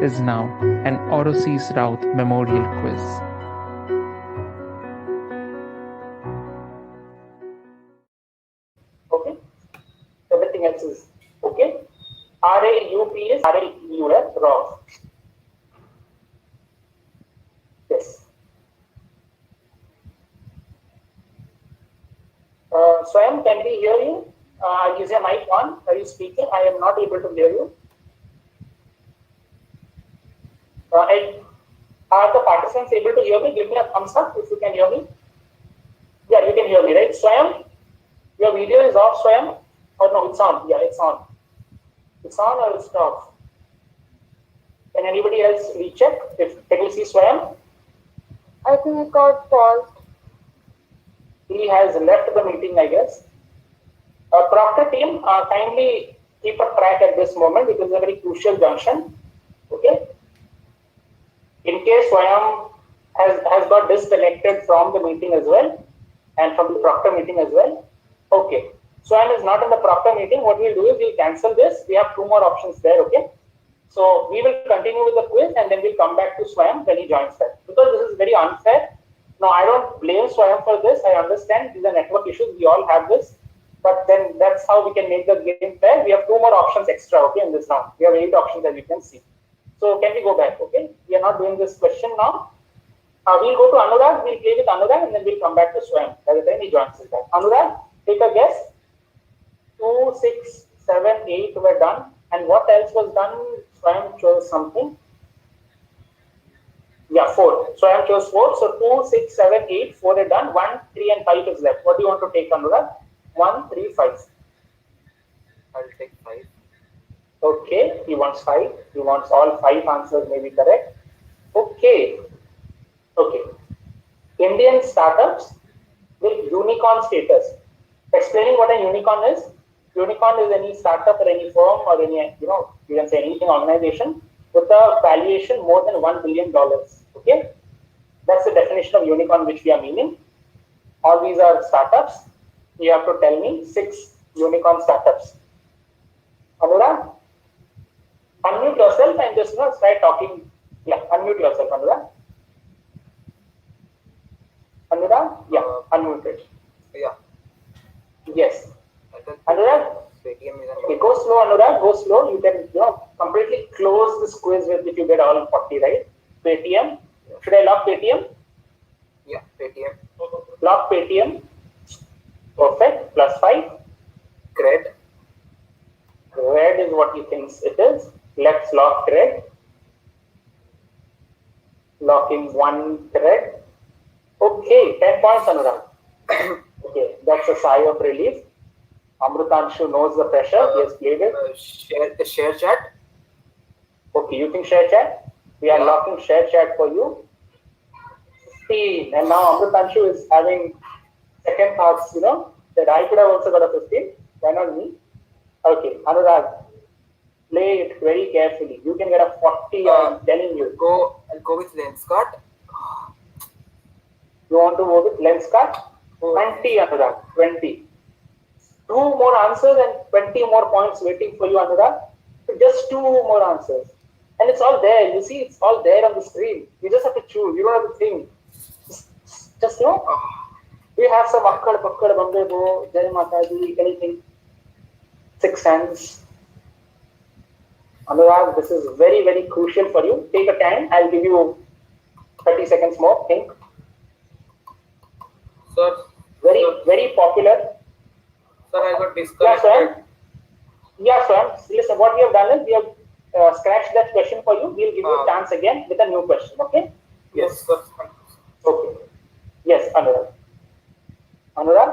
is now an Orosis Raut Memorial Quiz. Okay, everything else is okay. RAUPS, RAUS, raw. Yes. Swayam, can we hear you? Is your mic on? Are you speaking? I am not able to hear you. Are the participants able to hear me? Give me a thumbs up if you can hear me. Yeah, you can hear me, right? Swayam, your video is off, Swayam? Or no, it's on. Yeah, it's on. It's on or it's off? Can anybody else recheck? Can you see Swayam? I think it got paused. He has left the meeting, I guess. Proctor team, kindly keep a track at this moment because it's a very crucial junction. Okay. In case Swayam has got disconnected from the meeting as well and from the proctor meeting as well. Okay. Swayam is not in the proctor meeting. What we'll do is we'll cancel this. We have two more options there. Okay. So we will continue with the quiz and then we'll come back to Swayam when he joins us. Because this is very unfair. Now, I don't blame Swayam for this. I understand these are network issues. We all have this. But then that's how we can make the game fair. We have two more options extra, okay, in this round. We have 8 options as you can see. So can we go back, okay? We are not doing this question now. We'll go to Anurag. We'll play with Anurag and then we'll come back to Swayam by the time he joins us back. Anurag, take a guess. 2, 6, 7, 8 were done. And what else was done? Swayam chose something. Yeah, 4. So I have chose 4. So 2, 6, 7, 8, 4 are done. 1, 3, and 5 is left. What do you want to take, Anurag? 1, 3, 5. I'll take 5. Okay, he wants 5. He wants all 5 answers may be correct. Okay. Okay. Indian startups with unicorn status. Explaining what a unicorn is. Unicorn is any startup or any firm or any, you can say anything, organization with a valuation more than $1 billion. Okay. That's the definition of unicorn which we are meaning. All these are startups. You have to tell me 6 unicorn startups. Anurag, unmute yourself and just try talking. Yeah, unmute yourself, Anurag. Anurag? Yeah, unmute it. Yeah. Yes. Anurag? Okay, go slow, Anurag. Go slow. You can, completely close this quiz with if you get all 40 right. Paytm. Should I lock Paytm? Yeah, Paytm. Lock Paytm. Perfect. +5. Cred. Red is what he thinks it is. Let's lock Cred. Locking 1 Cred. Okay, 10 points, Anurag. Okay, that's a sigh of relief. Amrutanshu knows the pressure. He has played it. Share chat. Okay, you think share chat? We are locking share chat for you. 15. And now Amrutanshu is having second thoughts, that I could have also got a 15. Why not me? Okay, Anurag, play it very carefully. You can get a 40, I'm telling you. I'll go with Lenskart. You want to go with Lenskart? 20, Anurag, 20. 2 more answers and 20 more points waiting for you, Anurag. So just 2 more answers. And it's all there. You see, it's all there on the screen. You just have to choose. You don't have to think. Just we have some Akkad, Pakkad, Bambe Bo, Jai Mataji, anything. 6 hands. Anurag, this is very, very crucial for you. Take a time. I'll give you 30 seconds more. Think. Sir. Very, very popular. Sir, I got disconnected. Yeah, sir. Listen, what we have done is we have scratched that question for you. We'll give you a chance again with a new question. Okay? Yes, sir. Okay. Yes, Anurag. Anurag,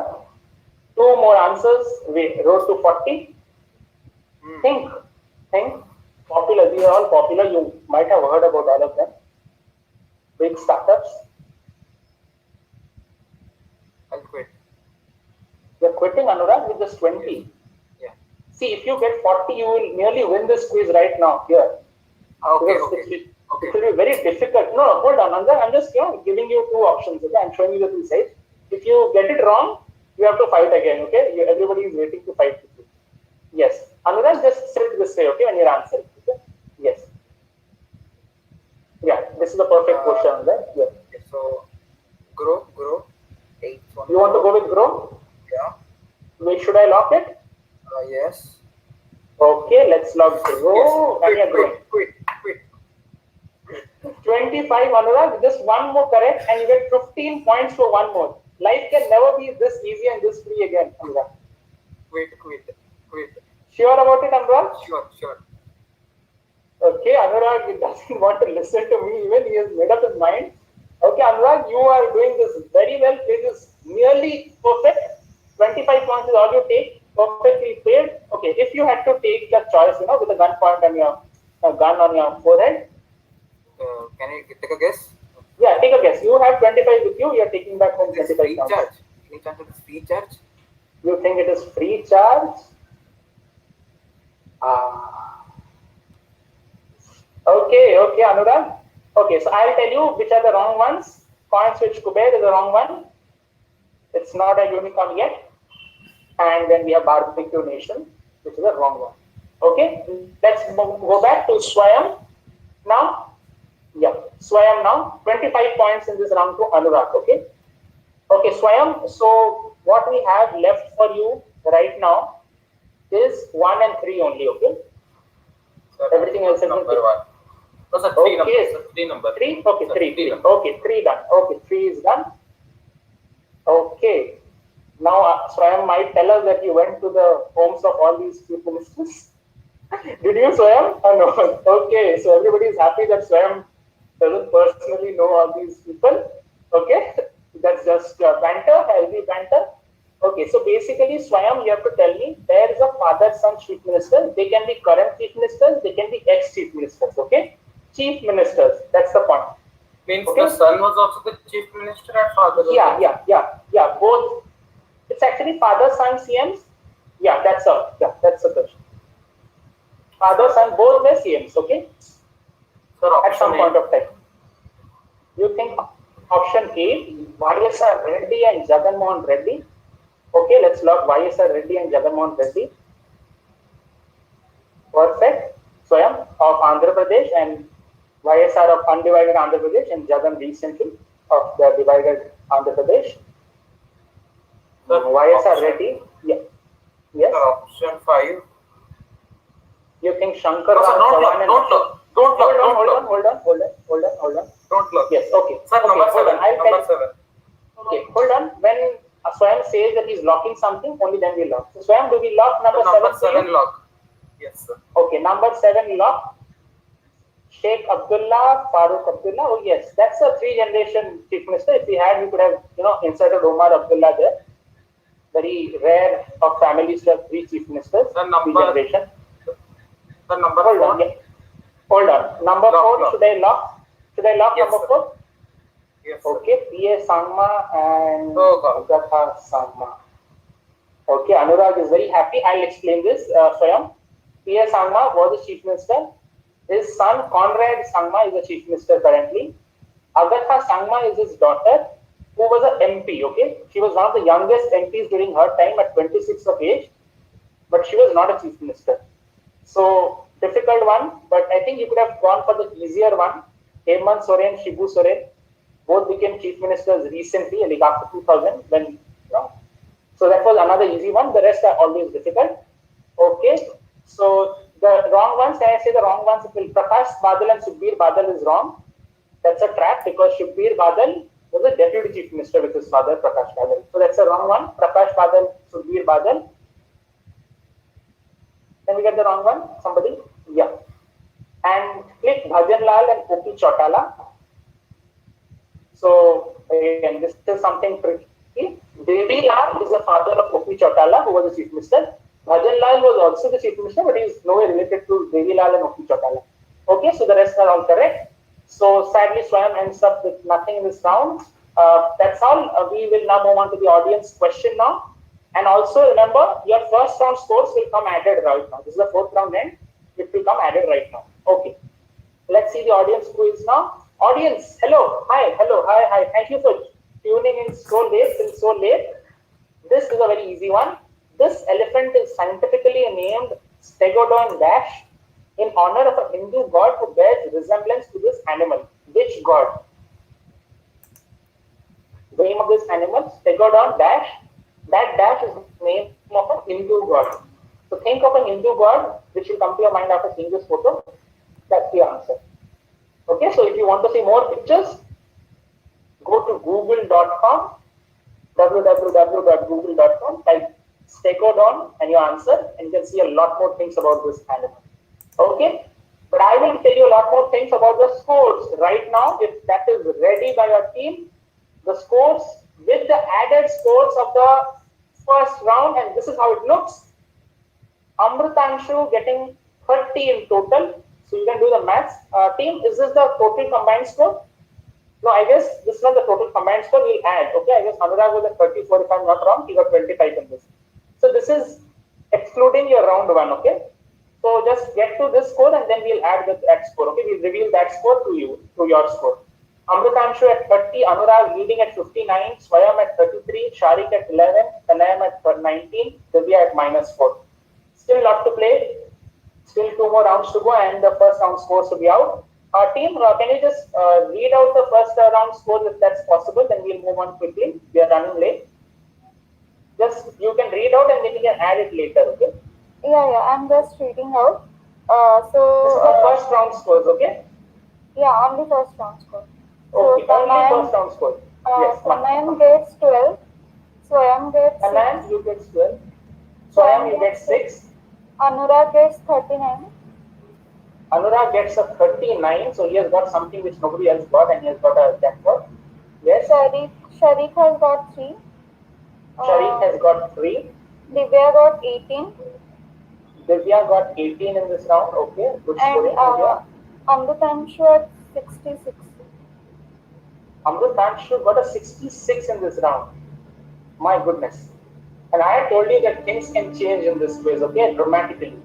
2 more answers. We rose to 40. Think. Popular. These are all popular. You might have heard about all of them. Big startups. I'll quit. You're quitting, Anurag, with just 20. Yeah. See, if you get 40, you will nearly win this quiz right now. Here. Okay. It will be very difficult. No, hold on, Anurag. I'm just giving you 2 options. Okay, I'm showing you the 2 sides. If you get it wrong, you have to fight again. Okay, everybody is waiting to fight with you. Yes, Anurag, just sit this way. Okay, when you're answering. Okay. Yes. Yeah, this is the perfect question, Anurag. Yeah. Okay, so grow. 8. You want to go with grow? Yeah. Wait, should I lock it? Yes. Okay, let's lock grow. Yes. Quit. 25, Anurag, just 1 more correct and you get 15 points for 1 more. Life can never be this easy and this free again, Anurag. Quit. Sure about it, Anurag? Sure. Okay, Anurag doesn't want to listen to me even. He has made up his mind. Okay, Anurag, you are doing this very well. It is nearly perfect. 25 points is all you take. Perfectly paid. Okay, if you had to take the choice, with a gun point on your gun on your forehead. Can I take a guess? Yeah, take a guess. You have 25 with you. You are taking back home 25 free pounds. charge. Any chance it is free charge? You think it is free charge? Okay, Anurag. Okay, so I'll tell you which are the wrong ones. Coin switch Kuber is the wrong one. It's not a unicorn yet. And then we have Barbecue Nation, which is the wrong one. Okay, let's go back to Swayam now. Yeah, Swayam now. 25 points in this round to Anurag. Okay, Swayam. So what we have left for you right now is 1 and 3 only. Okay, Sir, everything else is number 1. No, sir, 3 numbers. 3 number. 3. Okay, sir, 3. Okay, 3 done. Okay, 3 is done. Okay. Now, Swayam might tell us that you went to the homes of all these chief ministers. Did you, Swayam? Oh, no. Okay, so everybody is happy that Swayam doesn't personally know all these people. Okay, that's just banter, healthy banter. Okay, so basically, Swayam, you have to tell me there is a father-son chief minister. They can be current chief ministers. They can be ex-chief ministers. Okay, chief ministers. That's the point. Means the son was also the chief minister and father. Yeah. Both. It's actually father-son CMs. Yeah, that's the question. Father-son both were CMs. Okay. Sir, at some point of time. You think option A, YSR Reddy and Jagannath Reddy. Okay, let's lock YSR Reddy and Jagannath Reddy. Perfect. Swayam of Andhra Pradesh and YSR of undivided Andhra Pradesh and Jagan recently of the divided Andhra Pradesh. YSR Reddy. Yeah. Yes. Option 5. You think Shankar No, sir, Rao don't look. Hold on. Don't look. Yes, okay. Sir, okay, number 7. Number 7. Okay, hold on. When Swayam says that he's locking something, only then we lock. So Swayam, do we lock number 7? Number 7 lock. Yes, sir. Okay, number 7 lock. Sheikh Abdullah, Farooq Abdullah. Oh yes, that's a 3-generation chief minister. If we had, we could have inserted Omar Abdullah there. Very rare of families to have 3 chief ministers. Sir, number 3-generation. Sir, number hold 4. On, yeah. Hold on. Number 4. Should I lock? Yes, number 4? Yes. Sir. Okay, P.A. Sangma and Agatha Sangma. Okay, Anurag is very happy. I'll explain this. Swayam. P.A. Sangma was the chief minister. His son Conrad Sangma is the chief minister currently. Agatha Sangma is his daughter, who was an MP. Okay, she was one of the youngest MPs during her time at 26 of age, but she was not a chief minister. So difficult one, but I think you could have gone for the easier one. Hemant Soren, Shibu Soren, both became chief ministers recently, like after 2000. So that was another easy one. The rest are always difficult. Okay, so the wrong ones, when I say the wrong ones, it will Prakash Badal and Sukhbir Badal is wrong. That's a trap because Sukhbir Badal was a deputy chief minister with his father Prakash Badal. So that's a wrong one. Prakash Badal, Sukhbir Badal. Can we get the wrong one? Somebody? Yeah. And click Bhajan Lal and Kopi Chautala. So again, this is something tricky. Devi Lal is the father of Kopi Chautala, who was the chief minister. Bhajan Lal was also the chief minister, but he is nowhere related to Devi Lal and Kopi Chautala. Okay, so the rest are all correct. So sadly, Swayam ends up with nothing in this round. That's all. We will now move on to the audience question now. And also remember, your first round scores will come added right now. This is the fourth round end. It will come added right now. Okay. Let's see the audience quiz now. Audience, hello, hi, hello, hi, hi. Thank you for tuning in so late, till so late. This is a very easy one. This elephant is scientifically named Stegodon dash in honor of a Hindu god who bears resemblance to this animal. Which god? The name of this animal, Stegodon dash. That dash is the name of a Hindu god. So think of a Hindu god, which will come to your mind after seeing this photo. That's the answer. Okay, so if you want to see more pictures, go to google.com, www.google.com, type Stegodon and your answer, and you can see a lot more things about this animal. Okay, but I will tell you a lot more things about the scores right now. If that is ready by your team, the scores with the added scores of the first round, and this is how it looks. Amritanshu getting 30 in total. So you can do the maths. Team, is this the total combined score? No, I guess this is not the total combined score. We'll add. Okay, I guess Anurag was at 34 if I'm not wrong. He got 25 in this. So this is excluding your round one. Okay. So just get to this score and then we'll add that score. Okay, we'll reveal that score to you, to your score. Amritanshu at 30, Anurag leading at 59, Swayam at 33, Sharik at 11, Tanayam at 19, Divya at -4. Still lot to play. Still 2 more rounds to go and the first round scores to be out. Team, can you just read out the first round scores if that's possible? Then we'll move on quickly. We are running late. Just you can read out and then you can add it later. Okay? Yeah. I'm just reading out. This is the first round scores. Okay? Yeah, only first round score. Okay. So Only first round score. Yes. Tanayam gets 12. Swayam gets 6. Tanayam, you get 12. Swayam, you get 6. Anurag gets 39. Anurag gets a 39, so he has got something which nobody else got, and he has got a jackpot. Yes. Sharik has got 3. Sharik has got 3. Divya got 18. Divya got 18 in this round. Okay, good scoring. Amritanshu at 66. Amritanshu got a 66 in this round. My goodness. And I had told you that things can change in this quiz, okay, dramatically.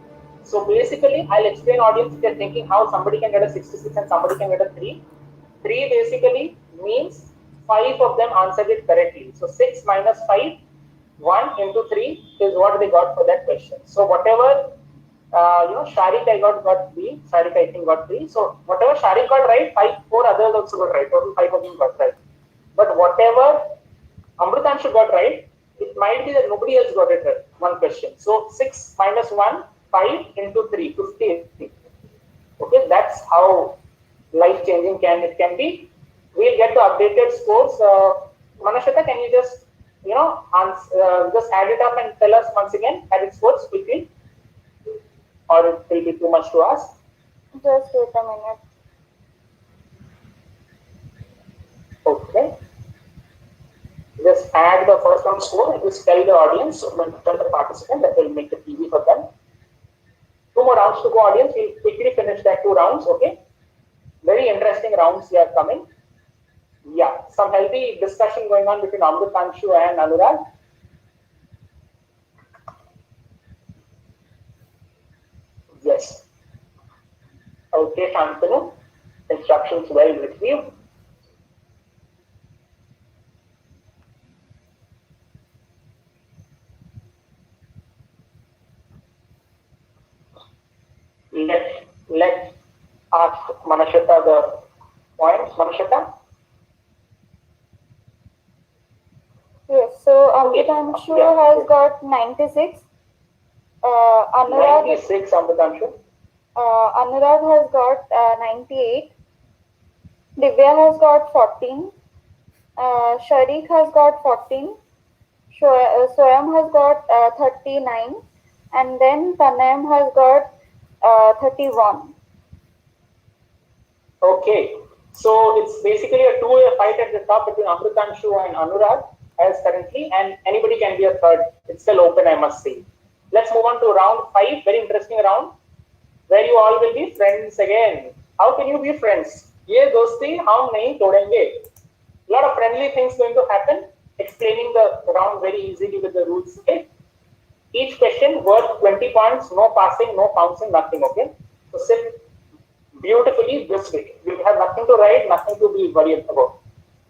So basically, I'll explain audience if they're thinking how somebody can get a 66 and somebody can get a 3. 3 basically means 5 of them answered it correctly. So 6 minus 5, 1 into 3 is what they got for that question. So whatever, Sharik I got 3, Sharik I think got 3. So whatever Sharik got right, 4 others also got right. Total 5 of them got right. But whatever Amritanshu got right, it might be that nobody else got it right. One question. So 6 minus 1, 5 into 3, 50. Okay, that's how life-changing it can be. We'll get the updated scores. Manashata, can you just just add it up and tell us once again added scores quickly, or it will be too much to ask? Just wait a minute. Okay. Just add the first round score and just tell the audience, tell the participant, that will make it easy for them. 2 more rounds to go, audience. We'll quickly finish that 2 rounds, okay? Very interesting rounds here coming. Yeah, some healthy discussion going on between Amritanshu and Anurag. Yes. Okay, Shantanu. Instructions well received. Let's ask Manashata the points. Manashata? Yes, so Amritanshu has got 96. Anurag 96, Amritanshu. Anurag has got 98. Divya has got 14. Sharik has got 14. Swayam has got 39. And then Tanayam has got 31. Okay. So it's basically a two-way fight at the top between Amritanshu and Anurag as currently, and anybody can be a third. It's still open, I must say. Let's move on to round 5. Very interesting round, where you all will be friends again. How can you be friends? ये दोस्ती हम नहीं तोड़ेंगे. Lot of friendly things going to happen. Explaining the round very easily with the rules. Okay. Each question worth 20 points. No passing, no bouncing, nothing. Okay. So sit beautifully this way. You have nothing to write, nothing to be worried about.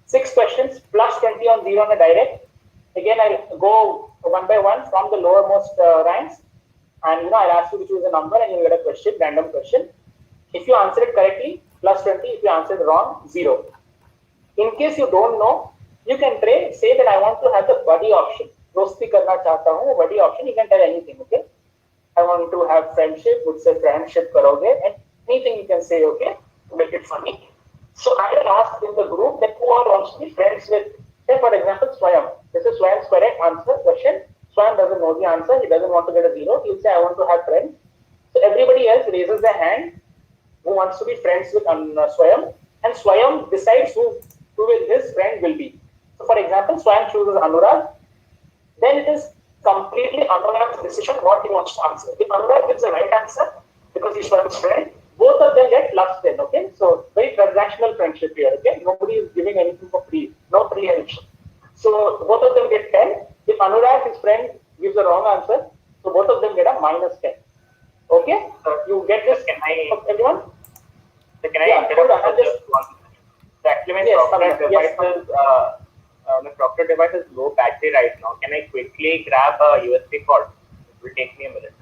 6 questions plus 20 on 0 on a direct. Again, I'll go one by one from the lowermost ranks, and I'll ask you to choose a number, and you'll get a question, random question. If you answer it correctly, plus 20. If you answer it wrong, 0. In case you don't know, you can say that I want to have the buddy option. Dosti karna chahta hu, buddy option. You can tell anything. Okay. I want to have friendship. Would say friendship karoge, and anything you can say, okay, to make it funny. So I will ask in the group that who all wants to be friends with, say for example, Swayam. This is Swayam's correct answer question. Swayam doesn't know the answer. He doesn't want to get a 0. He'll say, I want to have friends. So everybody else raises their hand who wants to be friends with Swayam, and Swayam decides who his friend will be. So for example, Swayam chooses Anurag. Then it is completely Anurag's decision what he wants to answer. If Anurag gives the right answer, because he's Swayam's friend, both of them get plus 10, okay? So very transactional friendship here, okay? Nobody is giving anything for free, no free help. So both of them get 10. If Anurag, his friend, gives the wrong answer, so both of them get a minus 10. Okay? You get this, everyone? Can I interrupt just one? Actually, my Proctor device is low battery right now. Can I quickly grab a USB cord? It will take me a minute.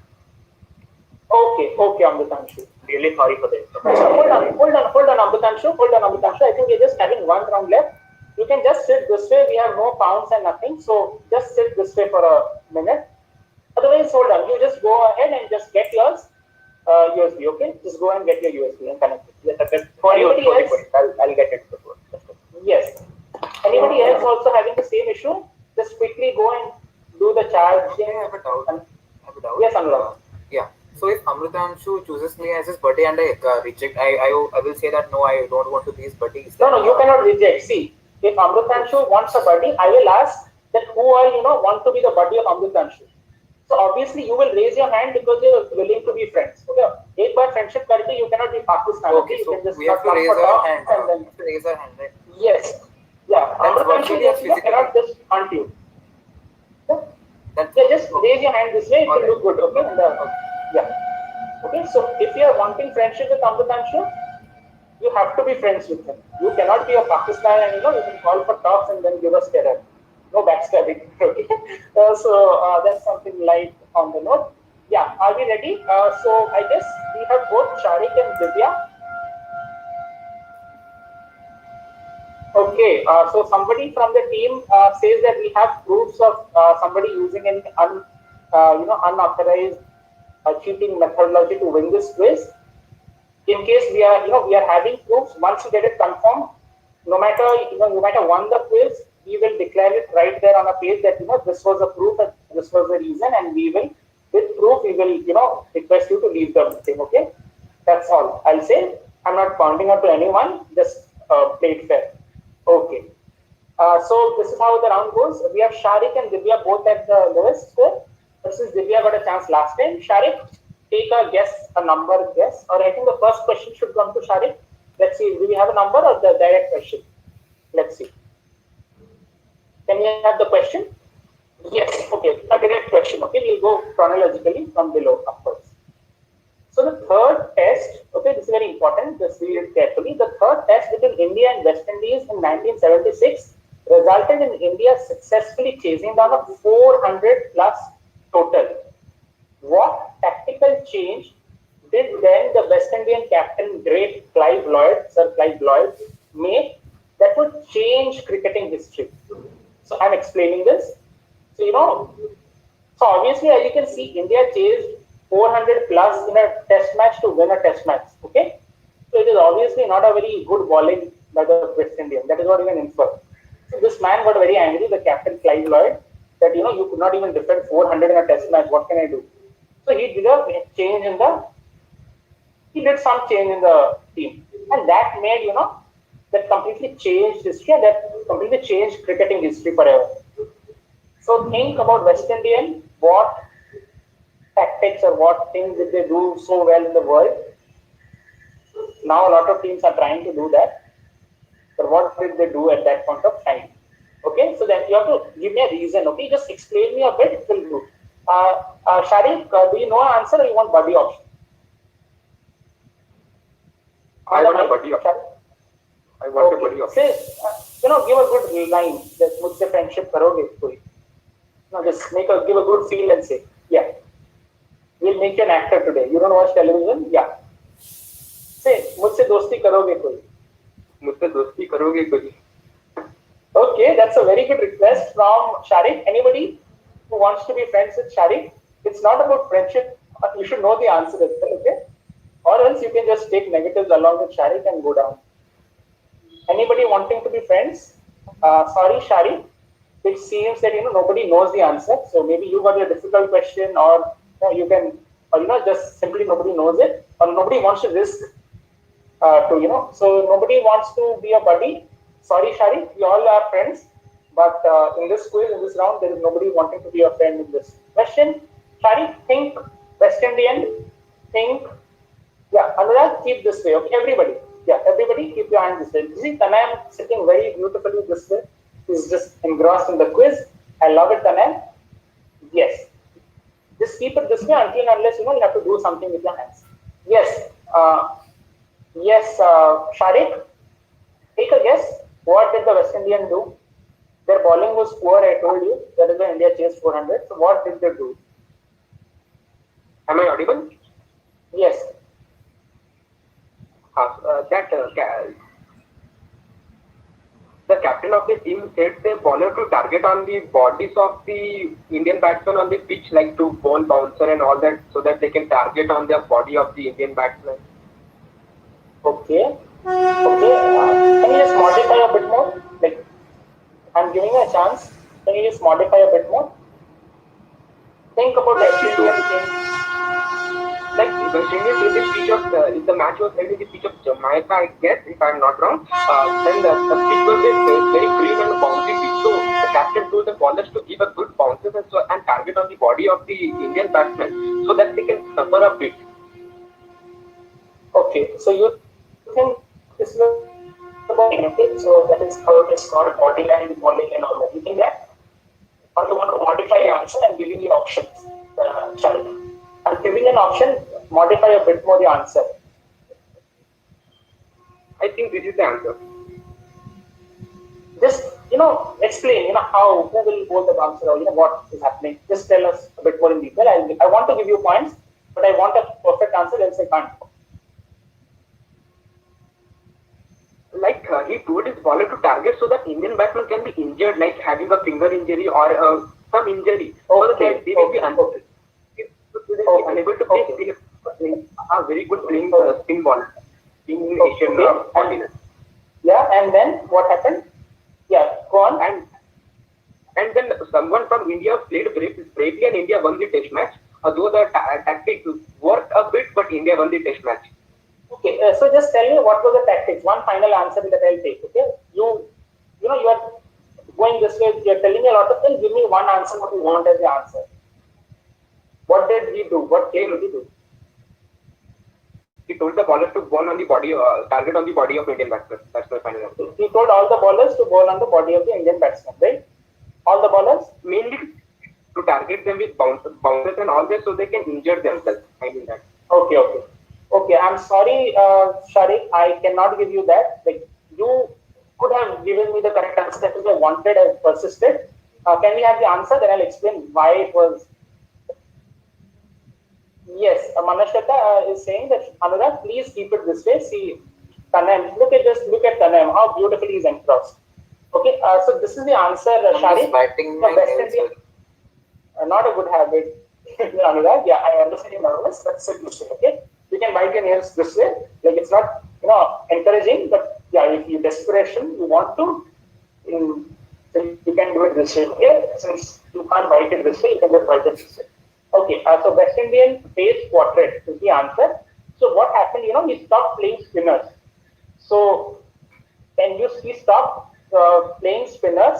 Okay, Amritanshu. Really sorry for this. Hold on, Amritanshu. I think we're just having one round left. You can just sit this way. We have no pounds and nothing. So just sit this way for a minute. Otherwise, hold on. You just go ahead and just get yours USB, okay? Just go and get your USB and connect it. Yes, okay. Anybody else? I'll get it before. Yes. Anybody else also having the same issue? Just quickly go and do the charging. I have a doubt. Yes, Anurag. Yeah. So if Amritanshu chooses me as his buddy and I reject, I will say that no, I don't want to be his buddy. No, you cannot reject. See, if Amritanshu wants a buddy, I will ask that who all want to be the buddy of Amritanshu. So obviously you will raise your hand because you are willing to be friends. Okay. एक बार friendship करके you cannot be Pakistan. Okay, so we have to raise our hand. Right? Yes. Yeah. Amritanshu cannot just hunt you. Just raise your hand this way. It will look good. Okay. Yeah. Okay. So if you are wanting friendship with Amritanshu, you have to be friends with him. You cannot be a Pakistan and you can call for talks and then give us terror. No backstabbing. Okay. So that's something light on the note. Yeah. Are we ready? So I guess we have both Sharik and Divya. Okay. So somebody from the team says that we have proofs of somebody using an unauthorized cheating methodology to win this quiz. In case we are having proofs, once you get it confirmed, no matter won the quiz, we will declare it right there on a page that this was a proof and this was the reason, and we will, with proof, we will request you to leave the thing. Okay, that's all I'll say. I'm not pointing out to anyone. Just play it fair. Okay. So this is how the round goes. We have Sharik and Divya both at the lowest score. But since Divya got a chance last time, Sharik, take a number guess. Or I think the first question should come to Sharik. Let's see, do we have a number or the direct question? Let's see. Can we have the question? Yes. Okay. A direct question. Okay. We'll go chronologically from below upwards. So the third test, okay, this is very important. Just read it carefully. The third test between India and West Indies in 1976 resulted in India successfully chasing down a 400 plus total. What tactical change did then the West Indian captain, great Sir Clive Lloyd, make that would change cricketing history? So I'm explaining this. So So obviously, as you can see, India chased 400 plus in a test match to win a test match. Okay, so it is obviously not a very good bowling by the West Indian. That is what you can infer. So this man got very angry, the captain Clive Lloyd, that you could not even defend 400 in a test match. What can I do? So he did a change in the. He did some change in the team, and that made that completely changed history, and that completely changed cricketing history forever. So think about West Indian, what tactics or what things did they do so well in the world. Now a lot of teams are trying to do that, but what did they do at that point of time? Okay, so then you have to give me a reason. Okay, just explain me a bit, it will do. Sharik, do you know an answer or you want buddy option? I want a buddy option. I want a buddy option. Say, give a good line that मुझसे friendship करोगे कोई. Just give a good feel and say, yeah, we'll make you an actor today. You don't watch television? Yeah. Say, मुझसे दोस्ती करोगे कोई? मुझसे दोस्ती करोगे कोई? Okay, that's a very good request from Sharik. Anybody who wants to be friends with Sharik? It's not about friendship. You should know the answer as well, okay? Or else you can just take negatives along with Sharik and go down. Anybody wanting to be friends? Sorry, Sharik. It seems that nobody knows the answer. So maybe you got a difficult question, or you can, or just simply nobody knows it, or nobody wants to risk So nobody wants to be a buddy. Sorry, Sharik, we all are friends, but in this quiz, in this round, there is nobody wanting to be a friend in this question. Sharik, think West Indian, think, yeah, Anurag, keep this way, okay, everybody. Yeah, everybody keep your hand this way. You see, Tanay sitting very beautifully this way. He's just engrossed in the quiz. I love it, Tanay. Yes. Just keep it this way until and unless you have to do something with your hands. Yes. Yes, Sharik, take a guess. What did the West Indian do? Their bowling was poor, I told you. That is why India chased 400. So what did they do? Am I audible? Yes. The captain of the team said the bowler to target on the bodies of the Indian batsmen on the pitch, like to ball bouncer and all that, so that they can target on the body of the Indian batsman. Okay. Can you just modify a bit more? Like, I'm giving you a chance. Can you just modify a bit more? Think about the Indian thing. Like the thing is, in the pitch of if the match was held in the pitch of Jamaica, I guess, if I'm not wrong, then the pitch was very green and bouncy pitch. So the captain told the bowlers to give a good bounces and target on the body of the Indian batsman so that they can suffer a bit. Okay, so you think this is about okay, so that is how it is called body line, bowling and all that. You think that? Or you want to modify your answer and giving you options, Sharik? I'm giving an option, modify a bit more the answer. I think this is the answer. Just, explain, how, who will bowl the answer or, what is happening. Just tell us a bit more in detail. I want to give you points, but I want a perfect answer, else I can't. Like he told his bowler to target so that Indian batsman can be injured, like having a finger injury or some injury. So that they will be unable to play a very good playing spin ball in Asian continent. Yeah, and then what happened? Yeah, go on. And then someone from India played bravely and India won the test match. Although the tactics worked a bit, but India won the test match. Okay, so just tell me what was the tactics. One final answer that I'll take. Okay, you are going this way. You're telling me a lot of things. Give me one answer. What you want as the answer. What did he do? What play did he do? He told the bowlers to bowl on the body, target on the body of Indian batsmen. That's my final answer. He told all the bowlers to bowl on the body of the Indian batsmen, right? All the bowlers? Mainly to target them with bounces and all that so they can injure themselves. I mean that. Okay, I'm sorry, Sharik, I cannot give you that. Like, you could have given me the correct answer that I wanted and persisted. Can we have the answer? Then I'll explain why it was. Yes, Manashata is saying that, Anurag, please keep it this way. See, Tanem, look at Tanem, how beautifully he's engrossed. Okay, so this is the answer, Sharik. Not a good habit. Anurag, yeah, I understand you're nervous. That's a good thing, okay? You can bite your nails this way. Like it's not, encouraging, but yeah, if you desperation, you want to, then you can do it this way, okay? Since you can't bite it this way, you can just bite it this way. Okay, so West Indian face portrait is the answer. So what happened, we stopped playing spinners. So then we stopped playing spinners,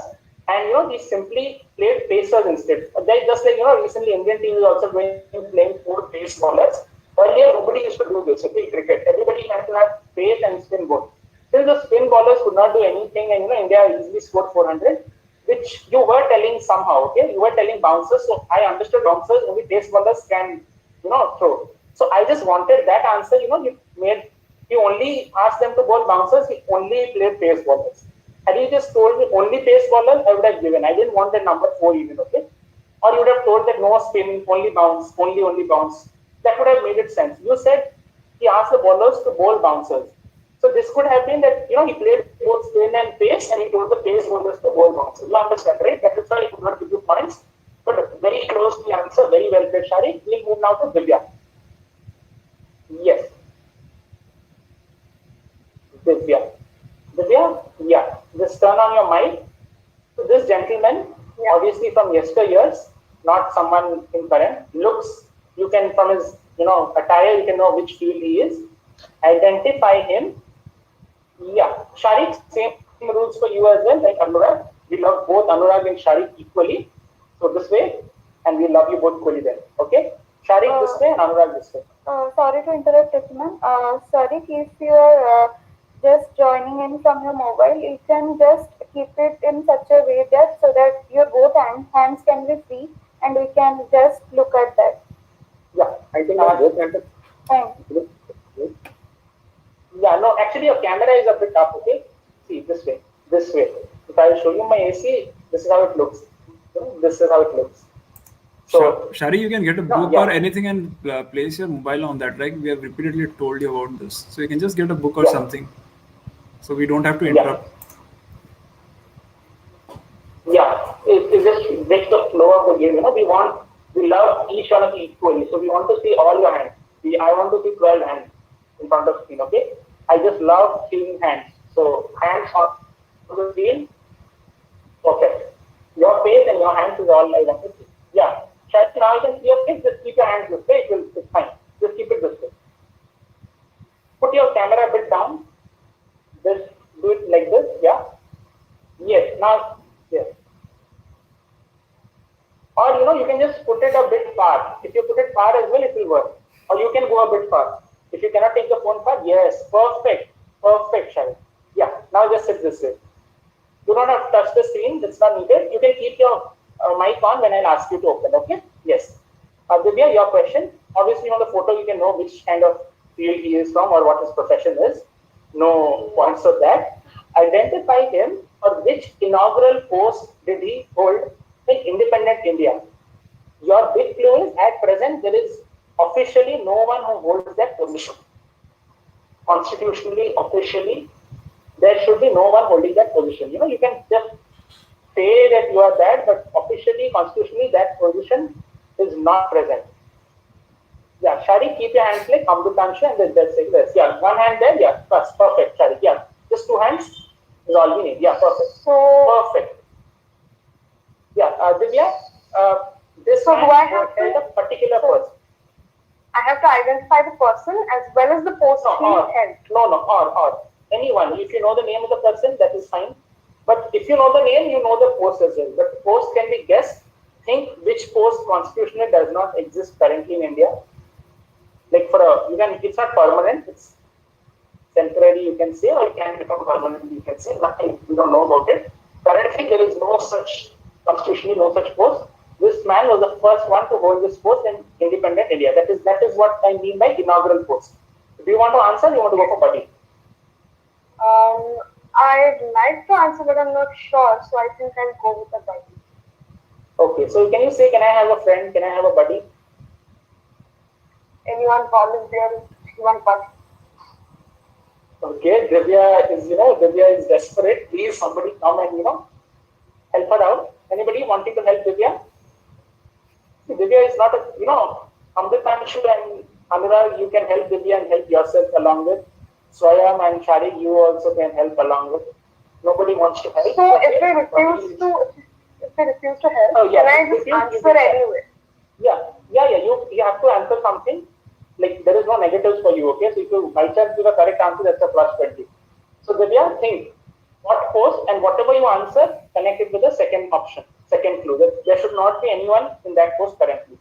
and we simply played pacers instead. They just like recently Indian team is also going playing 4 pace bowlers. Earlier nobody used to do this. Okay, cricket. Everybody had to have pace and spin both. Since the spin bowlers could not do anything, and India easily scored 400, which you were telling somehow. Okay, you were telling bouncers. So I understood bouncers only pace bowlers can throw. So I just wanted that answer. He only asked them to bowl bouncers. He only played pace bowlers. Had you just told me only pace bowlers, I would have given. I didn't want the number 4 even, okay? Or you would have told that no spin, only bounce, only bounce. That would have made it sense. You said he asked the bowlers to bowl bouncers. So this could have been that, he played both spin and pace, and he told the pace bowlers to bowl bouncers. You understand, right? That is why he could not give you points. But very close to the answer, very well played, Shari. We'll move now to Divya. Yes. Divya. Divya, yeah. Just turn on your mic. So this gentleman, obviously from yesteryears, not someone in current, looks, you can from his, attire, you can know which field he is. Identify him. Yeah. Sharik, same rules for you as well, like Anurag. We love both Anurag and Sharik equally. So this way, and we love you both equally then. Okay? Sharik this way and Anurag this way. Sorry to interrupt, Ratiman. Sharik, if you are just joining in from your mobile, you can just keep it in such a way that so that your both hands can be free and we can just look at that. Yeah, I think our both hands are fine. Yeah, no, actually your camera is a bit up, okay? See, this way, this way. If I show you my AC, this is how it looks. This is how it looks. So, Shari, you can get a book or anything and place your mobile on that, right? We have repeatedly told you about this. So you can just get a book or something. So we don't have to interrupt. Yeah, it just makes the flow of the game. We love each one of you equally. So we want to see all your hands. I want to see 12 hands in front of screen, okay? I just love seeing hands. So hands on the screen. Perfect. Your face and your hands is all I want to see. Yeah. Now you can see your face. Just keep your hands this way. It's fine. Just keep it this way. Put your camera a bit down. Just do it like this. Yeah. Yes. Now, yes. Or you can just put it a bit far. If you put it far as well, it will work. Or you can go a bit far. If you cannot take the phone far, yes. Perfect. Perfect, Shari. Yeah. Now just sit this way. You don't have to touch the screen. That's not needed. You can keep your mic on when I'll ask you to open. Okay? Yes. Divya, your question. Obviously, on the photo, you can know which kind of field he is from or what his profession is. No points of that. Identify him or which inaugural post did he hold in independent India. Your big clue is at present there is officially no one who holds that position. Constitutionally, officially, there should be no one holding that position. You can just say that you are that, but officially, constitutionally, that position is not present. Yeah, Shari, keep your hands like Amrutansha and then say this. Yeah, one hand there. Yeah, perfect, Shari. Yeah, just 2 hands is all we need. Yeah, perfect. Perfect. Yeah, Divya, this so hand do I have held a particular person. I have to identify the person as well as the post he held. Or anyone. If you know the name of the person, that is fine. But if you know the name, you know the post as well. But the post can be guessed. Think which post constitutionally does not exist currently in India. Like it's not permanent. It's temporary. You can say, or it can become permanent. You can say nothing. You don't know about it. Currently, there is no such constitutionally no such post. This man was the first one to hold this post in independent India. That is what I mean by inaugural post. Do you want to answer? You want to go for Buddy? I'd like to answer, but I'm not sure. So I think I'll go with a buddy. Okay. So can you say, can I have a friend? Can I have a buddy? Anyone volunteer? One buddy. Okay. Divya is desperate. Please, somebody come and help her out. Anybody wanting to help Divya? See, Divya is not a, Amritanshu and Anurag, you can help Divya and help yourself along with. Swayam and Sharik, you also can help along with. Nobody wants to help. So if they refuse to help, oh, yeah. can I just answer anyway? Yeah. You have to answer something. Like there is no negatives for you, okay? So if you by chance give a correct answer, that's a plus 20. So Divya, think what post and whatever you answer, connect it with the second option, second clue. There should not be anyone in that post currently.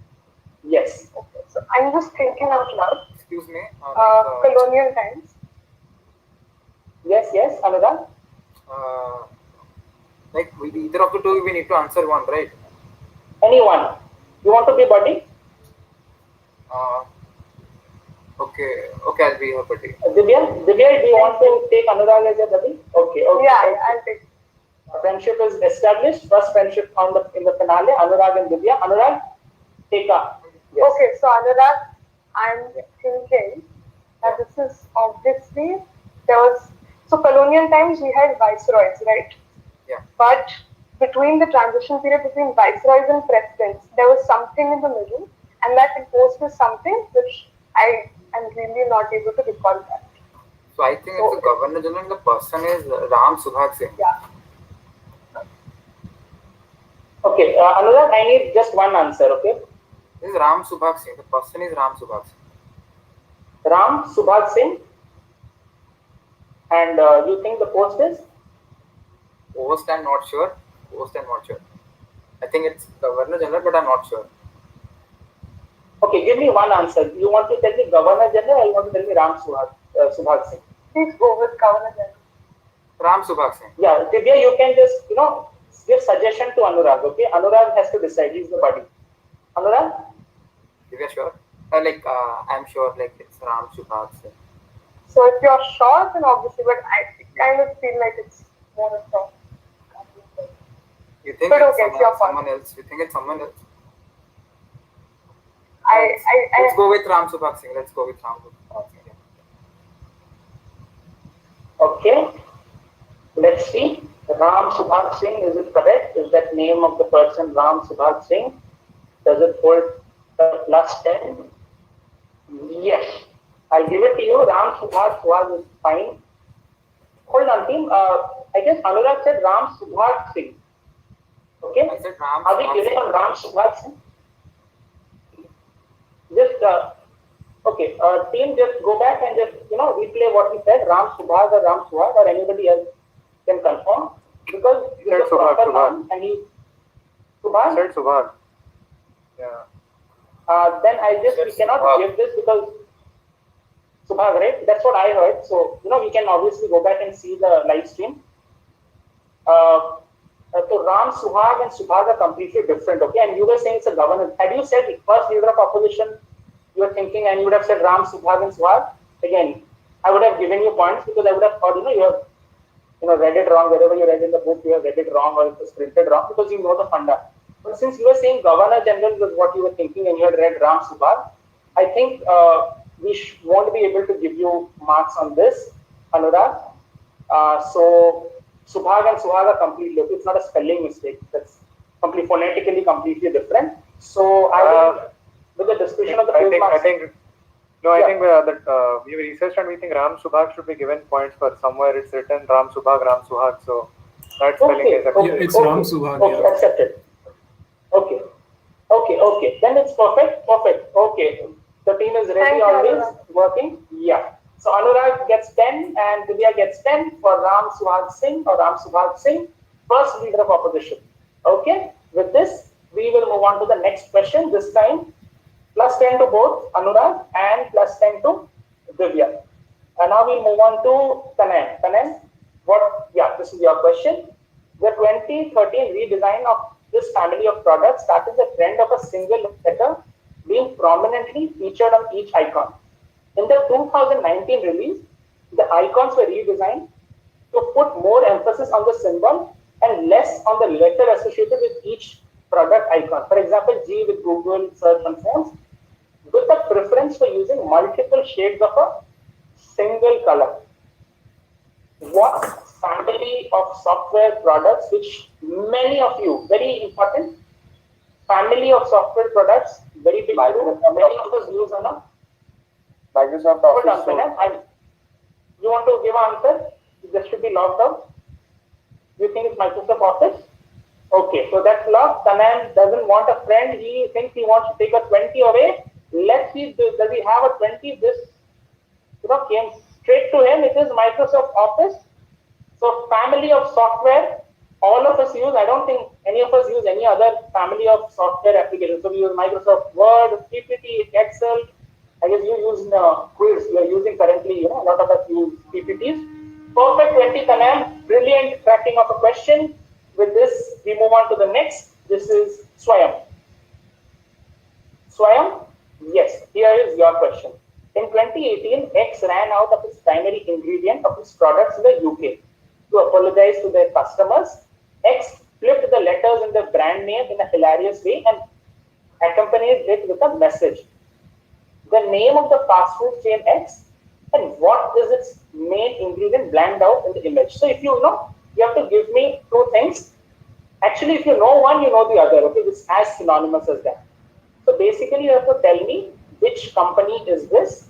Yes. Okay. So I'm just thinking out loud. Excuse me. Colonial times. Yes, Anurag. Like either of the two, we need to answer one, right? Anyone. You want to be buddy? Okay, I'll be her buddy. Divya, do you want to take Anurag as your buddy? Okay. Yeah, I'll take. Friendship is established. First friendship in the finale. Anurag and Divya. Anurag, take up. Yes. Okay, so Anurag, I'm thinking that this is obviously so colonial times we had viceroys, right? Yeah. But between the transition period between viceroys and presidents, there was something in the middle, and that imposed was something which I am really not able to recall that. So I think it's the Governor General. The person is Ram Subhag Singh. Yeah. Okay, Anurag, I need just one answer. Okay. This is Ram Subhag Singh. The person is Ram Subhag Singh. Ram Subhag Singh. And you think the post is? Post, I'm not sure. I think it's Governor General, but I'm not sure. Okay, give me one answer. You want to tell me Governor General or you want to tell me Ram Subhag Singh? Please go with Governor General. Ram Subhag Singh. Yeah, Divya, you can just, give suggestion to Anurag, okay? Anurag has to decide. He's the buddy. Anurag? Divya, sure? I'm sure, it's Ram Subhag Singh. So if you're sure, then obviously, but I kind of feel like it's more of a... You think it's someone else? You think it's someone else? Let's go with Ram Subhag Singh. Okay. Let's see. Ram Subhag Singh, is it correct? Is that name of the person Ram Subhag Singh? Does it hold the plus 10? Yes. I'll give it to you. Ram Subhag is fine. Hold on, team. I guess Anurag said Ram Subhag Singh. Okay? I said Ram Are we giving on Ram Subhag Singh? Just, okay. Team, just go back and just, replay what he said. Ram Subhag or anybody else can confirm. Because he said Subhag. And he... Subhag? Said Subhag. Yeah. Then we cannot give this because Subhag, right? That's what I heard. So, we can obviously go back and see the live stream. So Ram, Suhag and Subhag are completely different, okay? And you were saying it's a governor. Had you said first leader of opposition, you were thinking and you would have said Ram, Subhag and Suhag, again, I would have given you points because I would have thought, you have read it wrong. Wherever you read in the book, you have read it wrong or it was printed wrong because you know the funda. But since you were saying Governor General was what you were thinking and you had read Ram, Subhag, I think we won't be able to give you marks on this, Anurag. So Subhag and Suhag are completely, it's not a spelling mistake. That's phonetically completely different. So I will, with the description of the I think that we researched and we think Ram Subhag should be given points for somewhere it's written Ram Subhag, Ram Suhag. So that spelling is accepted. Yeah, it's Ram Subhag. Okay, accepted. Okay. Then it's perfect. Okay. The team is ready, always working. Yeah. So Anurag gets 10 and Divya gets 10 for Ram Subhag Singh or Ram Subhag Singh, first leader of opposition. Okay. With this, we will move on to the next question. This time, plus 10 to both Anurag and plus 10 to Divya. And now we'll move on to Tanan. Tanan, this is your question. The 2013 redesign of this family of products started the trend of a single letter being prominently featured on each icon. In the 2019 release, the icons were redesigned to put more emphasis on the symbol and less on the letter associated with each product icon. For example, G with Google search on phones, with a preference for using multiple shades of a single color. What family of software products, which many of you, very important, Family of software products, very big. Many of us use on a Microsoft Office. You want to give an answer? This should be logged out. You think it's Microsoft Office? Okay, so that's locked. Tanan doesn't want a friend. He thinks he wants to take a 20 away. Let's see, does he have a 20? This came straight to him. It is Microsoft Office. So family of software, all of us use. I don't think any of us use any other family of software applications. So we use Microsoft Word, PPT, Excel. I guess you use Quiz. You are using currently. A lot of us use PPTs. Perfect 20, Tanan. Brilliant cracking of a question. With this, we move on to the next. This is Swayam. Swayam, yes, here is your question. In 2018, X ran out of its primary ingredient of its products in the UK. To apologize to their customers, X flipped the letters in the brand name in a hilarious way and accompanied it with a message. The name of the fast food chain X and what is its main ingredient blanked out in the image. So if you know, you have to give me two things. Actually, if you know one, you know the other. Okay, this is as synonymous as that. So basically, you have to tell me which company is this.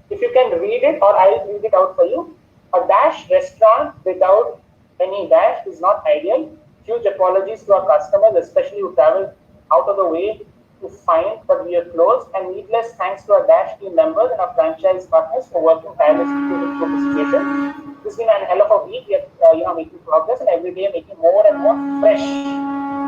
If you can read it, or I'll read it out for you. A dash restaurant without any dash is not ideal. Huge apologies to our customers, especially who travel out of the way to find, but we are closed. And needless thanks to our dash team members and our franchise partners for working tirelessly to improve the situation. This has been a hell of a week. We are making progress, and every day making more and more fresh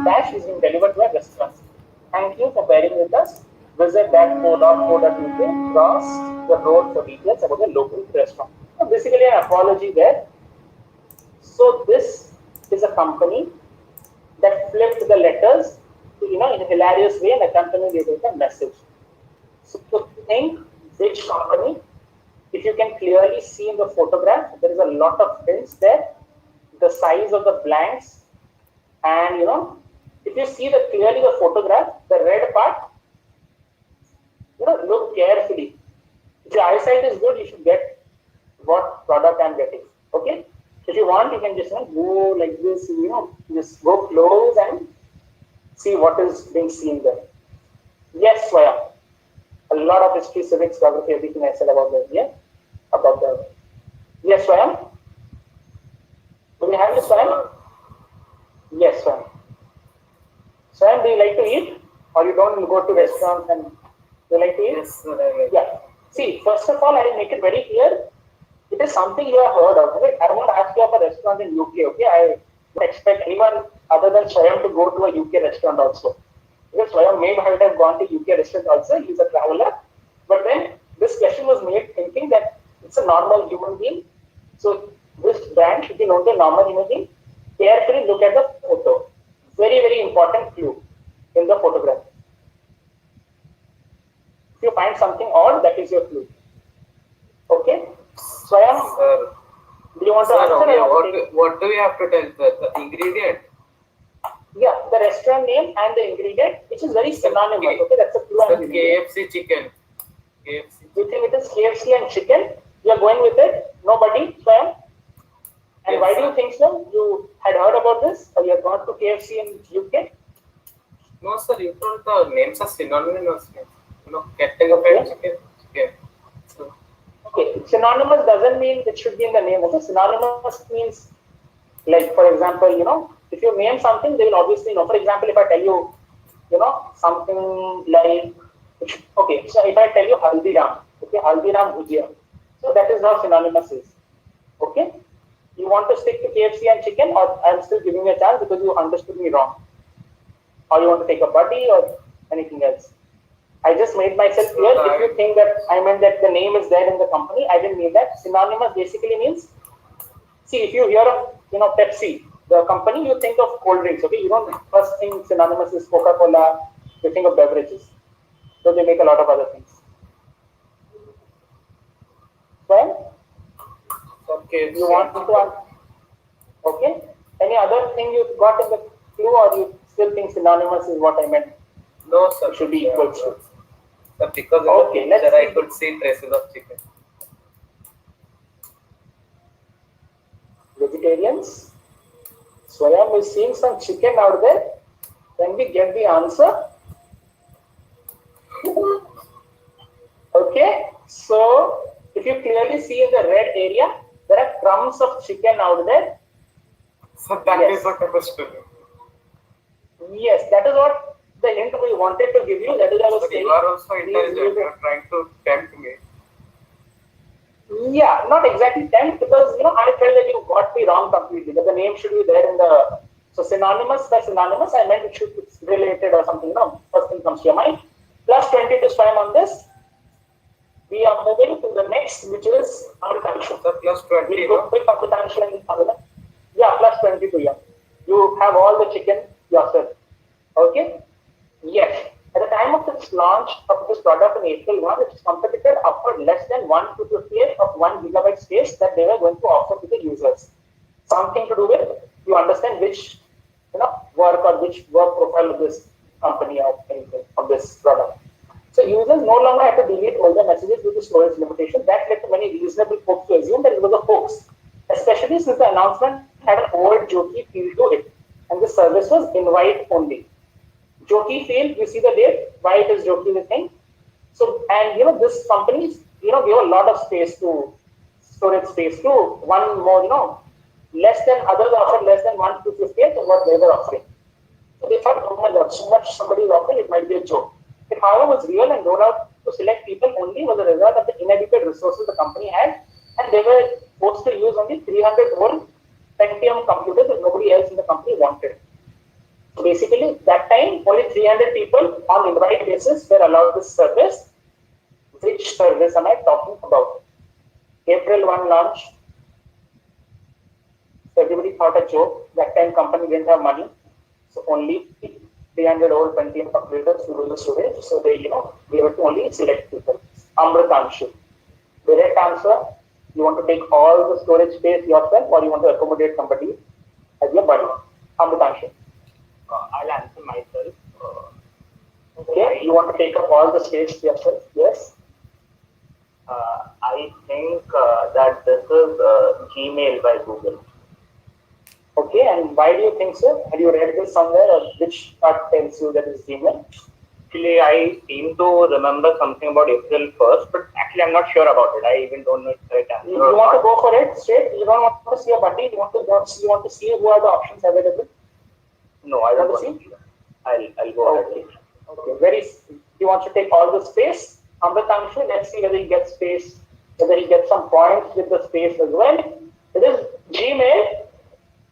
dash is being delivered to our restaurants. Thank you for bearing with us. Visit that.co.uk, cross the road for details about the local restaurant. So basically an apology there. So this is a company that flipped the letters in a hilarious way and accompanied it with a message. So think which company. If you can clearly see in the photograph, there is a lot of hints there. The size of the blanks, and if you see clearly the photograph, the red part, look carefully. If your eyesight is good, you should get what product I'm getting. Okay. If you want, you can just go like this. Just go close and see what is being seen there. Yes, Swayam. A lot of history, civics, geography, everything I said about that. Yeah. About the. Yes, Swayam. Do we have you, Swayam? Yes, Swayam. Swayam, do you like to eat, or you don't go to restaurants and you like to eat? Yes, sir. Yeah. See, first of all, I will make it very clear. It is something you have heard of. Okay? I won't ask you of a restaurant in UK. Okay, I don't expect anyone other than Swayam to go to a UK restaurant also. Because Swayam may have gone to UK restaurant also. He's a traveler. But then this question was made thinking that it's a normal human being. So this brand should be known to a normal human being. Carefully look at the photo. Very, very important clue in the photograph. If you find something odd, that is your clue. Okay? Swayam, do you want to answer? Okay. What do we have to tell? The ingredient? Yeah, the restaurant name and the ingredient, which is very synonymous. Okay, that's a clue. KFC chicken. KFC. You think it is KFC and chicken? You are going with it? Nobody, Swayam? And yes, why do you think so? You had heard about this, or you have gone to KFC in UK? No, sir. You told the names are synonymous. Chicken. So. Okay, synonymous doesn't mean it should be in the name. Okay, synonymous means, like, for example, if you name something, they will obviously know. For example, if I tell you, something like, okay, so if I tell you Haldiram, okay, Haldiram Bhujia, so that is how synonymous is. Okay, you want to stick to KFC and chicken, or I'm still giving you a chance because you understood me wrong, or you want to take a buddy or anything else? I just made myself clear. If you think that I meant that the name is there in the company, I didn't mean that. Synonymous basically means, see, if you hear of Pepsi, the company, you think of cold drinks. Okay, you don't first think synonymous is Coca-Cola. You think of beverages. So they make a lot of other things. Well, okay. You want to answer? Okay. Any other thing you got in the clue, or you still think synonymous is what I meant? No, sir. It should be equal to. Because in the picture I could see traces of chicken. Vegetarians? Swayam is seeing some chicken out there. Can we get the answer? see in the red area, there are crumbs of chicken out there. So that is what I was doing. Yes, that is what the hint we wanted to give you. That is what I was saying. You are also intelligent. You are trying to tempt me. Yeah, not exactly tempt, because I felt that you got me wrong completely. That the name should be there in the synonymous. By synonymous, I meant it should be related or something. First thing comes to your mind. Plus 20 to swim on this. We are moving to the next, which is Amritanshul. So plus 20. We go quick Amritanshul and Amritanshul. Yeah, plus 20 to you. You have all the chicken yourself. Okay? Yes. At the time of its launch of this product in April 1, its competitor offered less than 1/250th of 1 gigabyte space that they were going to offer to the users. Something to do with, you understand which work or which work profile of this company or anything of this product. So users no longer have to delete all the messages due to storage limitation. That led to many reasonable folks to assume that it was a hoax, especially since the announcement had an old jokey feel to it, and the service was invite only. Jokey feel, you see the date, why it is jokey the thing. So, and this company, give a lot of space to storage space to one more, less than others offer less than 1/250th of what they were offering. So they thought, oh my god, so much somebody is offering, it might be a joke. It, however, was real and rolled out to select people only was a result of the inadequate resources the company had, and they were forced to use only 300-volt Pentium computers that nobody else in the company wanted. So basically, that time, only 300 people on invite basis were allowed this service. Which service am I talking about? April 1 launch. So everybody thought a joke. That time company didn't have money. So only 300-volt Pentium computers to do the storage. So they, gave it to only select people. Amritanshu. Direct answer, you want to take all the storage space yourself or you want to accommodate somebody as your buddy? Amritanshu. I'll answer myself. Okay, you want to take up all the space yourself? Yes. I think that this is Gmail by Google. Okay, and why do you think so? Have you read this somewhere, or which part tells you that it's Gmail? Actually, I seem to remember something about April 1st, but actually I'm not sure about it. I even don't know if it's right answer. You want to go for it straight? You don't want to see a buddy? You want to see who are the options available? No, I don't want to see. I'll go ahead. Okay, you want to take all the space? Amritanshu, let's see whether he gets space, whether he gets some points with the space as well. It is Gmail.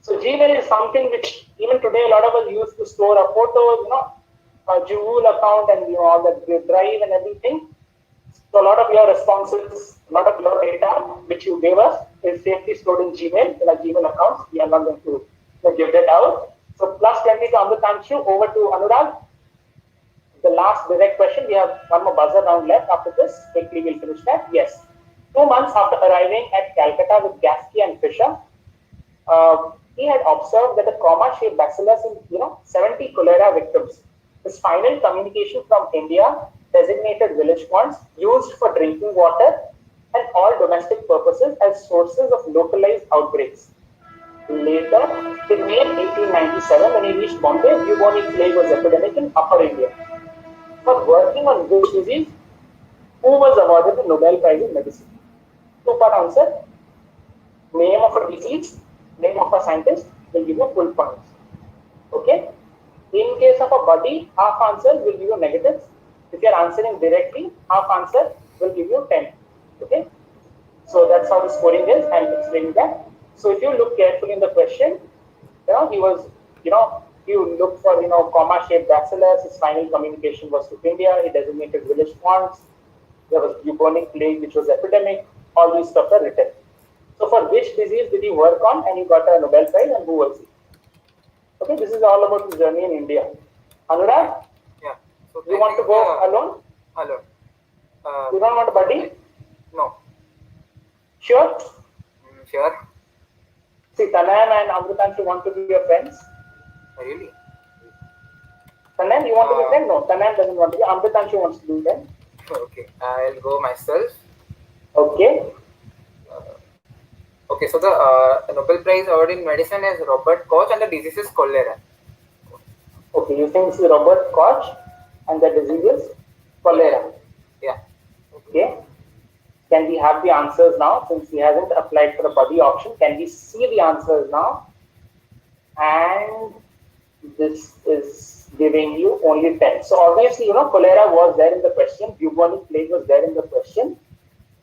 So Gmail is something which even today a lot of us use to store our photos, a Google account and all that drive and everything. So a lot of your responses, a lot of your data which you gave us is safely stored in Gmail, in our Gmail accounts. We are not going to give that out. So plus 20 to Amritanshu, over to Anurag. The last direct question, we have one more buzzer round left after this. Quickly we'll finish that. Yes. 2 months after arriving at Calcutta with Gasky and Fisher, he had observed that the comma-shaped bacillus in 70 cholera victims. His final communication from India designated village ponds used for drinking water and all domestic purposes as sources of localized outbreaks. Later, in May 1897, when he reached Bombay, bubonic plague was epidemic in Upper India. For working on which disease, who was awarded the Nobel Prize in Medicine? 2-part answer. Name of a disease, name of a scientist will give you full points. Okay? In case of a buddy, half answer will give you negatives. If you are answering directly, half answer will give you 10. Okay? So that's how the scoring is. I'm explaining that. So if you look carefully in the question, he was, you look for, comma-shaped bacillus. His final communication was to India. He designated village ponds. There was bubonic plague, which was epidemic. All these stuff are written. So for which disease did he work on and he got a Nobel Prize and who was he? Okay, this is all about his journey in India. Anurag? Yeah. So you want to go alone? Alone. You don't want a buddy? No. Sure? Sure. See, Tanan and Amritanshu want to be your friends. Really? Tanan, you want to be friend? No, Tanan doesn't want to be. Amritanshu wants to be friend. Okay, I'll go myself. Okay. Okay, so the Nobel Prize awarded in medicine is Robert Koch and the disease is cholera. Okay, you think it's Robert Koch and the disease is cholera. Yeah. Okay. Can we have the answers now? Since he hasn't applied for the body option, can we see the answers now? And this is giving you only 10. So obviously, cholera was there in the question. Bubonic plague was there in the question.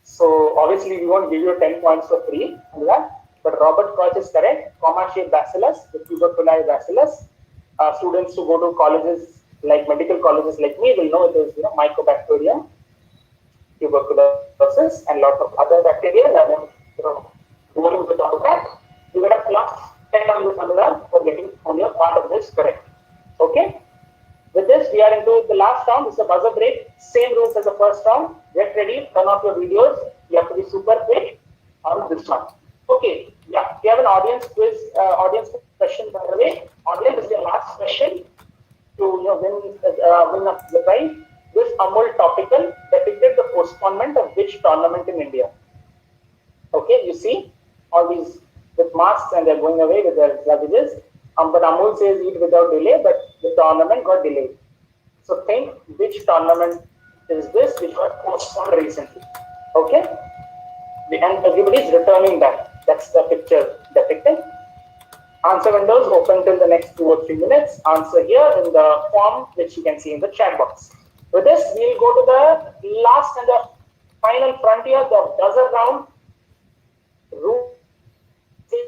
So obviously, we won't give you 10 points for free. But Robert Koch is correct. Comma-shaped bacillus, the tuberculosis bacillus. Students who go to colleges, like medical colleges like me, will know it is Mycobacterium tuberculosis and lot of other bacteria. And then, going with all that, you get a plus 10 on this Anurag for getting only a part of this correct. Okay. With this, we are into the last round. This is a buzzer break. Same rules as the first round. Get ready. Turn off your videos. You have to be super quick on this one. Okay. Yeah. We have an audience quiz, audience question by the way. Audience, this is your last question to win the prize. This Amul topical depicted the postponement of which tournament in India? Okay, you see all these with masks and they're going away with their luggages. But Amul says eat without delay, but the tournament got delayed. So think which tournament is this which was postponed recently. Okay, and everybody is returning back. That's the picture depicted. Answer windows open till the next 2 or 3 minutes. Answer here in the form which you can see in the chat box. With this, we'll go to the last and the final frontier, the buzzer round.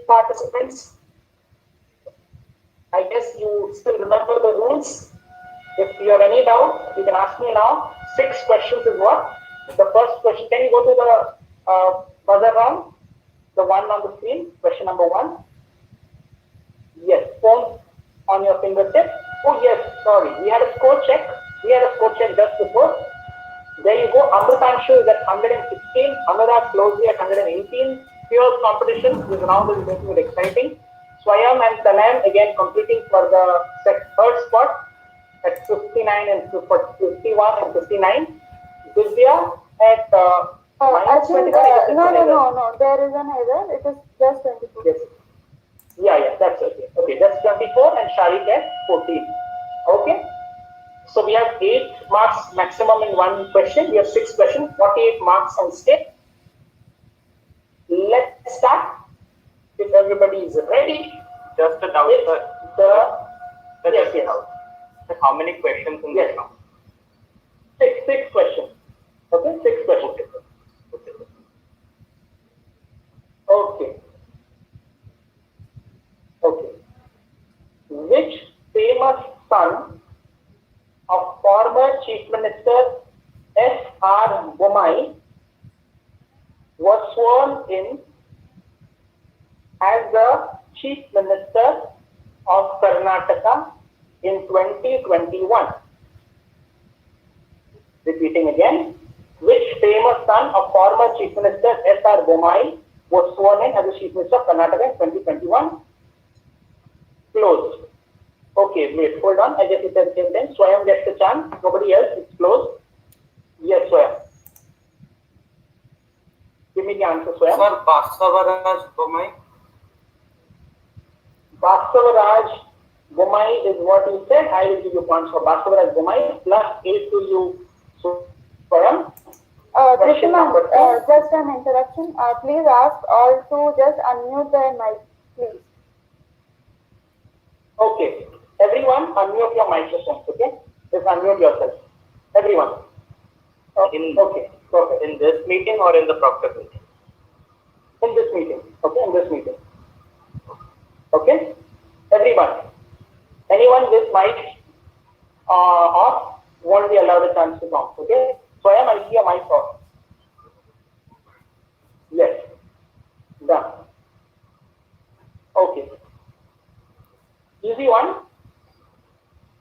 Participants, I guess you still remember the rules. If you have any doubt, you can ask me now. 6 questions is what? The first question, can you go to the buzzer round? The one on the screen, question number 1. Yes, phone on your fingertip. Oh yes, sorry, we had a score check. Just before. There you go. Amritanshu is at 116. Anurag closely at 118. Fierce competition. This round is making it exciting. Swayam and Tanam again competing for the third spot at 59 and 51 and 59. Divya at I think no. There is an error. It is just 24. Yes. Yeah, that's okay. Okay, that's 24 and Sharik at 14. Okay. So we have 8 marks maximum in one question. We have 6 questions, 48 marks on stake. Let's start. If everybody is ready. Just a doubt, yes. How many questions in this round? 6 questions. Okay, 6 questions. Okay. Which famous son of former Chief Minister S.R. Bommai was sworn in as the Chief Minister of Karnataka in 2021? Repeating again, which famous son of former Chief Minister S.R. Bommai was sworn in as the Chief Minister of Karnataka in 2021? Closed. Okay, wait, hold on. I guess it has changed then. Swayam gets the chance. Nobody else. It's closed. Yes, Swayam. Give me the answer, Swayam. Sir, Basavaraj Bommai. Basavaraj Bommai is what you said. I will give you points for Basavaraj Bommai plus 8 to you, Swayam. Just an interruption. Please ask all to just unmute their mic, please. Okay. Everyone, unmute your microphones, okay? Just unmute yourself. Everyone. Okay, perfect. In this meeting or in the proctor meeting? In this meeting, okay? In this meeting. Okay? Everyone. Anyone with mic off won't be allowed a chance to talk, okay? So I see your mic off. Yes. Done. Okay. Easy one.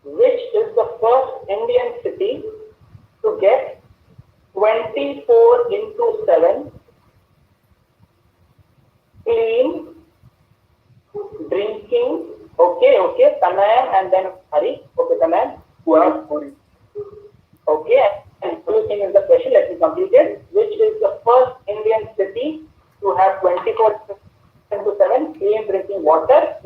Which is the first Indian city to get 24/7 clean drinking? Okay, Tanayam and then Hari. Okay, Tanayam. Okay, and everything is the question. Let me complete it. Which is the first Indian city to have 24/7 clean drinking water?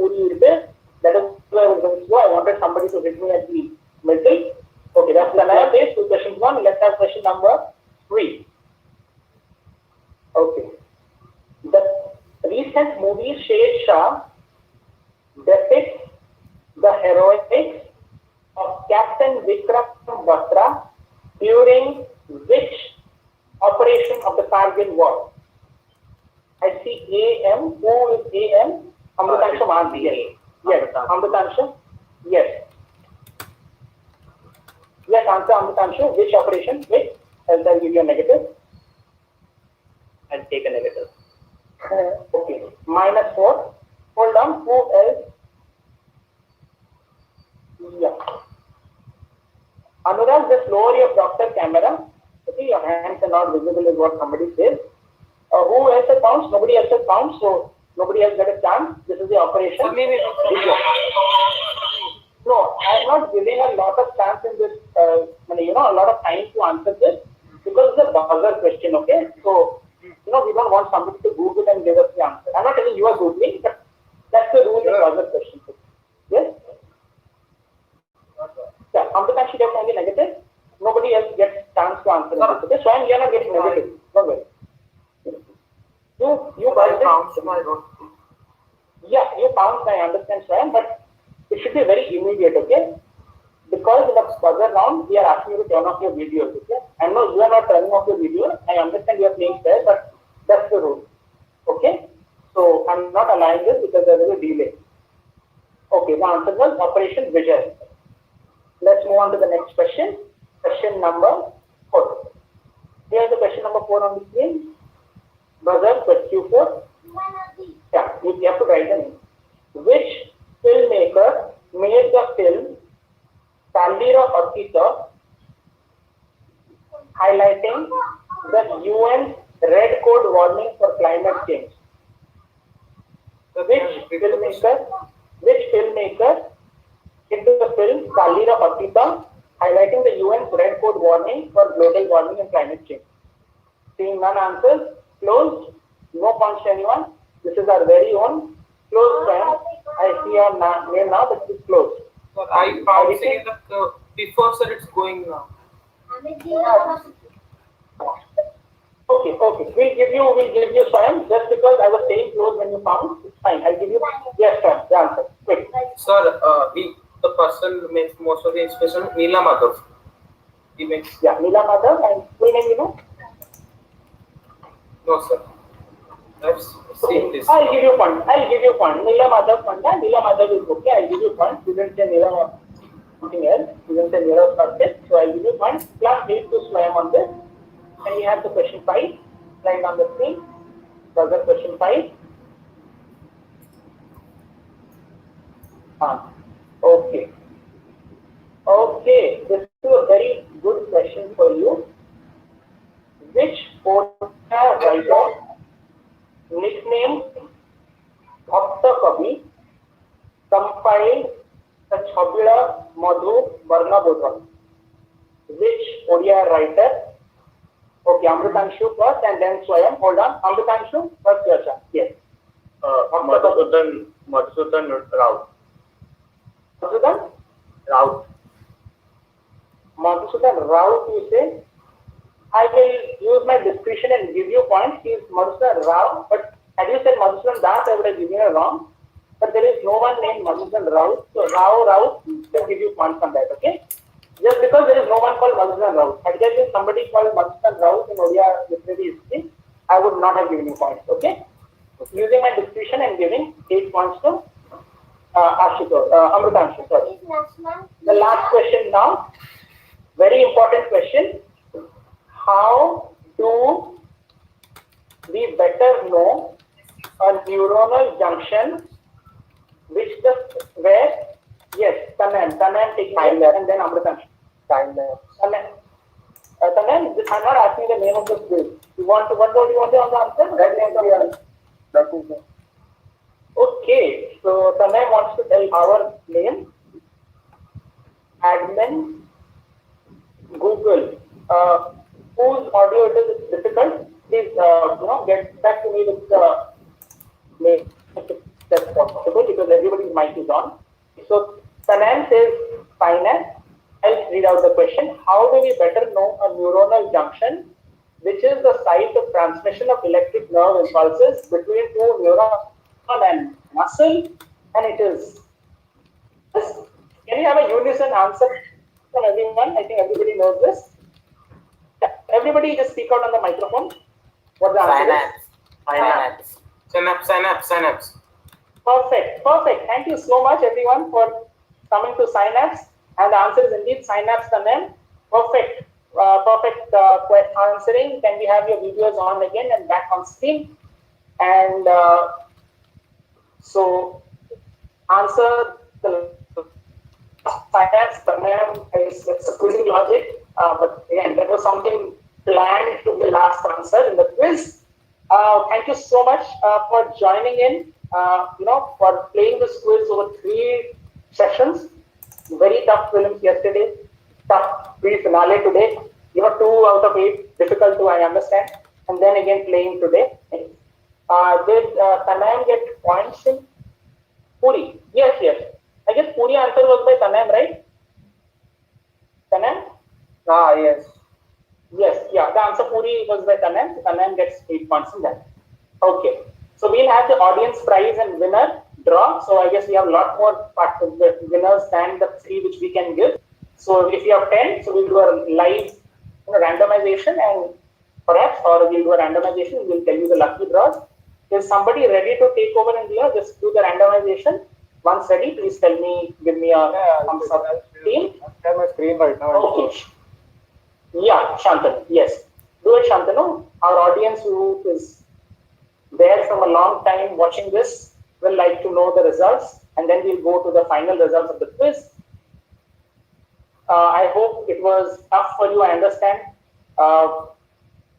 That is where I was going to go. I wanted somebody to hit me at the middle. Okay, that's the another page. 2 questions 1. Let's have question number 3. Sher Shah depicts the heroics of Captain Vikram Batra during which operation of the Kargil War? I see AM. Who is AM? Amritanshu Mahanti. Yes. Amritanshu? Yes. Yes, answer Amritanshu. Which operation? Which? Else I'll give you a negative. I'll take a negative. Okay. -4. Hold on. Who else? Yeah. Anurag, just lower your doctor camera. Okay, your hands are not visible is what somebody says. Who else has found? Nobody else has found, so nobody else got a chance. This is the operation. No, I am not giving a lot of chance in this, a lot of time to answer this because it's a buzzer question, okay? So, we don't want somebody to Google and give us the answer. I'm not telling you are Googling, but that's the rule in buzzer question. Yes? Yeah, Amritanshu gets only negative. Nobody else gets chance to answer this, okay? So, we are not getting negative. Don't worry. You bounced it. Yeah, you bounced, I understand, Swayam, but it should be very immediate, okay? Because in the buzzer round, we are asking you to turn off your videos, okay? I know you are not turning off your video. I understand you are playing fair, but that's the rule, okay? So I'm not allowing this because there is a delay. Okay, the answer was Operation Vijay. Let's move on to the next question. Question number 4. Here's the question number 4 on the screen. Buzzer, Q4. Yeah, you have to write the name. Which filmmaker made the film Kallira Orchita highlighting the UN's Red Code warning for climate change? Which filmmaker did the film Kallira Orchita highlighting the UN's Red Code warning for global warming and climate change? Seeing none answers, closed. No points to anyone. This is our very own closed friend. I see your name now, but it's closed. Sir, I found saying that before, sir, it's going now. Okay. We'll give you Swayam. Just because I was saying close when you found, it's fine. I'll give you yes, Swayam. The answer. Quick. Sir, the person makes most of the inspiration, Neela Madhav. He makes. Yeah, Neela Madhav, and full name, No, sir. I've seen this. I'll give you point. Neela Madhav Panda. Neela Madhav is okay. I'll give you point. You didn't say Neela something else. You didn't say Neela Started. So I'll give you point. Plus 8 to Swayam on this. And we have the question 5. Slide on the screen. Further question 5. Okay. This is a very good question for you. Which writer nicknamed Bhakta Kavi compiled the Chabila Madhu Varnabodham? Which Odia writer? Okay, Amritanshu first and then Swayam. Hold on. Amritanshu, first your chance. Yes. Madhusudan Rao. Madhusudan? Rao. Madhusudan Rao, you say? I will use my discretion and give you points. He is Madhusudan Rao, but had you said Madhusudan Das, I would have given you wrong. But there is no one named Madhusudan Rao. So Rao can give you points on that, okay? Just because there is no one called Madhusudan Rao. Had there been somebody called Madhusudan Rao in Odia literary history, I would not have given you points, okay? Using my discretion and giving 8 points to Amritanshu, sorry. The last question now, very important question. How do we better know a neuronal junction where Tanam take time and then Amritanshu. Tanam, I'm not asking the name of the quiz. What do you want to answer? That name of the Okay, so Tanam wants to tell our name. Admin Google. Whose audio it is difficult? Please, get back to me with the name if that's possible because everybody's mic is on. So Tanam says finance. I'll read out the question. How do we better know a neuronal junction, which is the site of transmission of electric nerve impulses between two neurons and muscle, and it is. Can you have a unison answer from everyone? I think everybody knows this. Yeah, everybody just speak out on the microphone. What the answer is? Synapse. Perfect. Thank you so much, everyone, for coming to Synapse. And the answer is indeed Synapse Tanem. Perfect. Answering. Can we have your videos on again and back on screen? And so, answer the Synapse Tanem is it's a quizzing logic. But again, there was something planned to be the last answer in the quiz. Thank you so much for joining in. For playing this quiz over 3 sessions. Very tough prelims yesterday, tough pre-finale today. 2 out of 8, difficult to I understand. And then again playing today. Did Tanayam get points in? Puri. Yes. I guess Puri answer was by Tanayam, right? Tanayam? Yes. Yes, yeah. The answer Puri was by Tanayam. Tanayam gets 8 points in that. Okay. So we'll have the audience prize and winner draw. So I guess we have a lot more winners than the 3 which we can give. So if you have 10, so we'll do a live randomization and perhaps, or we'll do a randomization. We'll tell you the lucky draws. Is somebody ready to take over and just do the randomization? Once ready, please tell me, give me a thumbs up. Team? I have my screen right now. Okay. Yeah, Shantanu. Yes. Do it, Shantanu. Our audience who is there from a long time watching this will like to know the results, and then we'll go to the final results of the quiz. I hope it was tough for you. I understand.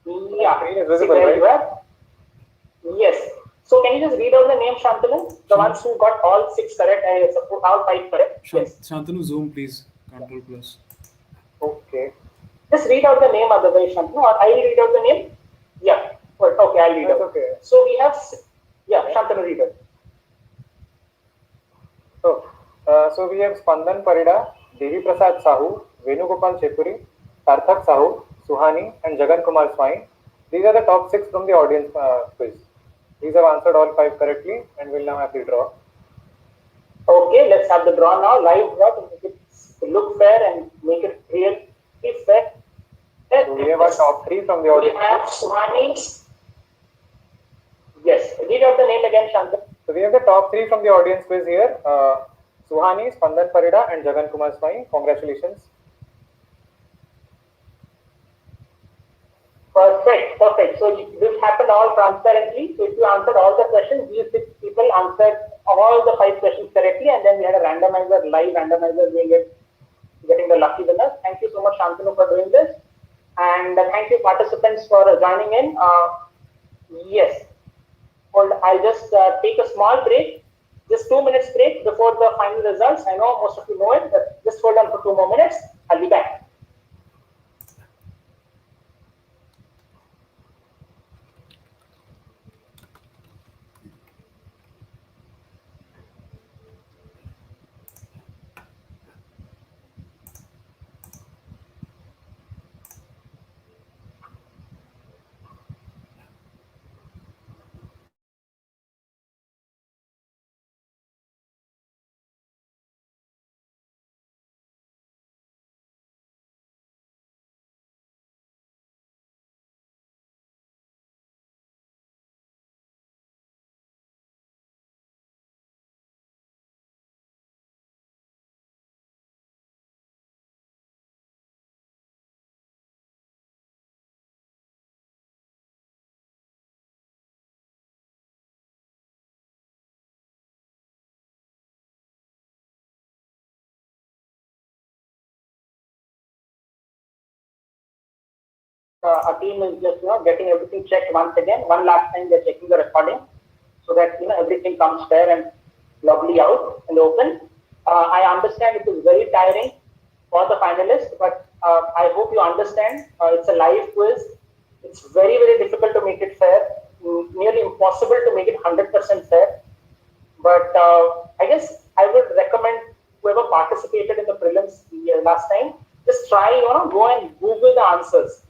Screen is visible, right? Yes. So can you just read out the name, Shantanu? The ones who got all 6 correct, I suppose all 5 correct. Yes. Shantanu, zoom please. Control plus. Okay. Just read out the name otherwise, Shantanu, or I will read out the name. Yeah. Okay, I'll read out. Okay. So we have, Shantanu, read it. So we have Spandan Parida, Devi Prasad Sahu, Venugopal Chepuri, Sarthak Sahu, Suhani, and Jagan Kumar Swai. These are the top 6 from the audience quiz. These have answered all 5 correctly, and we'll now have the draw. Okay, let's have the draw now. Live draw to make it look fair and make it really fair. So we have our top 3 from the audience. We have Suhani. Yes, read out the name again, Shantanu. So we have the top 3 from the audience quiz here. Suhani, Spandan Parida, and Jagan Kumar Swai. Congratulations. Perfect. So this happened all transparently. So if you answered all the questions, these 6 people answered all the 5 questions correctly, and then we had a randomizer, live randomizer getting the lucky winners. Thank you so much, Shantanu, for doing this. And thank you, participants, for joining in. Yes. Hold, I'll just take a small break, just 2 minutes break before the final results. I know most of you know it, but just hold on for 2 more minutes. I'll be back. Our team is just getting everything checked once again. One last time they're checking the recording so that everything comes fair and lovely out in the open. I understand it is very tiring for the finalists, but I hope you understand. It's a live quiz. It's very, very difficult to make it fair. Nearly impossible to make it 100% fair. But I guess I would recommend whoever participated in the prelims last time, just try, go and Google the answers.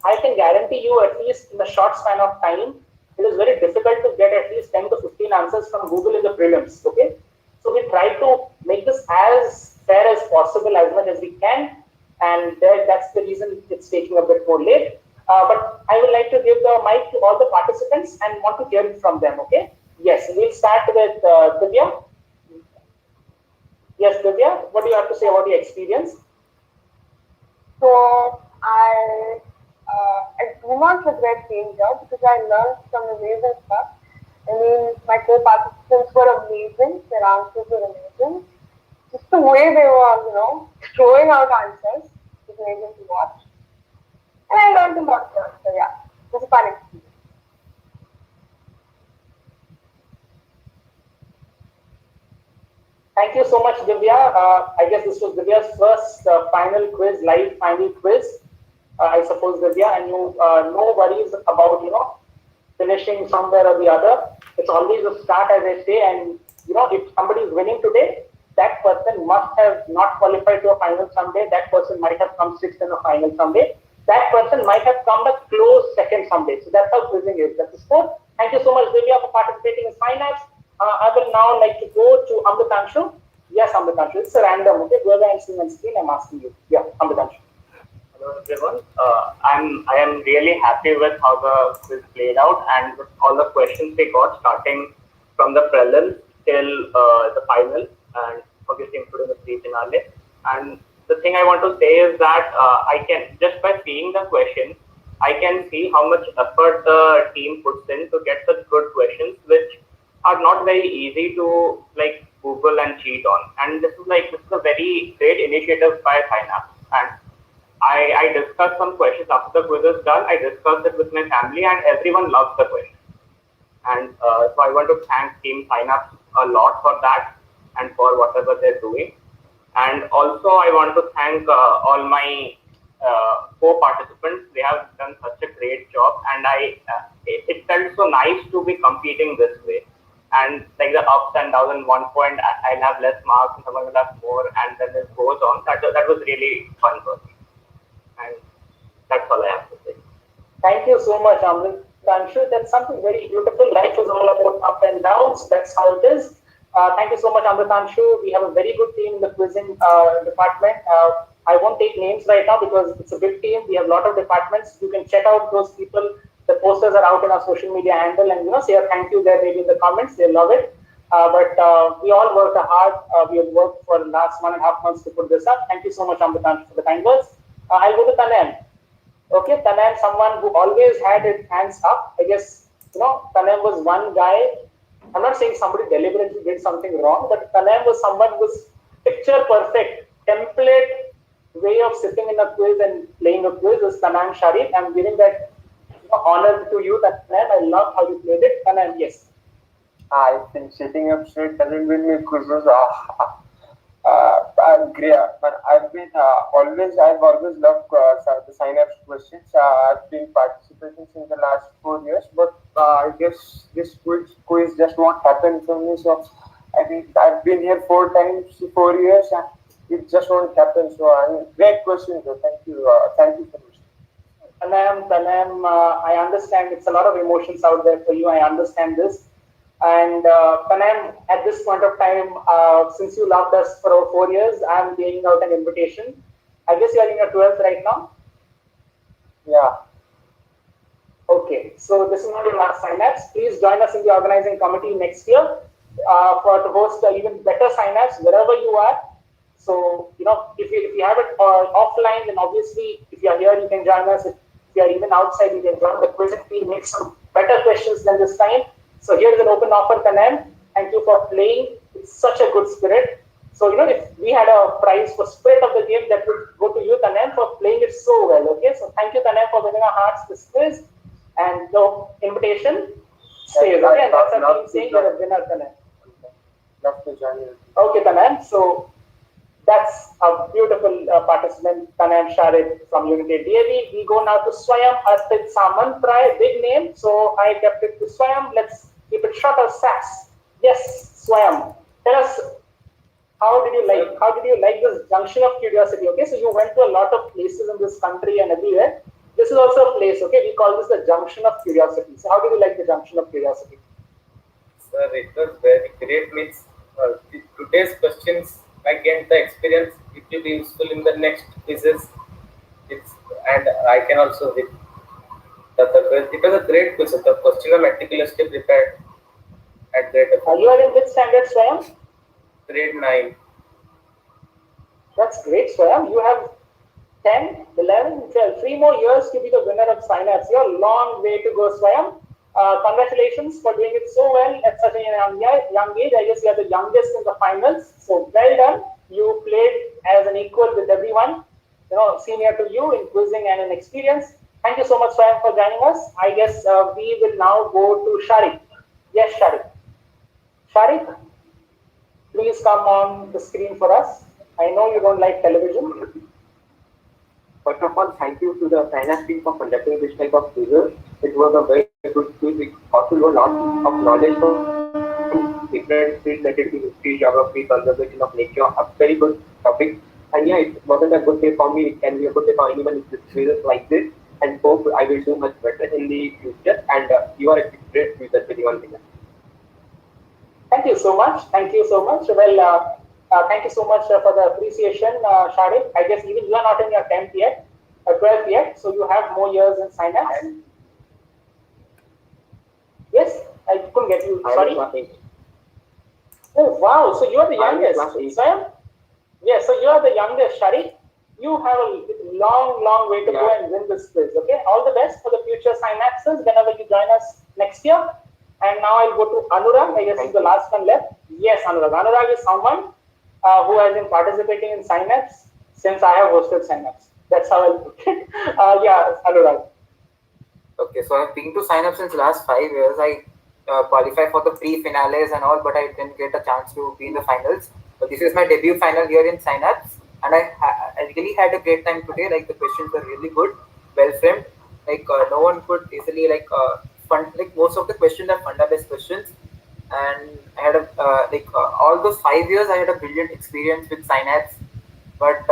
I can guarantee you at least in a short span of time, it is very difficult to get at least 10 to 15 answers from Google in the prelims. Okay, so we try to make this as fair as possible, as much as we can, and that's the reason it's taking a bit more late. But I would like to give the mic to all the participants and want to hear it from them. Okay, yes, we'll start with Divya. Yes, Divya, what do you have to say about your experience? So I do not regret being here because I learned some amazing stuff. I mean, my co-participants were amazing. Their answers were amazing. Just the way they were, throwing out answers was amazing to watch. And I learned a lot here. So yeah, it was a fun experience. Thank you so much, Divya. I guess this was Divya's first final quiz, live final quiz. I suppose, Divya, and you no worries about finishing somewhere or the other. It's always a start, as I say, and if somebody is winning today, that person must have not qualified to a final someday. That person might have come sixth in a final someday. That person might have come a close second someday. So that's how quizzing is. That's the sport. Thank you so much, Divya, for participating in Synapse. I will now like to go to Amritanshu. Yes, Amritanshu. It's a random. Okay, whoever I'm seeing on screen, I'm asking you. Yeah, Amritanshu. Hello everyone. I am really happy with how the quiz played out and with all the questions we got, starting from the prelims till the final, and obviously including the pre-finale. And the thing I want to say is that I can, just by seeing the question, I can see how much effort the team puts in to get such good questions, which are not very easy to like Google and cheat on. And this is a very great initiative by Synapse. And I discussed some questions after the quiz is done. I discussed it with my family, and everyone loves the question. And so I want to thank Team Synapse a lot for that and for whatever they're doing. And also I want to thank all my co-participants. They have done such a great job, and it felt so nice to be competing this way. And like the ups and downs, and one point I'll have less marks and someone will have more, and then it goes on. That was really fun for me. And that's all I have to say. Thank you so much, Amritanshu. That's something very beautiful. Life is all about up and downs. That's how it is. Thank you so much, Amritanshu. We have a very good team in the quizzing department. I won't take names right now because it's a big team. We have a lot of departments. You can check out those people. The posters are out in our social media handle, and say a thank you there maybe in the comments. They love it. But we all worked hard. We have worked for the last 1.5 months to put this up. Thank you so much, Amritanshu, for the kind words. I'll go to Tanem. Okay, Tanem, someone who always had his hands up. I guess Tanem was one guy. I'm not saying somebody deliberately did something wrong, but Tanem was someone who was picture perfect, template way of sitting in a quiz and playing a quiz is Tanem Sharif. I'm giving that honor to you, Tanem. I love how you played it. Tanem, yes. I think sitting up straight doesn't win me quizzes. Great, but I've always loved the Synapse questions. I've been participating since the last 4 years, but I guess this quiz just won't happen for me. So I think I've been here 4 times, 4 years, and it just won't happen. So great question, though. Thank you for this. Tanem, I understand it's a lot of emotions out there for you. I understand this. And Tanem, at this point of time, since you loved us for over 4 years, I'm laying out an invitation. I guess you are in your 12th right now? Yeah. Okay, so this is not your last Synapse. Please join us in the organizing committee next year for to host even better Synapse wherever you are. So, if you have it offline, then obviously, if you are here, you can join us. If you are even outside, you can join the quizzing team, make some better questions than this time. So here's an open offer, Tanem. Thank you for playing. It's such a good spirit. So, if we had a prize for spirit of the game, that would go to you, Tanem, for playing it so well. Okay, so thank you, Tanem, for winning our hearts this quiz. And the invitation stays. Okay, and that's our team saying you're a winner, Tanem. Love to join you. Okay, Tanem. So that's a beautiful participant, Tanem Sharif from Unity DAV. We go now to Swayam Arpit Samantray, big name. So I kept it to Swayam. Let's keep it short or sass. Yes, Swayam. Tell us, how did you like this junction of curiosity? Okay, so you went to a lot of places in this country and everywhere. This is also a place, okay? We call this the junction of curiosity. So how do you like the junction of curiosity? Sir, it was very great. Means today's questions, I get the experience. It will be useful in the next quizzes. And I can also hit it was a great quiz. The question are meticulously prepared at great effort. You are in which standard, Swayam? Grade 9. That's great, Swayam. You have 10, 11, 12, 3 more years to be the winner of Synapse. You have a long way to go, Swayam. Congratulations for doing it so well at such a young age. I guess you are the youngest in the finals. So well done. You played as an equal with everyone, senior to you in quizzing and in experience. Thank you so much, Swayam, for joining us. I guess we will now go to Sharik. Yes, Sharik. Sharik, please come on the screen for us. I know you don't like television. First of all, thank you to the Synapse team for conducting this type of quizzes. It was a very good quiz. We got to know a lot of knowledge from different fields related to history, geography, conservation of nature. A very good topic. And yeah, it wasn't a good day for me. It can be a good day for anyone who quizzes like this. And hope I will do much better in the future. And you are a great quizzer, very one thing. Thank you so much. Thank you so much. Well, thank you so much for the appreciation, Sharik. I guess even you are not in your 10th yet, 12th yet, so you have more years in Synapse. Yes, I couldn't get you. Sorry. Oh wow! So you are the youngest. Swayam? Yeah. So you are the youngest, Sharik. You have a long way to go and win this quiz. Okay. All the best for the future Synapses whenever you join us next year. And now I'll go to Anurag. I guess he's the last one left. Yes, Anurag. Anurag is someone who has been participating in Synapse since I have hosted Synapse. That's how I'll put it. Yeah, Anurag. Okay, so I've been to Synapse since last 5 years. I qualified for the pre-finales and all, but I didn't get a chance to be in the finals. But this is my debut final here in Synapse, and I really had a great time today. Like the questions were really good, well framed. Like no one could easily like most of the questions are funda-based questions, and I had all those 5 years I had a brilliant experience with Synapse. But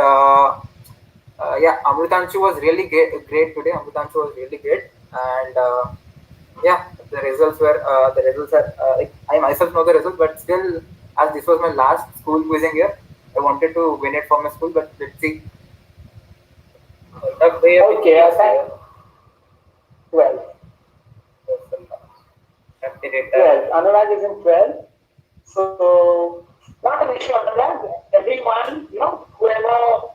yeah, Amritanshu was really great today. Amritanshu was really great, and yeah, the results are like I myself know the results, but still, as this was my last school quizzing year, I wanted to win it for my school. But let's see. Okay, well, Anurag is in 12. So, not an issue, Anurag. Everyone, whoever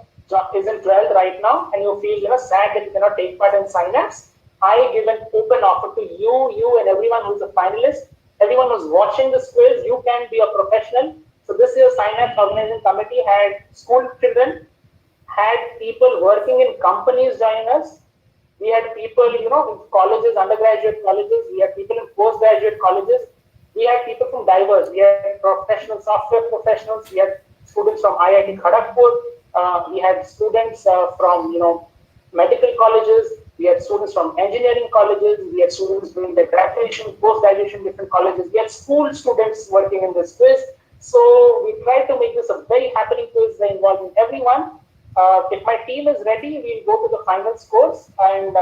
is in 12 right now and you feel, sad that you cannot take part in Synapse, I give an open offer to you and everyone who's a finalist, everyone who's watching this quiz, you can be a professional. So this year's Synapse organizing committee had school children, had people working in companies joining us. We had people, in colleges, undergraduate colleges. We had people in postgraduate colleges. We had people from diverse. We had professional software professionals. We had students from IIT Kharagpur. We had students from, medical colleges. We had students from engineering colleges. We had students doing their graduation, post-graduation, different colleges. We had school students working in this quiz. So we tried to make this a very happening quiz involving everyone. If my team is ready, we'll go to the final scores. And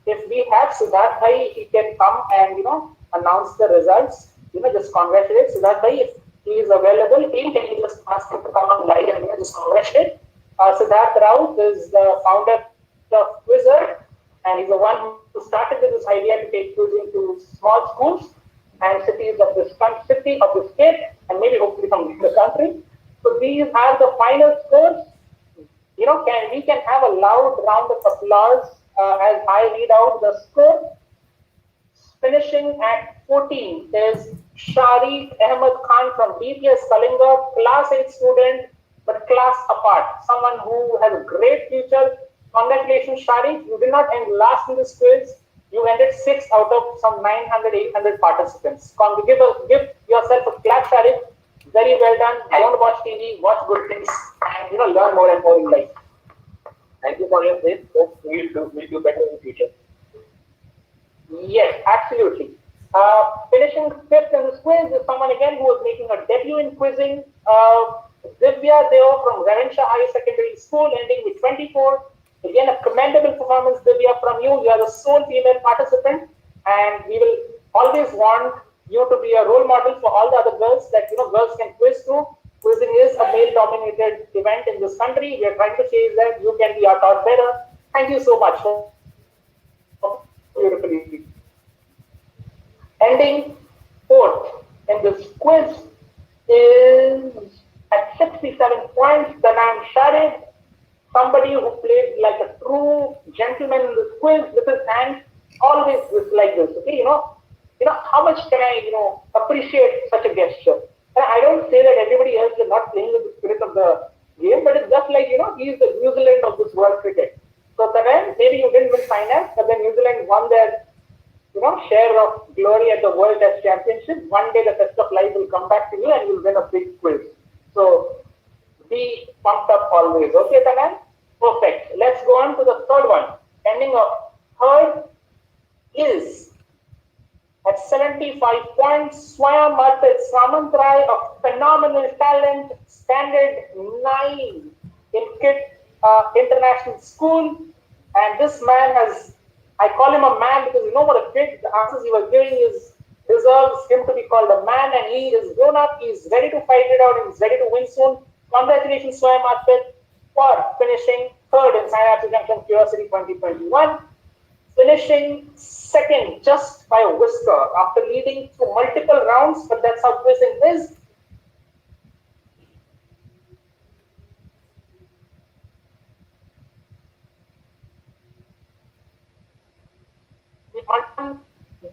if we have Siddharth Bhai, he can come and, announce the results. Just congratulate Siddharth Bhai. If he is available, can you just ask him to come on live and just congratulate. Siddharth Raut is the founder of Quizzer, and he's the one who started with this idea to take quizzing to small schools and cities of this city, of the state, and maybe hopefully from the country. So these are the final scores. We can have a loud round of applause as I read out the score. Finishing at 14 is Sharif Ahmed Khan from BPS Kalinga, class 8 student, but class apart. Someone who has a great future. Congratulations, Sharif. You did not end last in this quiz. You ended 6th out of some 900, 800 participants. Give yourself a clap, Sharif. Very well done. Don't watch TV, watch good things, and learn more and more in life. Thank you for your praise. Hope we'll do better in the future. Yes, absolutely. Finishing 5th in this quiz is someone again who was making a debut in quizzing. Divya Deo from Ravenshaw High Secondary School, ending with 24. Again, a commendable performance, Divya, from you. You are the sole female participant, and we will always want you to be a role model for all the other girls that girls can quiz too. Quizzing is a male-dominated event in this country. We are trying to change that. You can be our torchbearer. Thank you so much for beautifully. Ending fourth in this quiz is at 67 points, Tanam Sharid, somebody who played like a true gentleman in this quiz with his hands always like this. Okay, how much can I, appreciate such a gesture? And I don't say that everybody else is not playing with the spirit of the game, but it's just like, he's the New Zealand of this world cricket. So Taran, maybe you didn't win finals, but then New Zealand won their, share of glory at the World Test Championship. One day the test of life will come back to you and you'll win a big quiz. So be pumped up always. Okay, Taran? Perfect. Let's go on to the third one. Ending up third is at 75 points, Swayam Arpit Samantrai of phenomenal talent, standard 9 in KIT International School. And this man has, I call him a man because what a kid, the answers he was giving deserves him to be called a man, and he is grown up, he's ready to fight it out, and he's ready to win soon. Congratulations, Swayam Arpit, for finishing third in Synapse Junction Curiosity 2021. Finishing second just by a whisker after leading through multiple rounds, but that's how quizzing is.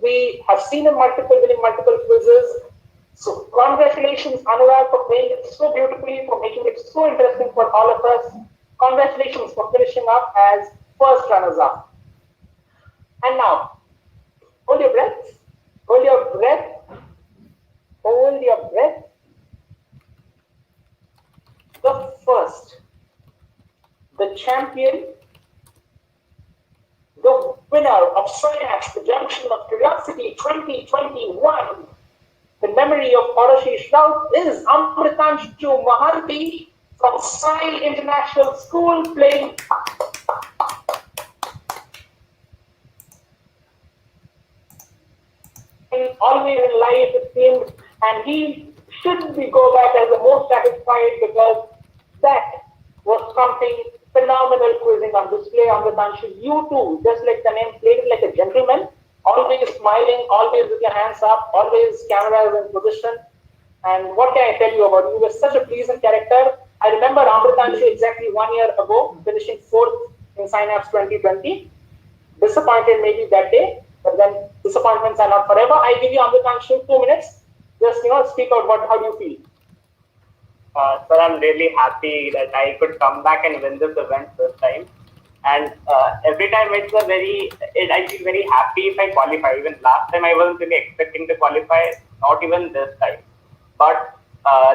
We have seen him winning multiple quizzes. So congratulations, Anurag, for playing it so beautifully, for making it so interesting for all of us. Congratulations for finishing up as first runners-up. And now, hold your breath, hold your breath, hold your breath. The first, the champion, the winner of Synapse, the Junction of Curiosity 2021, the memory of Orashish Raut, is Amritanshu Maharti from Sai International School, playing always in life, it seems, and he should be go back as the most satisfied because that was something phenomenal quizzing on display. Amritanshu, you too, just like the name, played it like a gentleman, always smiling, always with your hands up, always cameras in position. And what can I tell you about you? You were such a pleasant character. I remember Amritanshu exactly 1 year ago, finishing fourth in Synapse 2020. Disappointed maybe that day, but then disappointments are not forever. I give you, Amritanshu, 2 minutes. Just speak out how do you feel? Sir, I'm really happy that I could come back and win this event this time. And every time I feel very happy if I qualify. Even last time I wasn't really expecting to qualify, not even this time. But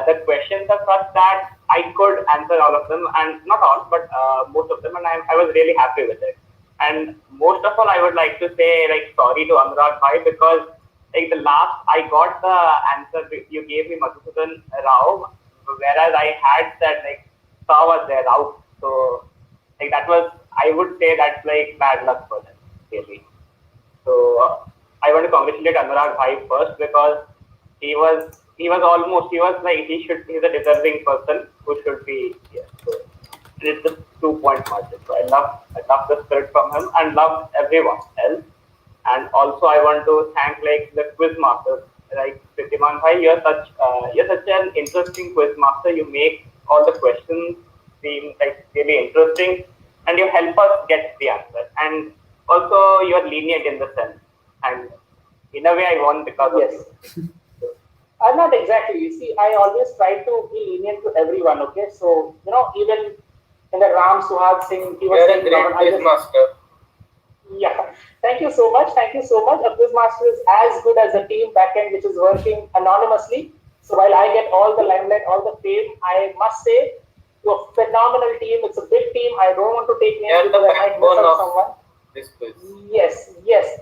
the questions are such that I could answer all of them, and not all, but most of them, and I was really happy with it. And most of all, I would like to say sorry to Anurag Bhai, because the last I got the answer you gave me, Madhusudan Rao, whereas I had said Sa was there out. So that was, I would say that's bad luck for them, really. So I want to congratulate Anurag Bhai first, because he's a deserving person who should be here. So it's a 2-point margin. So I love the spirit from him and love everyone else. And also I want to thank the quiz masters, Pritiman Bhai, you're such an interesting quiz master. You make all the questions seem really interesting, and you help us get the answer. And also you are lenient in the sense, and in a way I won because of you. Not exactly. You see, I always try to be lenient to everyone. Okay, so even in the Ram Suhag Singh, he was saying, a great quiz master. Yeah, thank you so much. Thank you so much. A quiz master is as good as a team backend which is working anonymously. So while I get all the limelight, all the fame, I must say you're a phenomenal team. It's a big team. I don't want to take names because I might miss out someone. This quiz. Yes.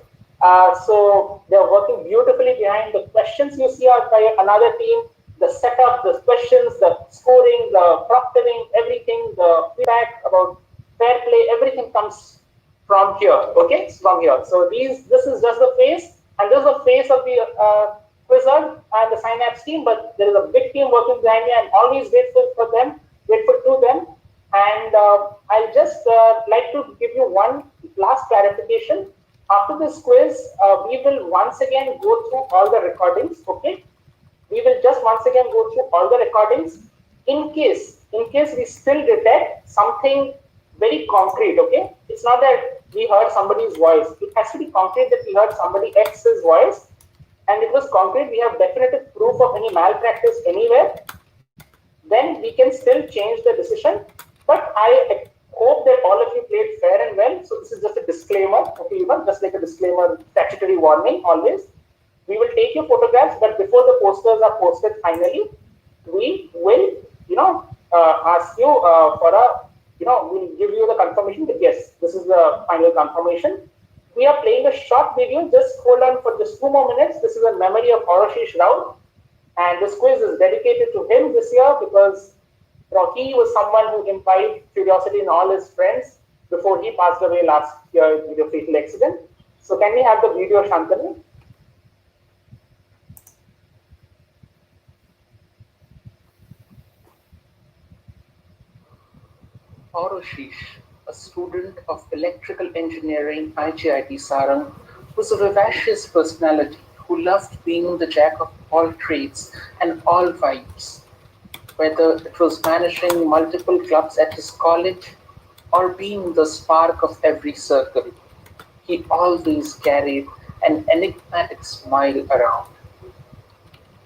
So they're working beautifully behind the questions you see are by another team, the setup, the questions, the scoring, the proctoring, everything, the feedback about fair play, everything comes from here. Okay, from here. So this is just the face, and this is the face of the Wizard and the Synapse team. But there is a big team working behind me. I'm always grateful for them, grateful to them. And I'll just like to give you one last clarification. After this quiz, we will once again go through all the recordings. Okay, we will just once again go through all the recordings. In case we still detect something very concrete. Okay, it's not that we heard somebody's voice. It has to be concrete that we heard somebody else's voice, and it was concrete. We have definitive proof of any malpractice anywhere. Then we can still change the decision. But I hope that all of you played fair and well. So this is just a disclaimer, okay, just like a disclaimer, statutory warning always. We will take your photographs, but before the posters are posted finally, we will, ask you for a, we'll give you the confirmation that yes, this is the final confirmation. We are playing a short video. Just hold on for just 2 more minutes. This is a memory of Oroshish Rao. And this quiz is dedicated to him this year because he was someone who imbibed curiosity in all his friends before he passed away last year with a fatal accident. So can we have the video, Shantanu? Oroshish, a student of electrical engineering IGIT Sarang, was a vivacious personality who loved being the jack of all trades and all vibes. Whether it was managing multiple clubs at his college or being the spark of every circle, he always carried an enigmatic smile around.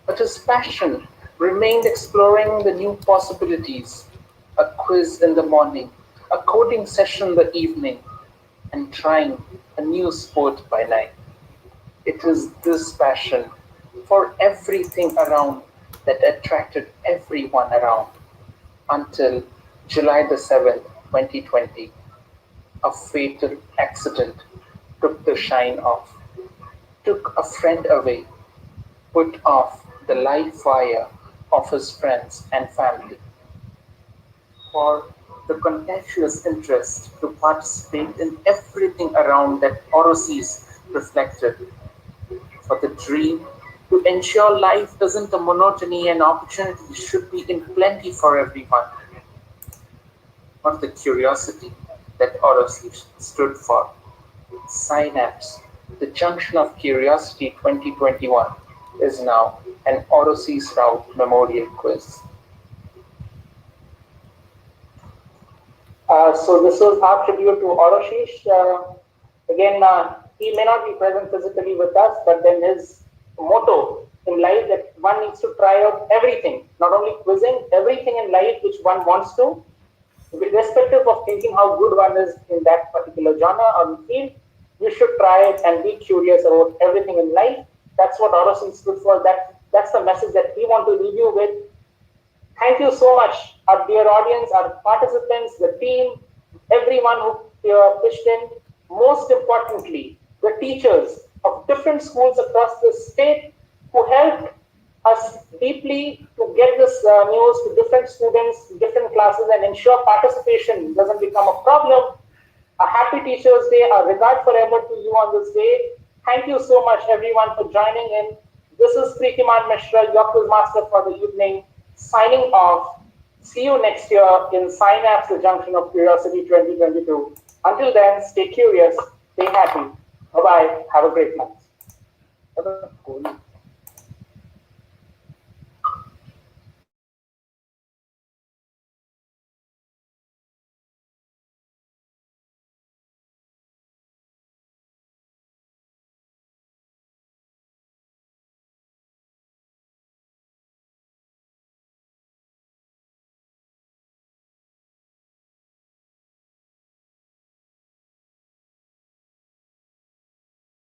But his passion remained exploring the new possibilities, a quiz in the morning, a coding session in the evening, and trying a new sport by night. It is this passion for everything around that attracted everyone around until July the 7th, 2020, a fatal accident took the shine off, took a friend away, put off the life fire of his friends and family. For the contagious interest to participate in everything around that Oroshish reflected, for the dream to ensure life isn't a monotony and opportunity should be in plenty for everyone, for the curiosity that Oroshish stood for. Synapse, the junction of curiosity 2021, is now an Oroshish Rao Memorial Quiz. So this was our tribute to Oroshish. Again, he may not be present physically with us, but then his motto in life that one needs to try out everything, not only quizzing, everything in life which one wants to, irrespective of thinking how good one is in that particular genre or field, you should try it and be curious about everything in life. That's what Oroshish stood for. That's the message that we want to leave you with. Thank you so much, our dear audience, our participants, the team, everyone who pitched in. Most importantly, the teachers of different schools across the state who helped us deeply to get this news to different students, different classes, and ensure participation doesn't become a problem. A happy Teachers' Day, a regard forever to you on this day. Thank you so much, everyone, for joining in. This is Preetiman Mishra, your quiz master for the evening, signing off. See you next year in Synapse, the Junction of Curiosity 2022. Until then, stay curious, stay happy. Bye-bye. Have a great night.